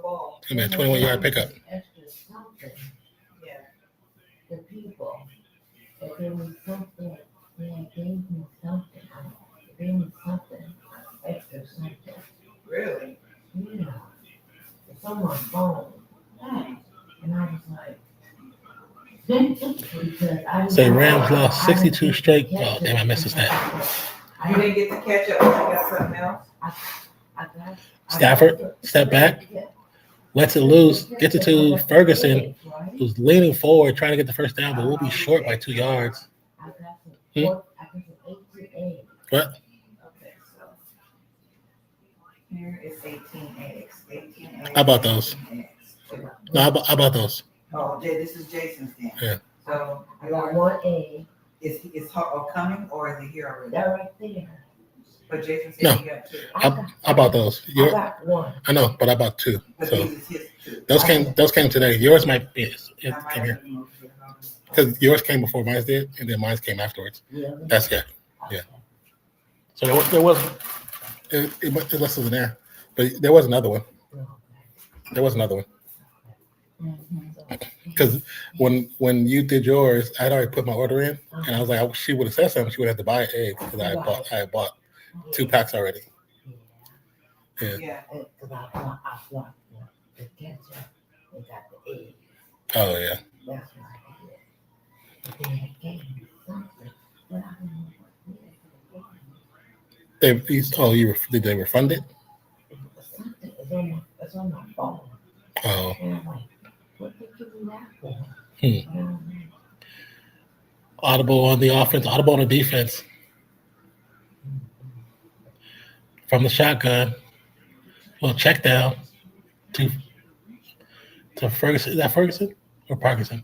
ball. I mean, a 21-yard pickup. extra something. Yeah. The people. If there was something, they gave me something. They gave me something extra something. Really? Yeah. It's on my phone. And I was like, Say Rams lost 62 straight. Oh, damn, I missed this stat. You didn't get to catch up. You got something else? Stafford, step back, lets it loose, gets it to Ferguson, who's leaning forward, trying to get the first down, but we'll be short by 2 yards. What? Okay, so here is 18 eggs. 18 eggs. How about those? No, how about those? Oh, Jay, this is Jason's thing. Yeah. So I got one egg. Is coming or is he here already? That right there. But Jason said No. he got 2. How about those? I got one. I know, but I bought 2. But So these is his 2. those came today. Yours might be it I might came here have to move it. because yours came before mine did, and then mine came afterwards. Really? That's yeah. So there was it wasn't there, but there was another one. There was another one. Because when you did yours, I'd already put my order in, and I was like, she would have said something. She would have to buy an egg because I had bought 2 packs already. Yeah. Yeah. Because I bought the ketchup and got the egg. Oh yeah. That's what I did. But they had gave me something, but I don't know what it was. Did they refund it? It was something. It's on my phone. Oh. And I'm like, what did you do that for? Audible on the offense, audible on the defense. From the shotgun. Well, check down to Ferguson. Is that Ferguson or Parkinson?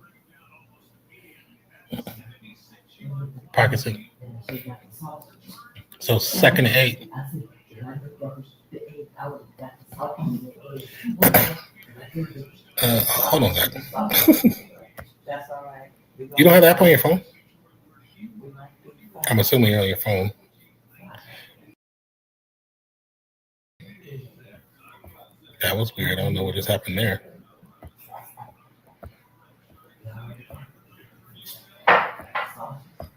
Parkinson. So 2nd and 8. Hold on a second. That's all right. You don't have the app on your phone? I'm assuming you're on your phone. That was weird. I don't know what just happened there.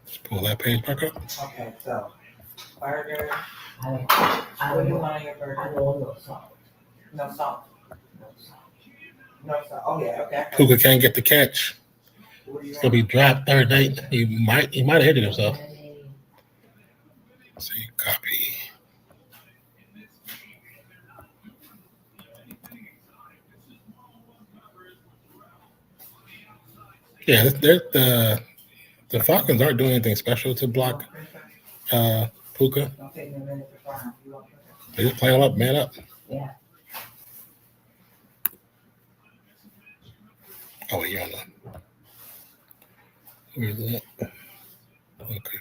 Just pull that page back up. Okay, so burger. I What do you don't want on your burger? I don't know salt. No salt. No salt. Oh yeah, okay. Puka can't get the catch. What do you He'll be dropped third night. He might have hit it himself. Let's see, copy. Yeah, the Falcons aren't doing anything special to block Puka. Don't take me a minute to find. You want They're just playing him up, man up. Yeah. Oh, you're on the. Where's that? Okay.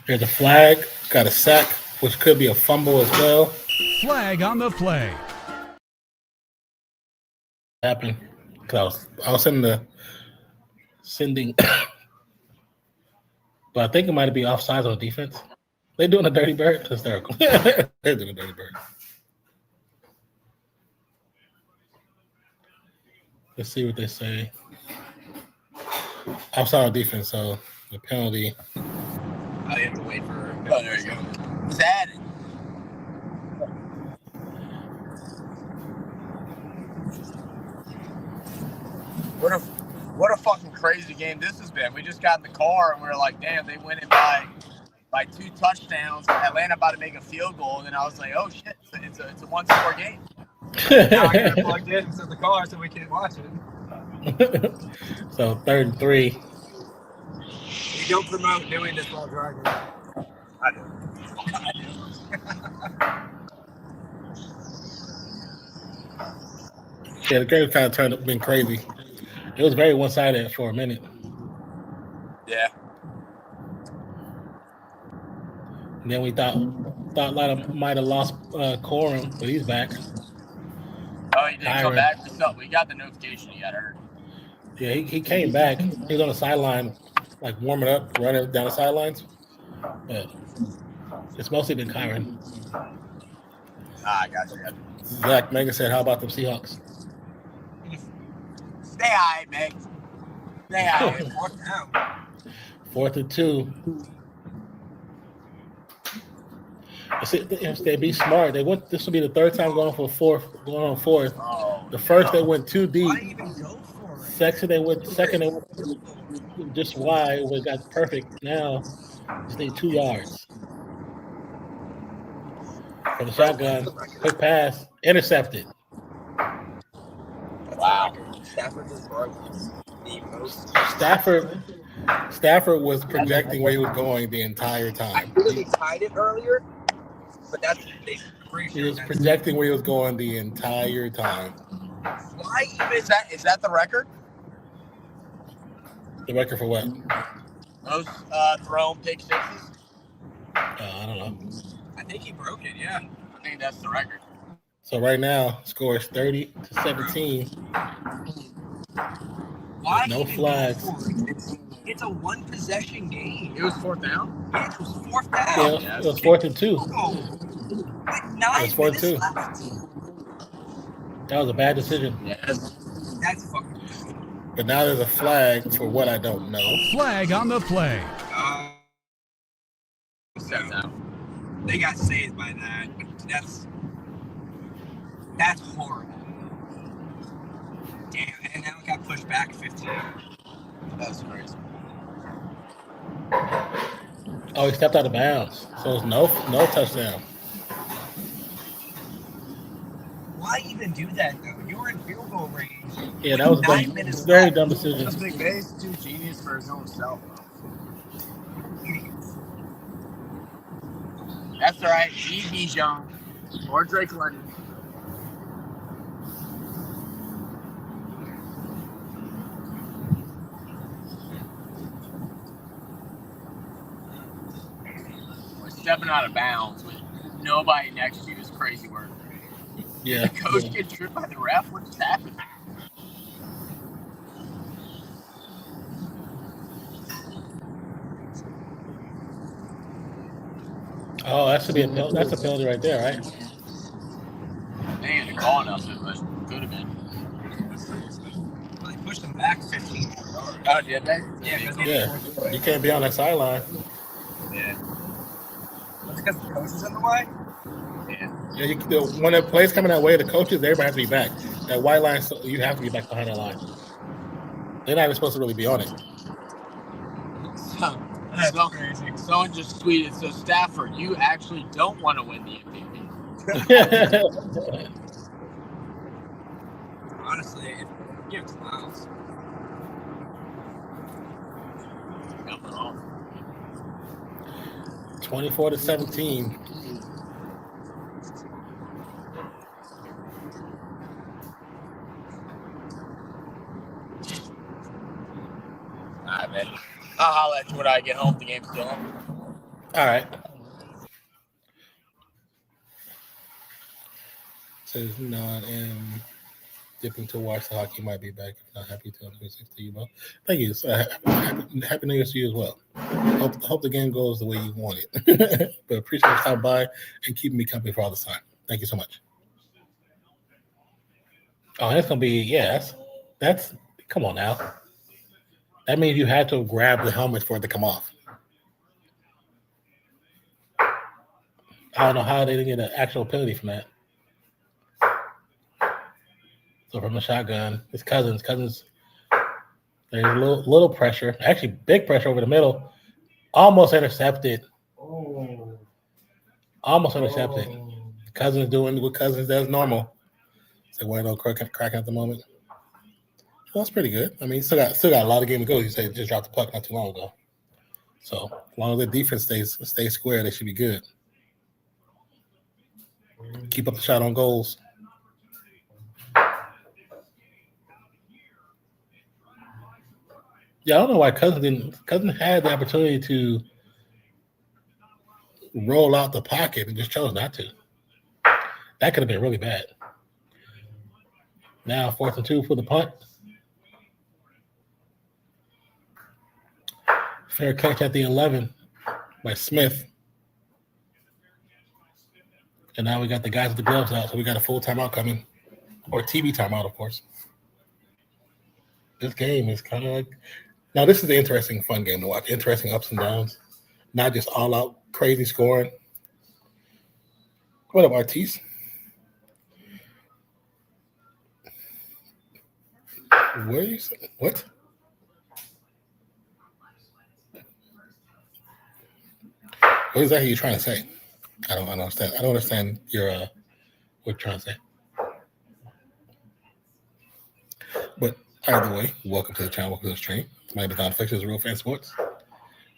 There's a flag, got a sack, which could be a fumble as well. Flag on the play. Happened. Cause I was sending But I think it might be offsides on defense. They doing a dirty bird? Hysterical. They're doing a dirty bird. Let's see what they say. Offside on defense, so the penalty. Oh, you have to wait for. Oh, there you go. It's added. What a fucking crazy game this has been. We just got in the car and we were like, damn, they win it by 2 touchdowns. Atlanta about to make a field goal, and then I was like, oh shit, it's a one-score game. Now I got it plugged in to the car so we can't watch it. So 3rd and 3. You don't promote doing this while driving. I do. Yeah, the game kind of turned up, been crazy. It was very one-sided for a minute. Yeah. And then we thought a lot of might have lost Corum, but he's back. Oh, he didn't come back? We got the notification he got hurt. Yeah, he came back. He was on the sideline, like warming up, running down the sidelines. But it's mostly been Kyron. I got you. Zach Megan said, how about them Seahawks? Stay high, Meg. Stay high. 4th down. 4th and 2. If they be smart, they went. This will be the 3rd time going on 4th. Oh, the first they went too deep. why even go for it? Second they went just wide. We got perfect. Now just need 2 yards for the shotgun. Quick pass, intercepted. Wow. Stafford just broke the most. Stafford was projecting where he was going the entire time. I feel like he tied it earlier, but that's he was projecting where he was going the entire time. Why even is that the record? The record for what? Most thrown pick sixes. I don't know. I think he broke it. Yeah, I think that's the record. So right now, score is 30-17. Why no flags. It's a 1 possession game. It was 4th down. Yeah, it was 4th down. Yeah, it was 4th and 2. With 9 it was 4th and 2. Left. That was a bad decision. Yes. That's fucking. But now there's a flag for what I don't know. Flag on the play. They got saved by that. That's horrible. Damn, and now it got pushed back 15. That's crazy. Oh, he stepped out of bounds. So it's no touchdown. Why even do that though? You were in field goal range. Yeah, that was a very dumb decision. That's McVay's too genius for his own self. That's all right. Steve Bijan or Drake London. Stepping out of bounds with nobody next to you is crazy work. Yeah. The coach gets tripped by the ref. What just happened? Oh, that should be that's a penalty right there, right? They ain't call nothing, but could have been. Well, they pushed him back 15 yards. Oh, did they? Yeah. You can't be on that sideline. Yeah. That's because the coach is in the way? Yeah. When the play's coming that way, the coaches, everybody has to be back. That white line, you have to be back behind that line. They're not even supposed to really be on it. That's crazy. Someone just tweeted, so Stafford, you actually don't want to win the MVP. Honestly, give clowns. 24-17. All right, man. I'll holler at you when I get home. The game's still on. All right. Says not in. dipping to watch the hockey. Might be back. If not happy to 26 to you, bro. Thank you. Happy New Year to you as well. Hope the game goes the way you want it. But appreciate you stopping by and keeping me company for all this time. Thank you so much. Oh, that's gonna be that's come on now. That means you had to grab the helmet for it to come off. I don't know how they didn't get an actual penalty from that. So from the shotgun, it's Cousins. There's a little pressure, actually big pressure over the middle. Almost intercepted. Oh. Almost intercepted. Cousins doing what Cousins does normal. So why no cracking at the moment? Well, that's pretty good. I mean, still got a lot of game to go. You said just dropped the puck not too long ago. So as long as the defense stays square, they should be good. Keep up the shot on goals. Yeah, I don't know why Cousins had the opportunity to roll out the pocket and just chose not to. That could have been really bad. Now 4th and 2 for the punt. Fair catch at the 11 by Smith. And now we got the guys with the gloves out, so we got a full timeout coming. Or TV timeout, of course. This game is kind of like... Now, this is an interesting, fun game to watch. Interesting ups and downs. Not just all-out crazy scoring. What up, Artis? What are you saying? What? What exactly are you trying to say? I don't understand. I don't understand your what you're trying to say. But either way, welcome to the channel, welcome to the stream. My name is Nonpfixion, RealFansSports.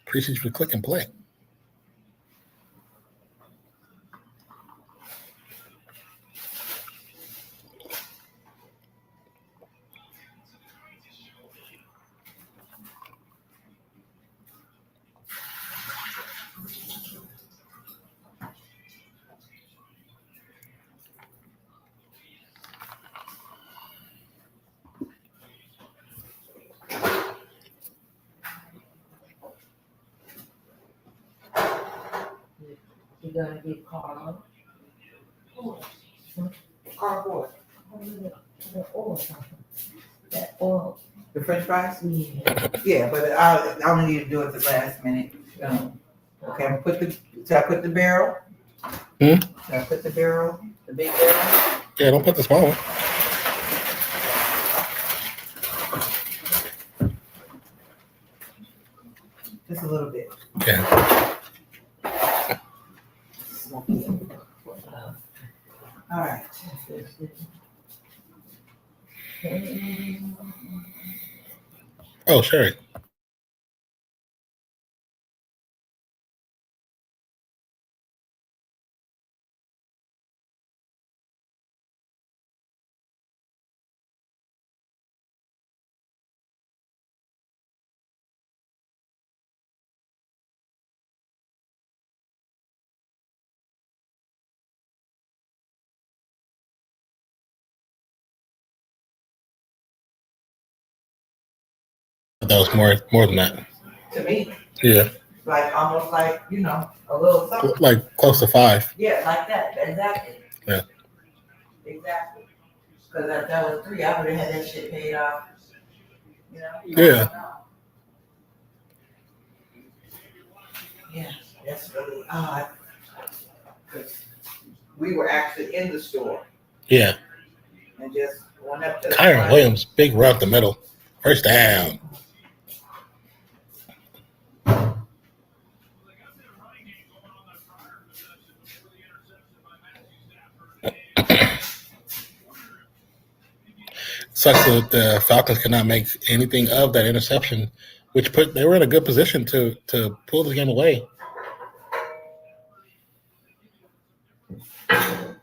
Appreciate you for click and play. You're gonna get Carl. Cardboard. The oil something. That oil. The French fries? Yeah. Yeah, but I only need to do it the last minute. Okay, I'm should I put the barrel? Should I put the barrel, the big barrel? Yeah, don't put the small one. Just a little bit. Yeah. All right. Oh, Sherry. That was more than that. To me, Yeah. like almost like, a little something. Like close to 5. Yeah, like that. Exactly. Yeah. Exactly. Because if that was 3, I would have had that shit paid off. Yeah. Yeah, that's really odd. Because we were actually in the store Yeah. and just went up to the Kyron front. Williams, big run up the middle. First down. Sucks that the Falcons could not make anything of that interception, which they were in a good position to pull the game away. But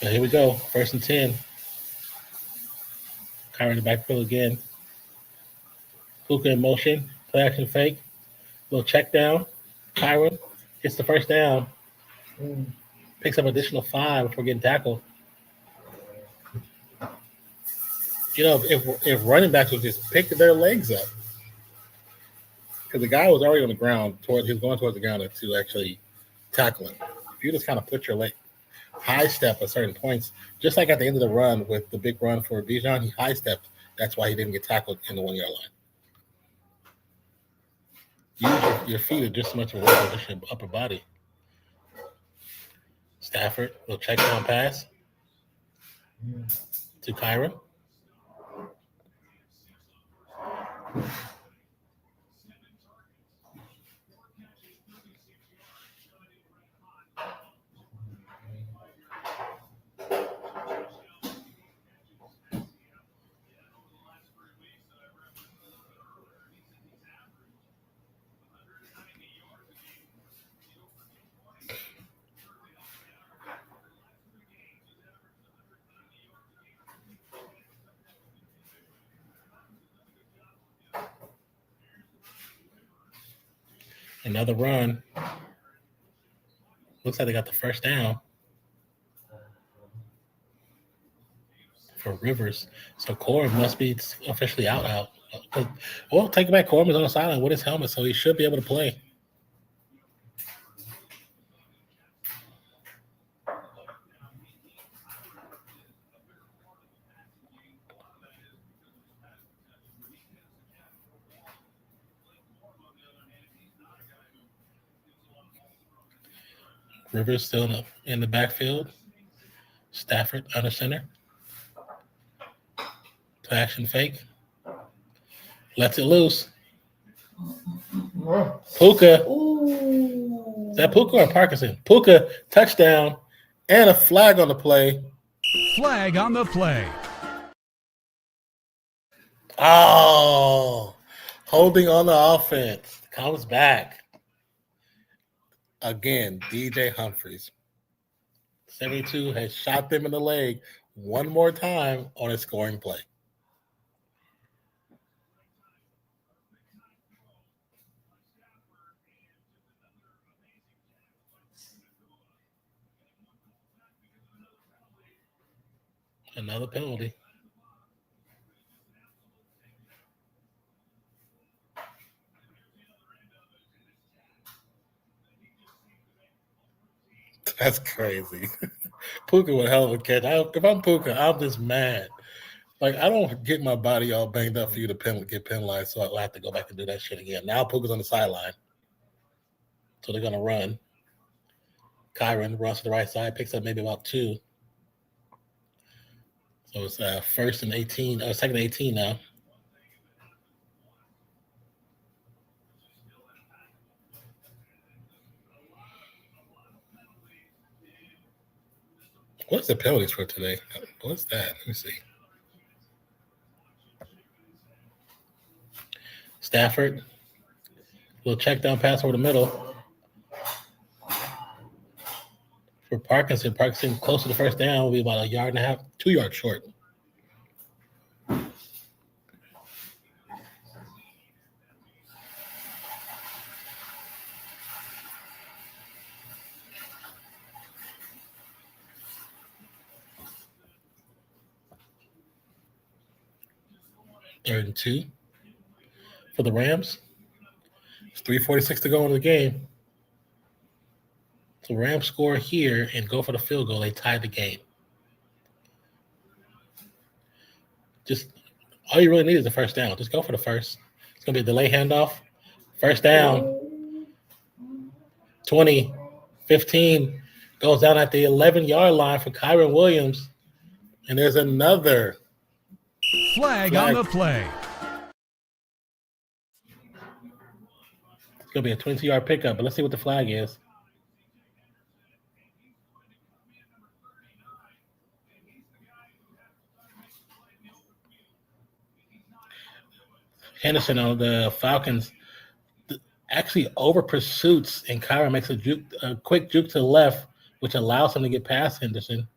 here we go, 1st and 10. Kyron in the backfield again. Puka in motion, play action fake, little check down. Kyron gets the first down. Picks up additional 5 before getting tackled. You know, if running backs would just pick their legs up, because the guy was already on the ground, he was going towards the ground to actually tackle him. If you just kind of put your leg, high step at certain points, just like at the end of the run with the big run for Bijan, he high stepped. That's why he didn't get tackled in the 1 yard line. Use your feet are just as much of a weapon as your upper body. Stafford will check down pass to Kyron. Another run. Looks like they got the first down for Rivers. So Corum must be officially out. Well, take it back. Corum is on the sideline with his helmet, so he should be able to play. Rivers still in the backfield. Stafford under center. To action fake. Lets it loose. Puka. Is that Puka or Parkinson? Puka, touchdown, and a flag on the play. Flag on the play. Oh, holding on the offense. Comes back. Again, DJ Humphries. 72 has shot them in the leg one more time on a scoring play. Another penalty. That's crazy. Puka with a hell of a catch. If I'm Puka, I'm just mad. Like, I don't get my body all banged up for you to get penalized, so I'll have to go back and do that shit again. Now Puka's on the sideline. So they're going to run. Kyron runs to the right side, picks up maybe about 2. So it's second and 18 now. What's the penalties for today? What's that? Let me see. Stafford will check down pass over the middle. For Parkinson close to the first down will be about 1.5 yards, 2 yards short. Third and 2 for the Rams. It's 3:46 to go in the game. So Rams score here and go for the field goal. They tie the game. Just all you really need is the first down. Just go for the first. It's going to be a delay handoff. First down. 20, 15. Goes down at the 11-yard line for Kyron Williams. And there's another Flag on the play. It's going to be a 22-yard pickup, but let's see what the flag is. Henderson on the Falcons actually over pursuits, and Kyron makes a quick juke to the left, which allows him to get past Henderson.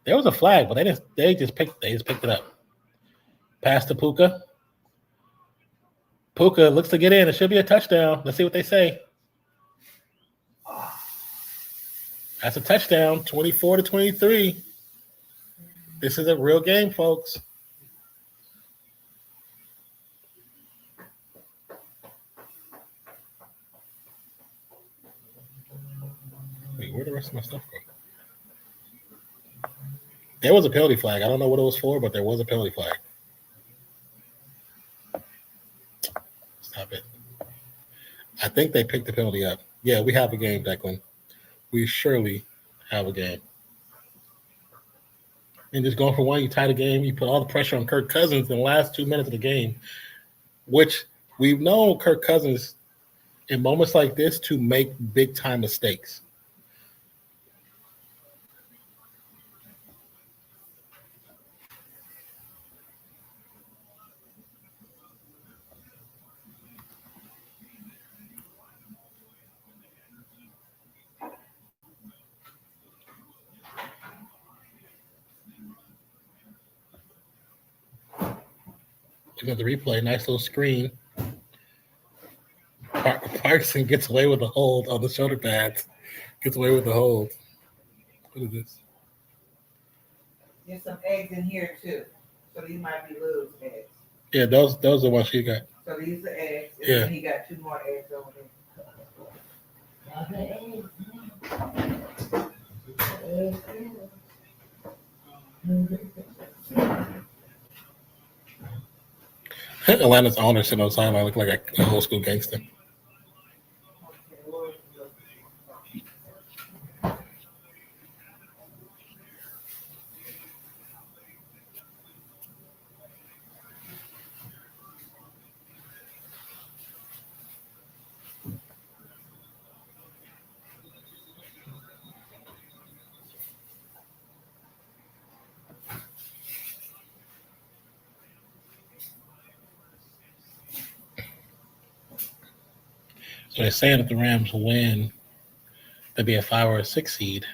There was a flag, but they just picked it up. Pass to Puka. Puka looks to get in. It should be a touchdown. Let's see what they say. That's a touchdown, 24-23. This is a real game, folks. Wait, where'd the rest of my stuff go? There was a penalty flag. I don't know what it was for, but there was a penalty flag. Stop it. I think they picked the penalty up. Yeah, we have a game, Declan. We surely have a game. And just going for one, you tie the game, you put all the pressure on Kirk Cousins in the last 2 minutes of the game, which we've known Kirk Cousins in moments like this to make big-time mistakes. Looking at the replay, nice little screen. Parkinson gets away with the hold on the shoulder pads. Gets away with the hold. What is this? There's some eggs in here too. So these might be Lou's eggs. Yeah, those are the ones she got. So these are eggs. And Yeah. then he got 2 more eggs over there. Atlanta's owner sitting on the sideline look like an old school gangster. So they're saying if the Rams win, they'll be a 5 or a 6 seed.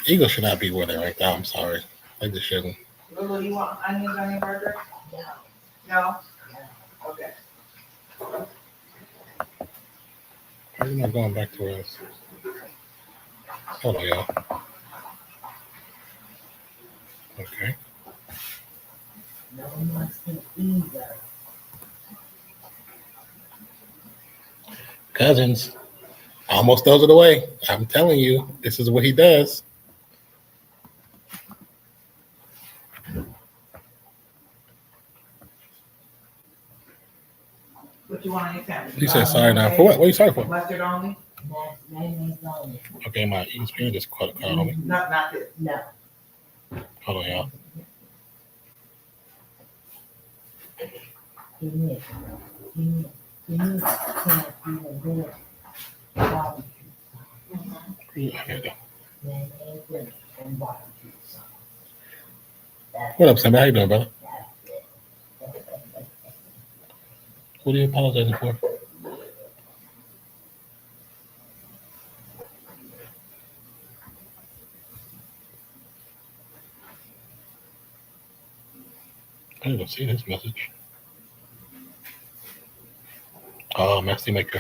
Eagles should not be where they're right now. I'm sorry. They just shouldn't. Lulu, you want onions on your burger? No? Okay. Why are you not going back to us? Hold on, y'all. Okay. No mustard either. Cousins almost throws it away. I'm telling you, this is what he does. What you want on your sandwich? He said sorry now. For what? What are you sorry for? Mustard only? Mayonnaise only. Okay, my ESPN just called on me. Not this. No. Hold on, y'all. Give me can't even do it. Barbecue Here we go. mayonnaise and barbecue sauce. That's What up, Sammy? How you doing, brother? it. What are you apologizing for? I didn't even see this message. Oh, Messi make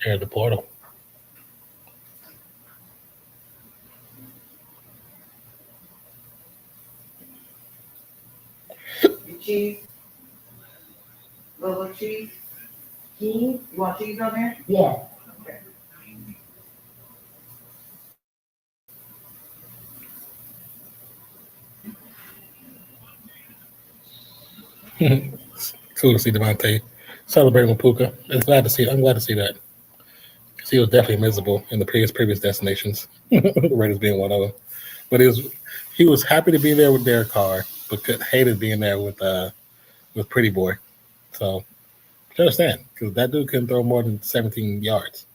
air the portal. Your cheese? Little cheese? Cheese? You want cheese on there? Yes. Okay. Cool to see Devontae celebrating with Puka. I'm glad to see that. Because he was definitely miserable in the previous destinations. The Raiders being one of them. But he was happy to be there with Derek Carr, but hated being there with Pretty Boy. So you understand, because that dude couldn't throw more than 17 yards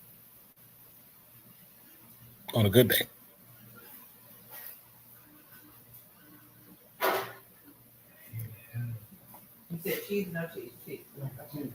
on a good day. You said cheese, no cheese, cheese. Cheese.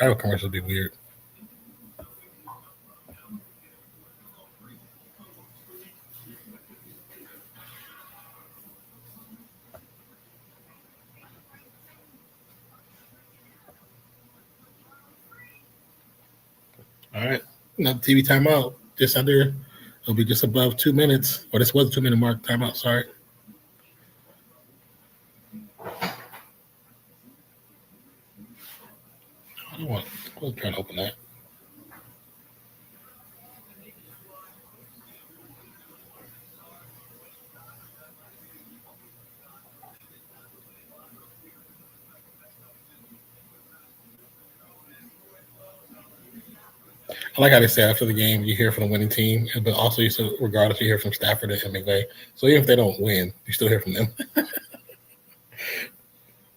Title commercials be weird. All right, another TV timeout. Just under, it'll be just above 2 minutes. Or this was a 2-minute mark. Timeout. Sorry. I was trying to open that. I like how they say after the game, you hear from the winning team, but also regardless, you hear from Stafford and McVay. So even if they don't win, you still hear from them.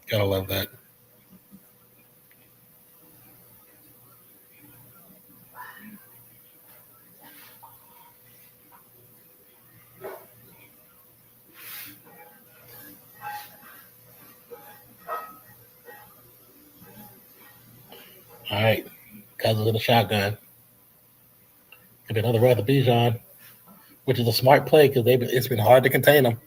Gotta love that. All right, Cousins in the shotgun. Could be another run to Bijan, which is a smart play because it's been hard to contain them.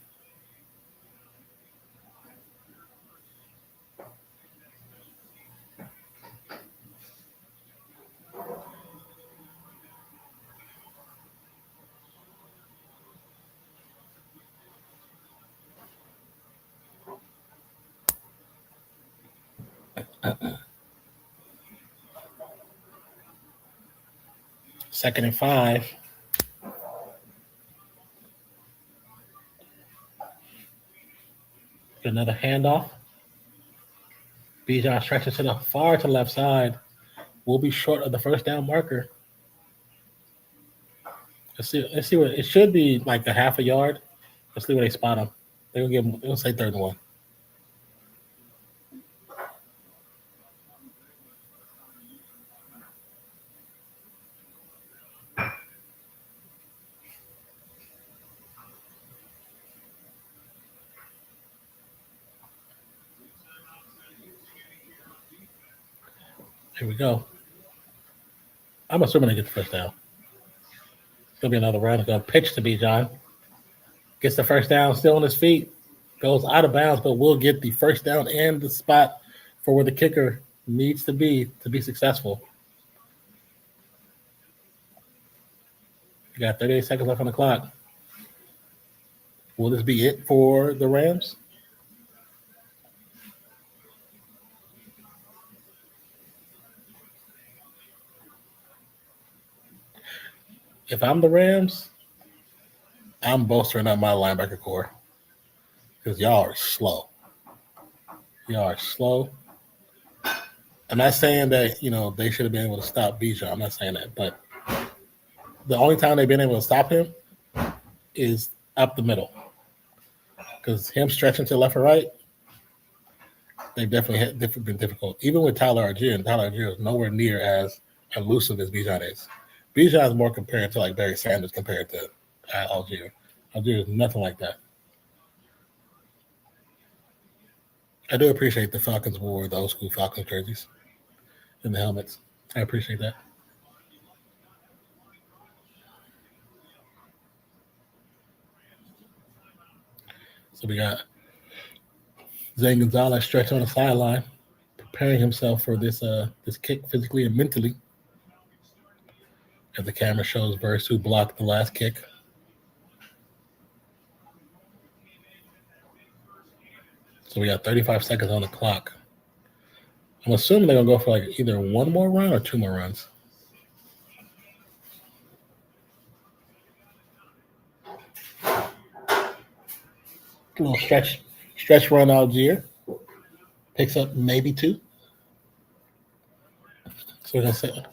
Second and 5. Another handoff. Bijan stretches to the far to left side. Will be short of the first down marker. Let's see what it should be, like a half a yard. Let's see where they spot him. They'll give him. They'll say 3rd and 1. Here we go. I'm assuming they get the first down. It's gonna be another run. It's gonna pitch to Bijan. Gets the first down, still on his feet. Goes out of bounds, but will get the first down and the spot for where the kicker needs to be successful. You got 38 seconds left on the clock. Will this be it for the Rams? If I'm the Rams, I'm bolstering up my linebacker core because y'all are slow. Y'all are slow. I'm not saying that, they should have been able to stop Bijan. I'm not saying that. But the only time they've been able to stop him is up the middle. Because him stretching to left or right, they've definitely been difficult. Even with Tyler Algier, and Tyler Algier is nowhere near as elusive as Bijan is. Bijan is more compared to like Barry Sanders compared to Algier. Algier is nothing like that. I do appreciate the Falcons wore the old school Falcons jerseys and the helmets. I appreciate that. So we got Zane Gonzalez stretched on the sideline, preparing himself for this kick physically and mentally. As the camera shows Verse, who blocked the last kick. So we got 35 seconds on the clock. I'm assuming they're going to go for like either one more run or 2 more runs. A little stretch run Algier. Picks up maybe 2. So we're going to say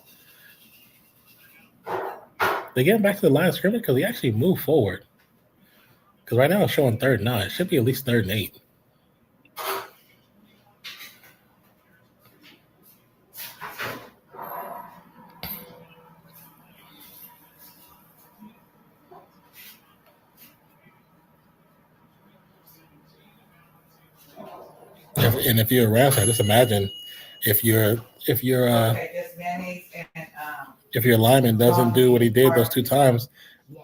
they get back to the line of scrimmage because he actually moved forward. Because right now it's showing 3rd and 9. It should be at least 3rd and 8. And if you're a Rams fan, just imagine If your Okay, just mayonnaise and if your lineman doesn't do what he did those 2 times,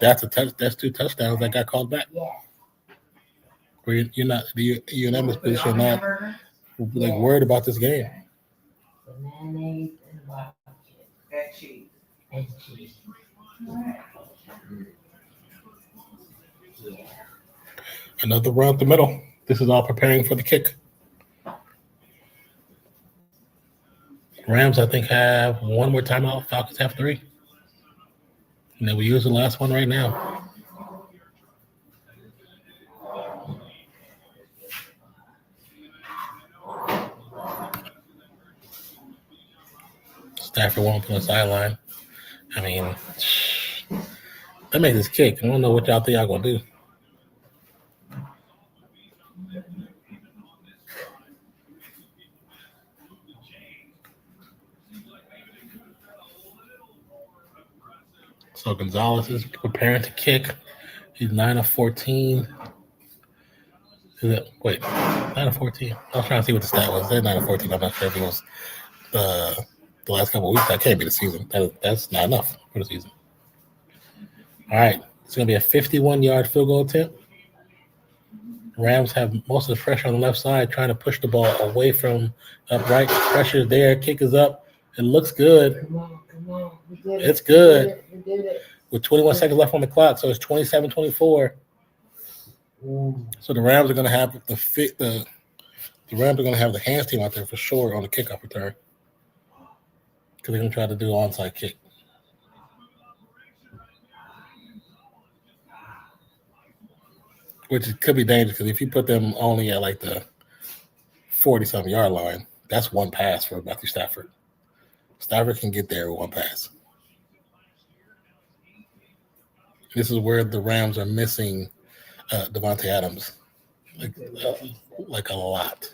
that's that's 2 touchdowns that got called back. Yes. Where you're not you're in that position, on not hamburger, like worried about this game. The mayonnaise and barbecue that cheese. and cheese. Yeah. Another run up the middle. This is all preparing for the kick. Rams, I think, have 1 more timeout. Falcons have 3. And then we use the last one right now. Stafford won't on the sideline. I mean, that makes this kick. I don't know what y'all think y'all gonna do. So Gonzalez is preparing to kick. He's 9 of 14. Wait, 9 of 14. I was trying to see what the stat was. They're 9 of 14. I'm not sure if it was the last couple of weeks. That can't be the season. That's not enough for the season. All right. It's going to be a 51-yard field goal attempt. Rams have most of the pressure on the left side, trying to push the ball away from upright. Pressure's there. Kick is up. It looks good. Come on. We did it. It's good. We did it. With 21 seconds left on the clock, so it's 27-24. So the Rams are going to have the Rams are going to have the hands team out there for sure on the kickoff return because they're going to try to do an onside kick. Which could be dangerous because if you put them only at like the 40-something yard line, that's one pass for Matthew Stafford. Stafford can get there with one pass. This is where the Rams are missing Devontae Adams, like a lot.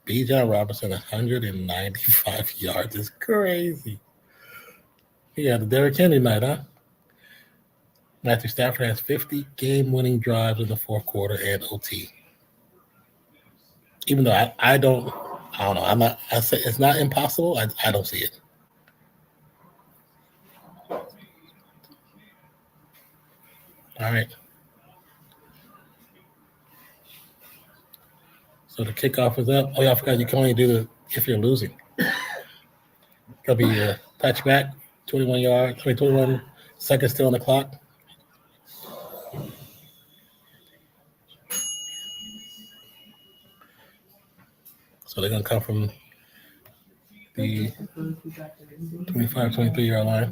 Bijan Robinson, 195 yards is crazy. Yeah, the Derrick Henry night, huh? Matthew Stafford has 50 game-winning drives in the fourth quarter and OT. Even though I don't know. I say it's not impossible. I don't see it. All right. So the kickoff is up. Oh, yeah, I forgot you can only do it if you're losing. It'll be a touchback, 21 seconds still on the clock. So they're going to come from the 25, 23-yard line.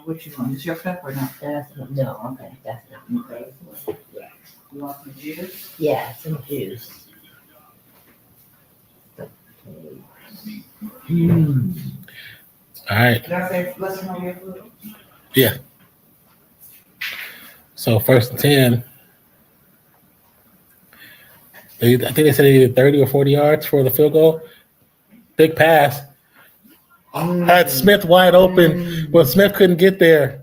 What you want? Is your cup or not? No, okay, that's not okay. Yeah. You want some juice? Yeah, some juice. All right. Did I say listen on your food? Yeah. So 1st and 10. I think they said they needed 30 or 40 yards for the field goal. Big pass. Had Smith wide open, but Smith couldn't get there.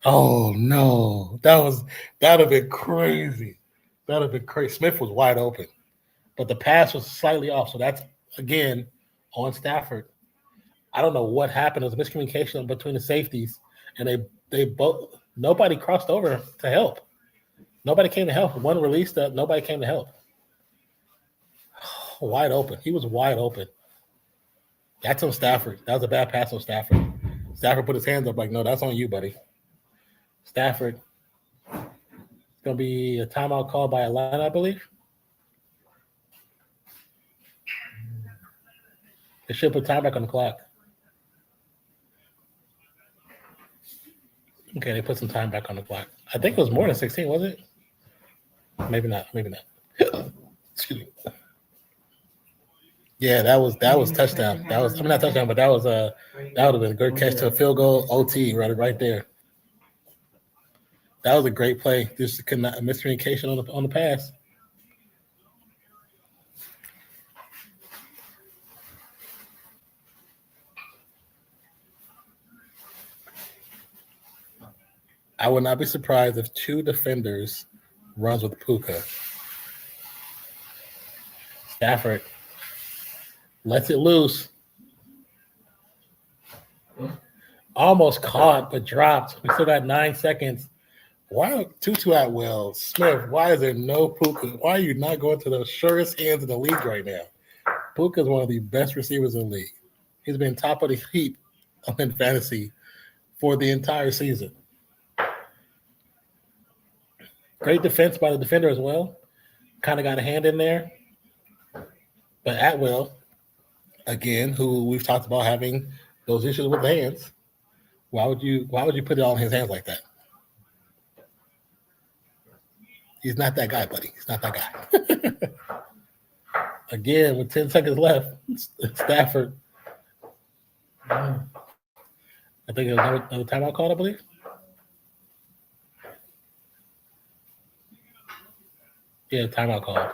Oh no, that'd have been crazy. That'd have been crazy. Smith was wide open, but the pass was slightly off. So that's again on Stafford. I don't know what happened. It was miscommunication between the safeties, and they both nobody crossed over to help. Nobody came to help. One released up. Nobody came to help. Wide open. He was wide open. That's on Stafford. That was a bad pass on Stafford. Stafford put his hands up like, no, that's on you, buddy. Stafford. It's going to be a timeout call by Atlanta, I believe. They should put time back on the clock. Okay, they put some time back on the clock. I think it was more than 16, was it? Maybe not. Excuse me. Yeah, that was touchdown. Not touchdown, but that would have been a great catch to a field goal, OT right there. That was a great play. Just a miscommunication on the pass. I would not be surprised if 2 defenders runs with Puka. Stafford lets it loose. Almost caught, but dropped. We still got 9 seconds. Why Tutu Atwell, Smith? Why is there no Puka? Why are you not going to the surest hands in the league right now? Puka is one of the best receivers in the league. He's been top of the heap in fantasy for the entire season. Great defense by the defender as well. Kind of got a hand in there. But Atwell, again, who we've talked about having those issues with the hands, why would you put it all in his hands like that? He's not that guy, buddy. He's not that guy. Again, with 10 seconds left, Stafford. I think it was another timeout call, I believe. Yeah, timeout called.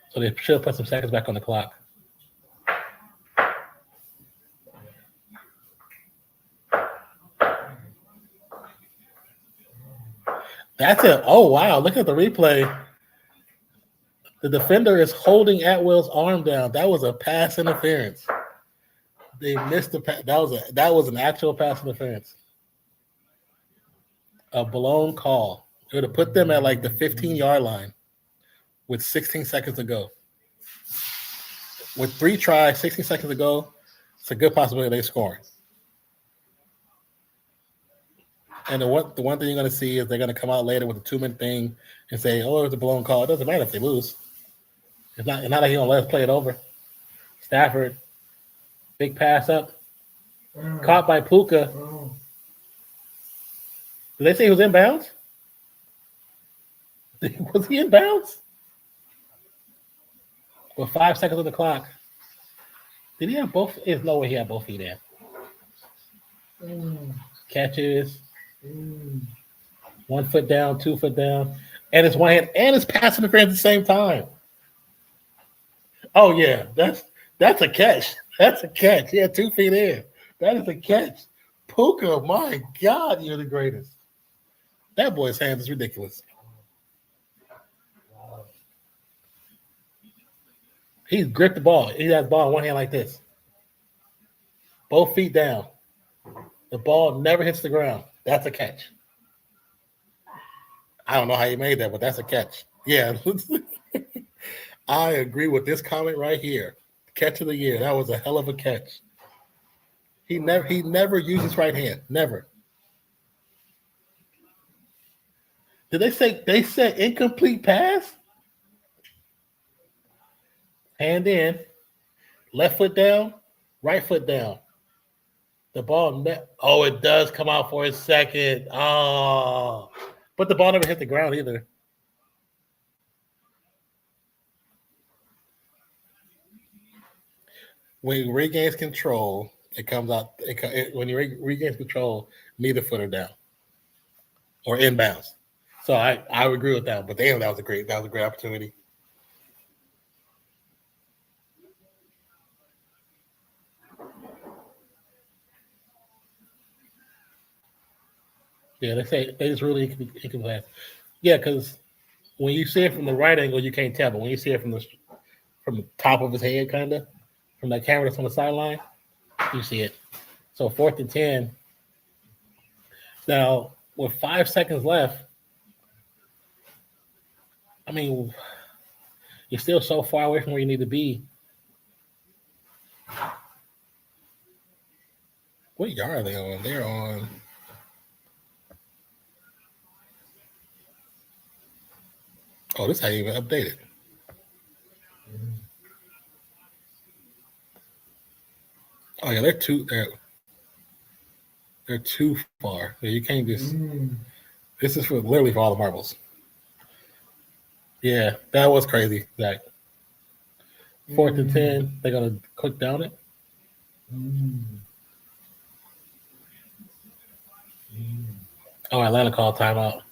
So they should have put some seconds back on the clock. That's it. Oh, wow. Look at the replay. The defender is holding Atwell's arm down. That was a pass interference. They missed the pass. That was an actual pass interference. A blown call. It would have put them at like the 15-yard line with 16 seconds to go. With 3 tries, 16 seconds to go, it's a good possibility they score. And the one thing you're going to see is they're going to come out later with a 2-minute thing and say, oh, it was a blown call. It doesn't matter if they lose. It's not like he's going to let us play it over. Stafford, big pass up. Caught by Puka. Did they say he was in bounds? Was he in bounds? With 5 seconds on the clock. Did he have both? There's no way he had both feet in. Catches. 1 foot down, 2 foot down. And it's one hand and it's pass interference at the same time. Oh, yeah. That's a catch. That's a catch. He had 2 feet in. That is a catch. Puka, my God, you're the greatest. That boy's hands is ridiculous. He's gripped the ball. He has the ball in one hand like this. Both feet down. The ball never hits the ground. That's a catch. I don't know how you made that, but that's a catch. Yeah. I agree with this comment right here. Catch of the year. That was a hell of a catch. He never used his right hand. Never. Did they said incomplete pass? Hand in, left foot down, right foot down. The ball it does come out for a second. Oh, but the ball never hit the ground either. When he regains control, it comes out. When he regains control, neither foot are down or inbounds. So I agree with that. But damn, that was a great opportunity. Yeah, they say it's really incomplete. Yeah, because when you see it from the right angle, you can't tell. But when you see it from the top of his head, kind of from that camera that's on the sideline, you see it. So 4th and 10. Now with 5 seconds left, I mean, you're still so far away from where you need to be. What yard are they on? They're on. Oh, this ain't even updated. Oh yeah, they're too far. Yeah, you can't just. This is literally for all the marbles. Yeah, that was crazy, Zach. 4th and 10. They're gonna click down it. Oh, Atlanta called timeout.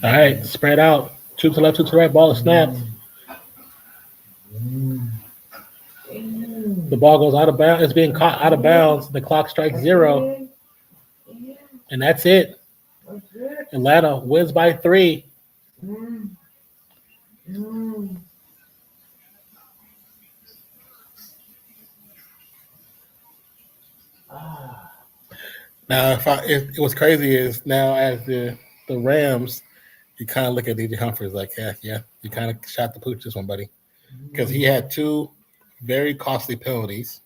All right, spread out. Two to the left, two to the right. Ball is snapped. The ball goes out of bounds. It's being caught out of bounds. The clock strikes 0. And that's it. Atlanta wins by 3. Now, what's crazy is now as the Rams, you kind of look at DJ Humphries like, yeah, you kind of shot the pooch this one, buddy, because he had 2 very costly penalties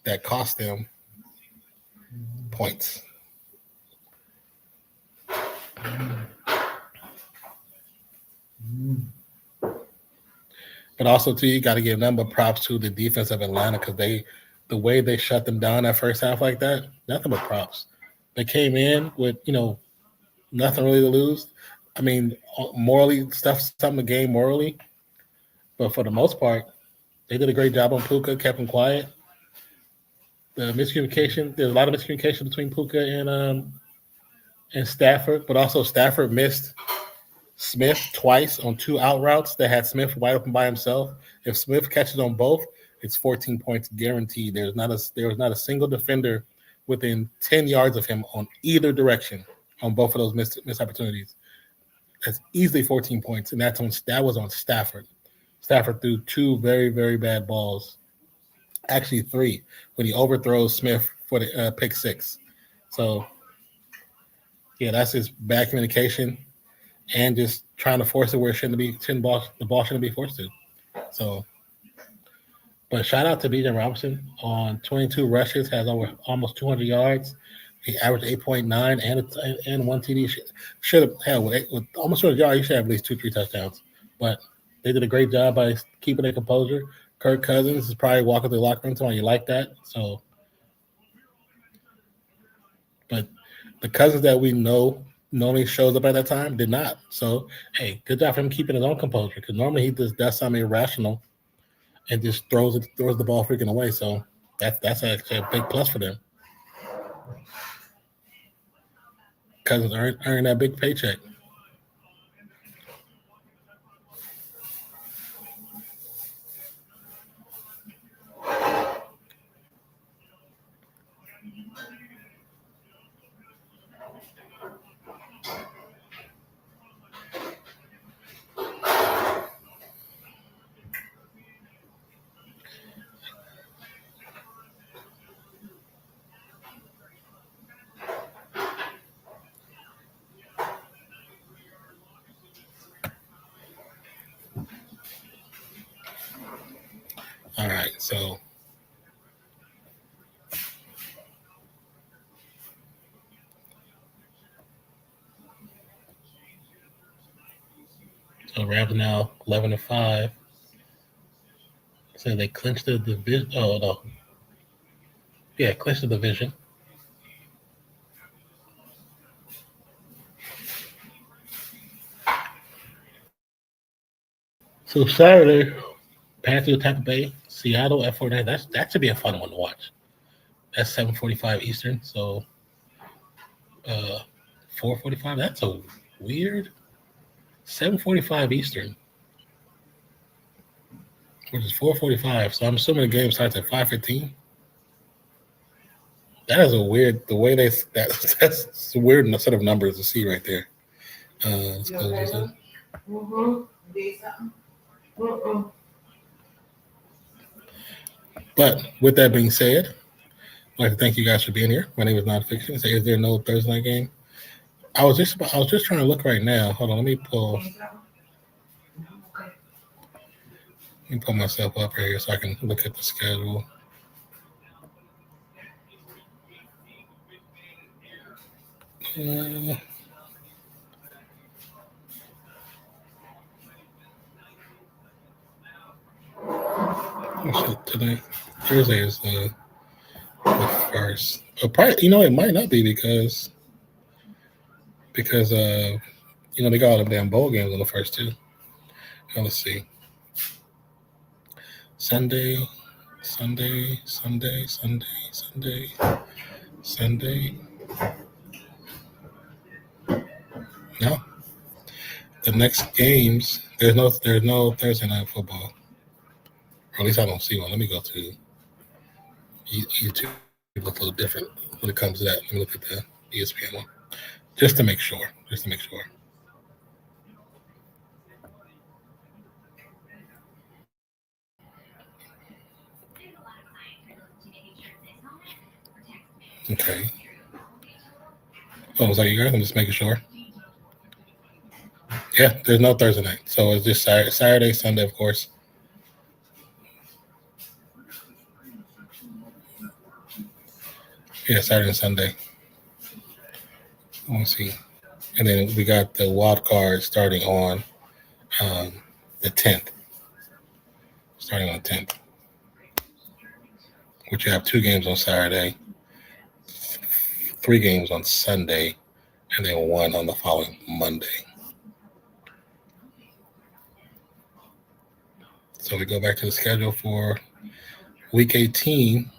that cost them points. But also, too, you got to give nothing but props to the defense of Atlanta because the way they shut them down that first half like that, nothing but props. They came in with, nothing really to lose. I mean, morally, something to gain morally. But for the most part, they did a great job on Puka, kept him quiet. The miscommunication, there's a lot of miscommunication between Puka and Stafford, but also Stafford missed Smith twice on 2 out routes that had Smith wide open by himself. If Smith catches on both, it's 14 points guaranteed. There was not a single defender within 10 yards of him on either direction on both of those missed opportunities. That's easily 14 points, and that was on Stafford. Stafford threw 2 very, very bad balls. Actually 3 when he overthrows Smith for the pick 6. So, yeah, that's just bad communication and just trying to force it where it shouldn't be. The ball shouldn't be forced to. So, but shout out to B.J. Robinson on 22 rushes, has almost 200 yards. He averaged 8.9 and 1 TD. Should have had with almost 200 yards. He should have at least 2-3 touchdowns. But they did a great job by keeping their composure. Kirk Cousins is probably walking through the locker room telling you like that. So, but the Cousins that we know normally shows up at that time did not. So, hey, good job for him keeping his own composure because normally he just does something irrational and just throws the ball freaking away. So that's actually a big plus for them. Cousins earn that big paycheck. All right, so Rams now 11-5. So they clinched the division. Oh no, yeah, clinched the division. So Saturday, Panthers, Tampa Bay, Seattle at 49. That should be a fun one to watch. That's 7:45 Eastern. So 4:45. That's a weird 7:45 Eastern, which is 4:45. So I'm assuming the game starts at 5:15. That is a weird. The way that's a weird set of numbers to see right there. Let's go. Did something? But with that being said, I'd like to thank you guys for being here. My name is Nonpfixion. Say, is there no Thursday night game? I was just trying to look right now. Hold on, let me pull myself up right here so I can look at the schedule. Today, Thursday is the first. Probably, it might not be because they got all the damn bowl games on the first two. Now, let's see. Sunday. No. The next games, there's no Thursday night football. Or at least I don't see one. Let me go to YouTube. It looks a little different when it comes to that. Let me look at the ESPN one. Just to make sure. Okay. Oh, was that you guys? I'm just making sure. Yeah, there's no Thursday night. So it's just Saturday, Sunday, of course. Yeah, Saturday and Sunday. Let me see. And then we got the wild card starting on the 10th. Starting on the 10th. Which you have 2 games on Saturday, 3 games on Sunday, and then 1 on the following Monday. So we go back to the schedule for week 18.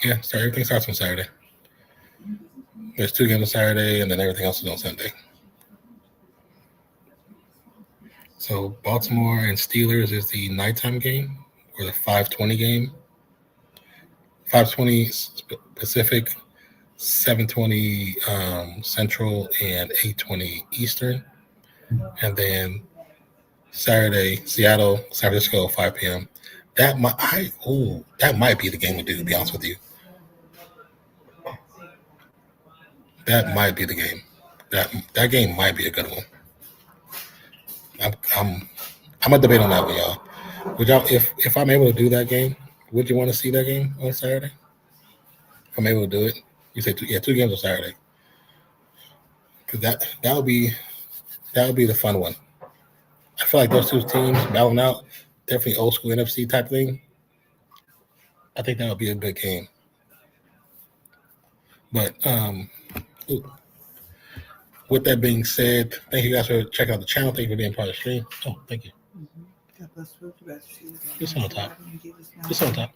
Yeah, everything starts on Saturday. There's 2 games on Saturday, and then everything else is on Sunday. So Baltimore and Steelers is the nighttime game, or the 5:20 game. 5:20 Pacific, 7:20 Central, and 8:20 Eastern. And then Saturday, Seattle, San Francisco, 5 p.m. That might be the game to do, to be honest with you. That might be the game. That game might be a good one. I'm gonna debate on that one, y'all. Would y'all, if I'm able to do that game, would you want to see that game on Saturday? If I'm able to do it, you say 2 games on Saturday, because that would be the fun one. I feel like those 2 teams battling out, definitely old school NFC type thing. I think that would be a good game. But with that being said, thank you guys for checking out the channel. Thank you for being part of the stream. Oh, thank you. Just on top. Just on top.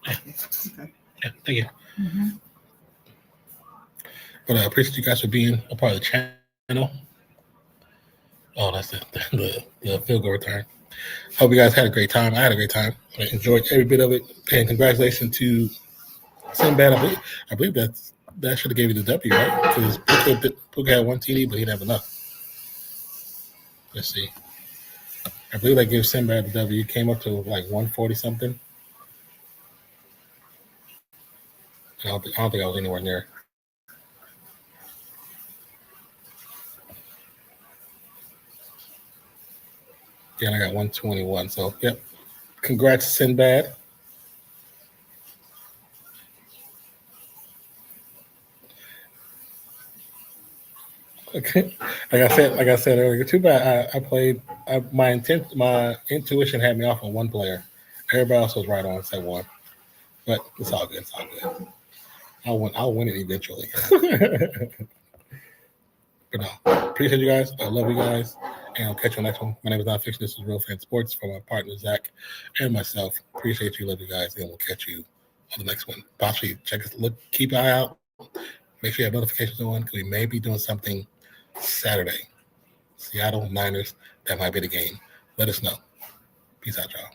Yeah, thank you. But I appreciate you guys for being a part of the channel. Oh, that's the field goal return. Hope you guys had a great time. I had a great time. I enjoyed every bit of it. And congratulations to Sinbad. I believe that should have gave you the W, right? Because Puka had 1 TD, but he didn't have enough. Let's see. I believe that gave Sinbad the W. He came up to like 140 something. I don't think I was anywhere near. Yeah, I got 121. So, yep. Congrats, Sinbad. Okay. Like I said earlier, too bad I played. My intuition had me off on one player. Everybody else was right on except one. But it's all good. I'll win it eventually. But no, appreciate you guys. I love you guys. And I'll catch you on the next one. My name is Nonpfixion. This is RealFansSports for my partner, Zach, and myself. Appreciate you. Love you guys. And we'll catch you on the next one. Possibly keep an eye out. Make sure you have notifications on because we may be doing something Saturday. Seattle Niners. That might be the game. Let us know. Peace out, y'all.